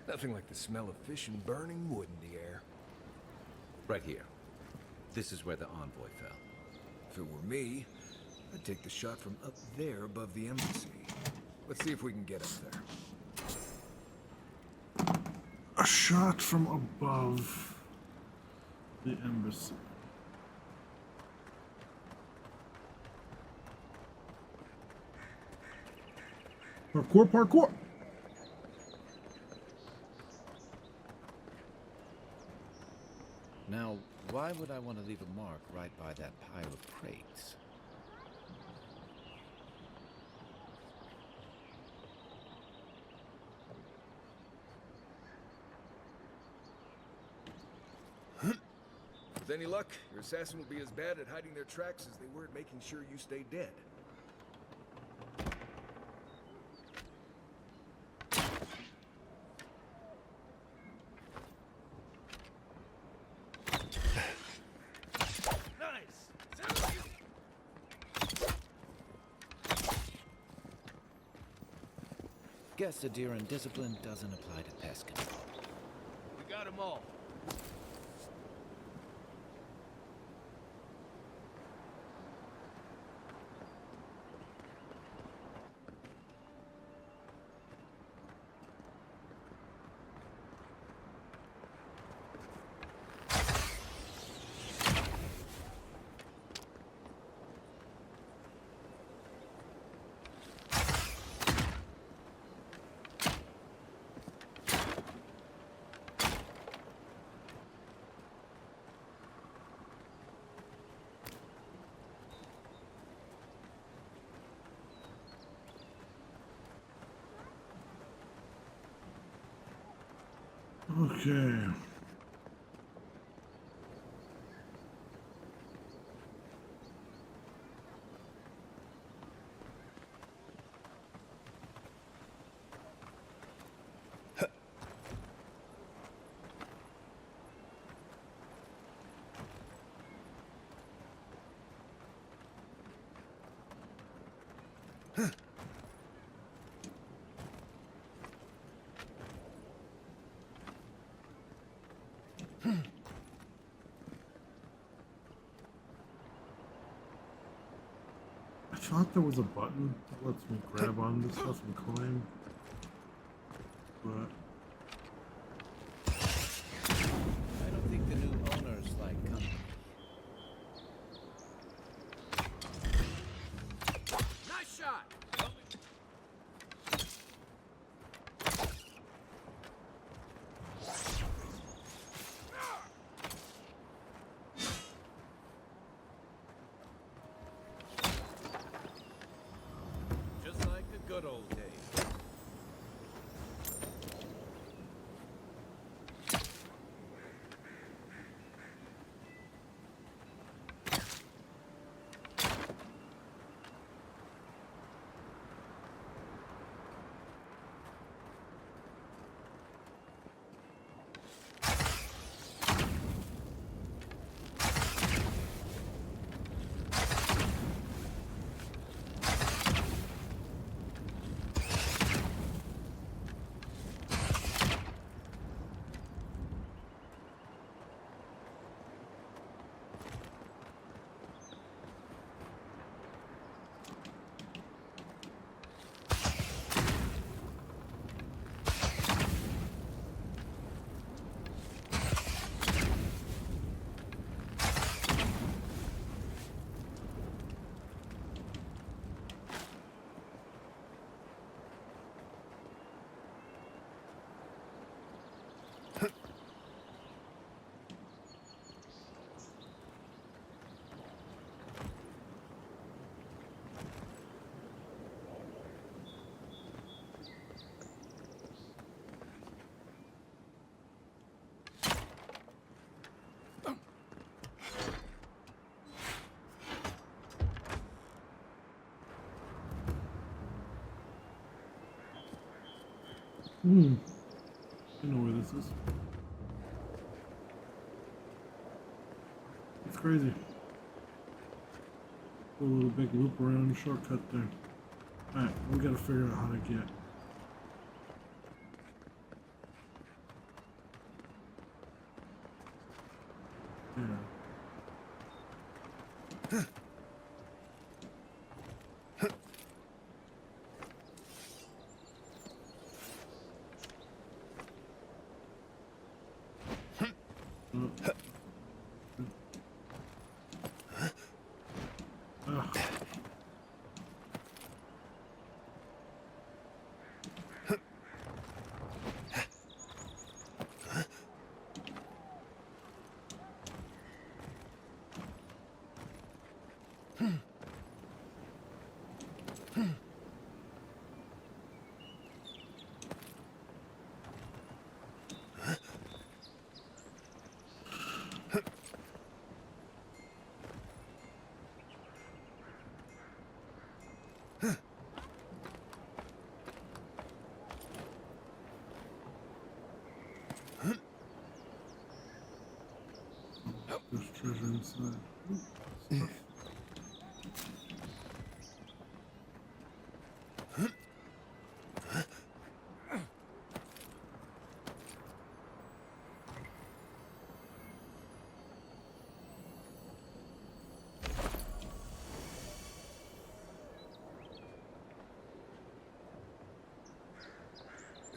Nothing like the smell of fish and burning wood in the air. Right here. This is where the envoy fell. If it were me, I'd take the shot from up there above the embassy. Let's see if we can get up there. A shot from above the embassy. Parkour, parkour! Now, why would I want to leave a mark right by that pile of crates? With any luck, your assassin will be as bad at hiding their tracks as they were at making sure you stay dead. Guess the deer and discipline doesn't apply to pest control. We got them all. Okay. I thought there was a button that lets me grab onto stuff and climb, but I don't think the new owners like company. Nice shot! Just like the good old days. I know where this is. It's crazy. A little big loop around shortcut there. Alright, we gotta figure out how to get Yeah. There's treasure inside. Ooh,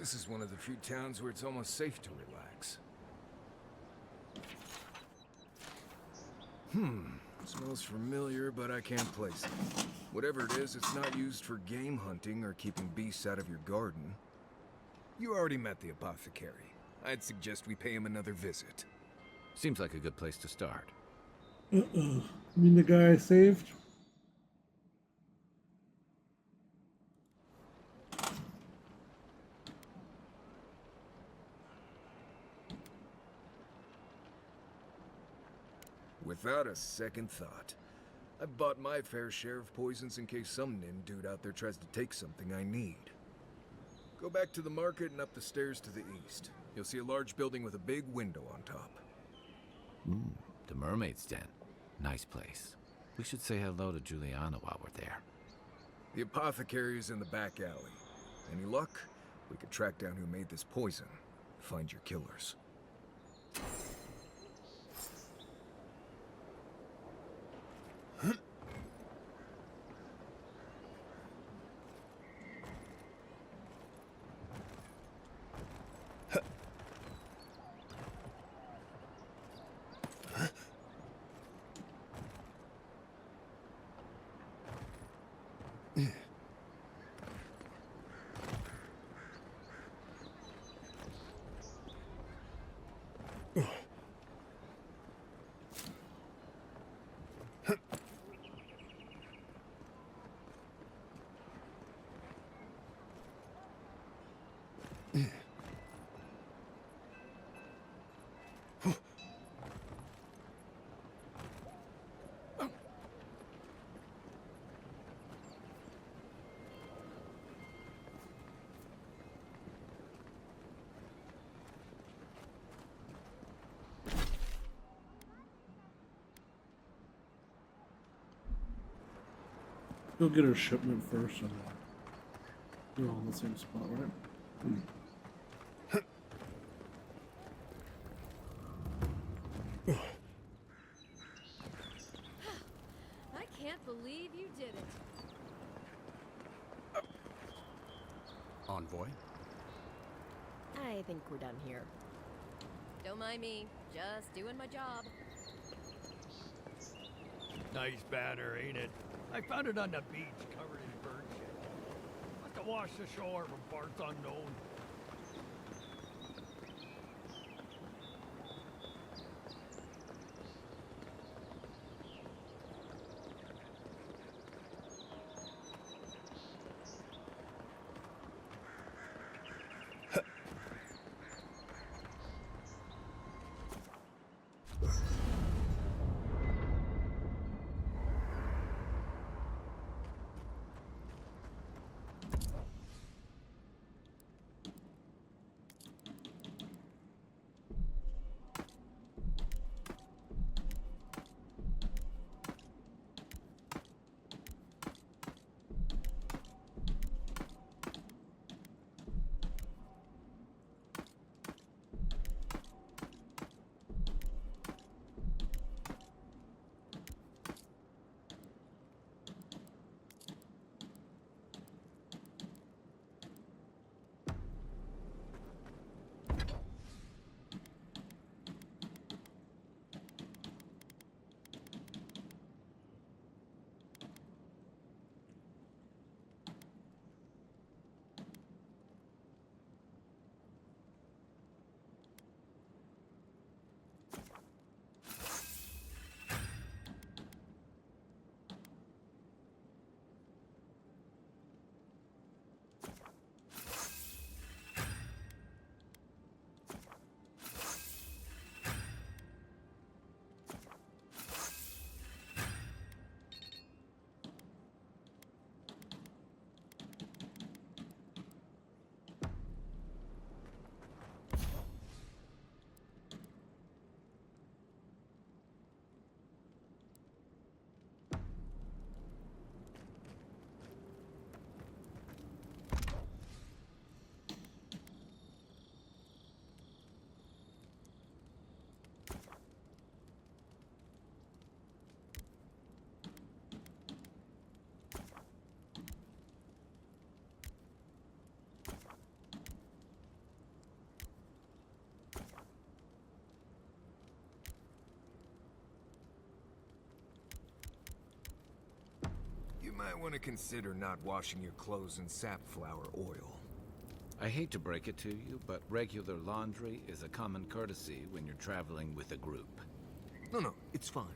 This is one of the few towns where it's almost safe to relax. Smells familiar, but I can't place it. Whatever it is, it's not used for game hunting or keeping beasts out of your garden. You already met the apothecary. I'd suggest we pay him another visit. Seems like a good place to start. You mean the guy I saved? Without a second thought. I've bought my fair share of poisons in case some nim dude out there tries to take something I need. Go back to the market and up the stairs to the east. You'll see a large building with a big window on top. The Mermaid's Den. Nice place. We should say hello to Juliana while we're there. The apothecary is in the back alley. Any luck? We could track down who made this poison. Find your killers. Go get her shipment first, and we're all in the same spot, right? I can't believe you did it. Envoy? I think we're done here. Don't mind me, just doing my job. Nice banner, ain't it? I found it on the beach, covered in bird shit. Must have washed ashore from parts unknown. Might want to consider not washing your clothes in safflower oil. I hate to break it to you, but regular laundry is a common courtesy when you're traveling with a group. No, it's fine.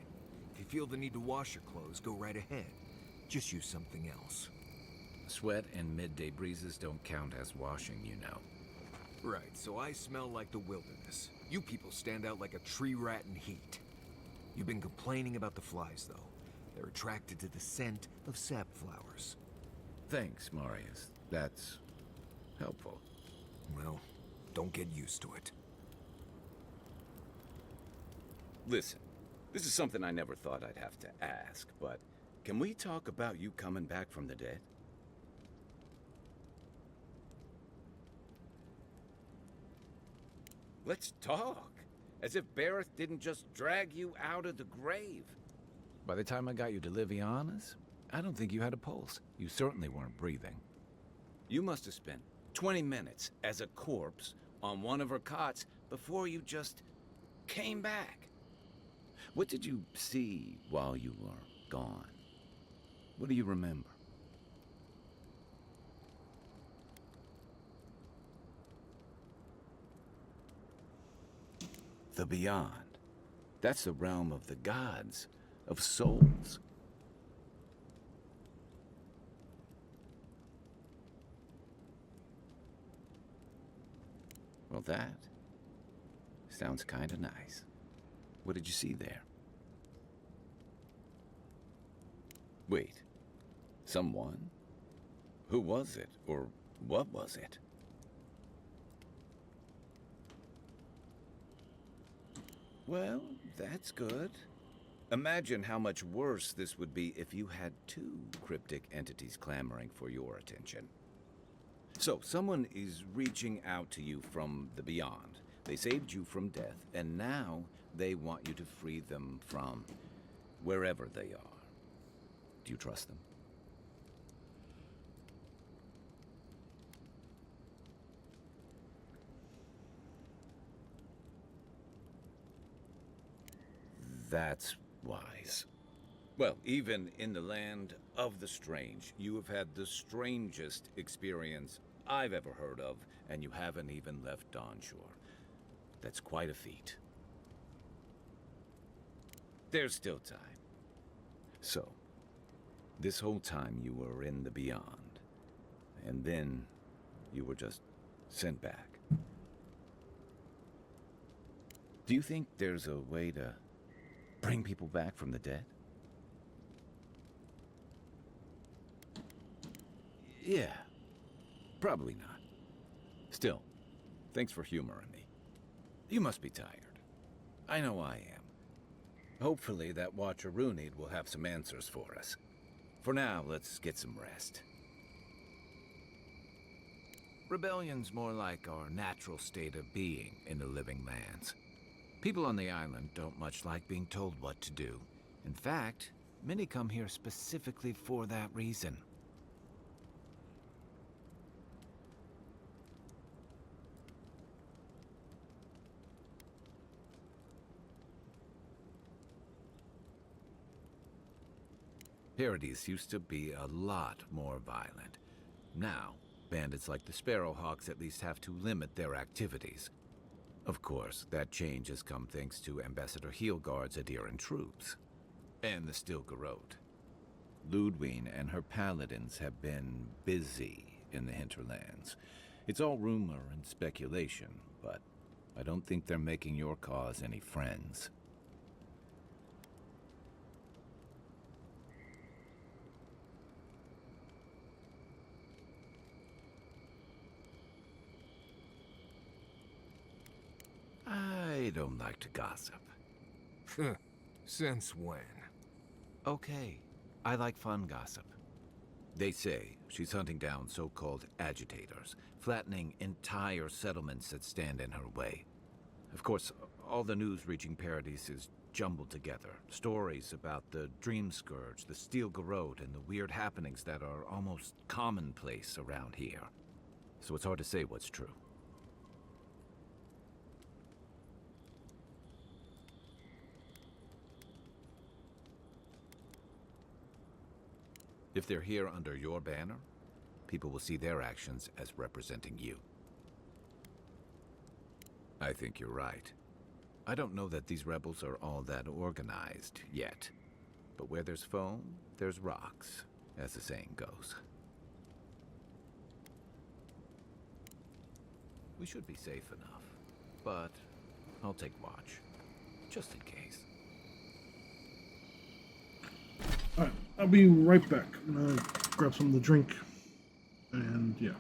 If you feel the need to wash your clothes, go right ahead. Just use something else. Sweat and midday breezes don't count as washing, you know. Right, so I smell like the wilderness. You people stand out like a tree rat in heat. You've been complaining about the flies, though. They're attracted to the scent of safflowers. Thanks, Marius. That's helpful. Well, don't get used to it. Listen, this is something I never thought I'd have to ask, but can we talk about you coming back from the dead? Let's talk. As if Bareth didn't just drag you out of the grave. By the time I got you to Liviana's, I don't think you had a pulse. You certainly weren't breathing. You must have spent 20 minutes as a corpse on one of her cots before you just came back. What did you see while you were gone? What do you remember? The beyond. That's the realm of the gods, of souls. Well, that sounds kind of nice. What did you see there? Wait, someone? Who was it, or what was it? Well, that's good. Imagine how much worse this would be if you had two cryptic entities clamoring for your attention. So, someone is reaching out to you from the beyond. They saved you from death, and now they want you to free them from wherever they are. Do you trust them? That's wise. Well, even in the land of the strange, you have had the strangest experience I've ever heard of, and you haven't even left on shore. That's quite a feat. There's still time. So, this whole time you were in the beyond, and then you were just sent back. Do you think there's a way to bring people back from the dead? Yeah, probably not. Still, thanks for humoring me. You must be tired. I know I am. Hopefully that Watcher Runid will have some answers for us. For now, let's get some rest. Rebellion's more like our natural state of being in the living lands. People on the island don't much like being told what to do. In fact, many come here specifically for that reason. Paradise used to be a lot more violent. Now, bandits like the Sparrowhawks at least have to limit their activities. Of course, that change has come thanks to Ambassador Heelguard's adherent troops. And the Stilgarode. Ludwine and her paladins have been busy in the hinterlands. It's all rumor and speculation, but I don't think they're making your cause any friends. I don't like to gossip. Since when? Okay, I like fun gossip. They say she's hunting down so-called agitators, flattening entire settlements that stand in her way. Of course, all the news reaching Paradise is jumbled together. Stories about the Dream Scourge, the Steel Garrote, and the weird happenings that are almost commonplace around here. So it's hard to say what's true. If they're here under your banner, people will see their actions as representing you. I think you're right. I don't know that these rebels are all that organized yet. But where there's foam, there's rocks, as the saying goes. We should be safe enough, but I'll take watch, just in case. Alright, I'll be right back. I'm gonna grab something to drink, and yeah.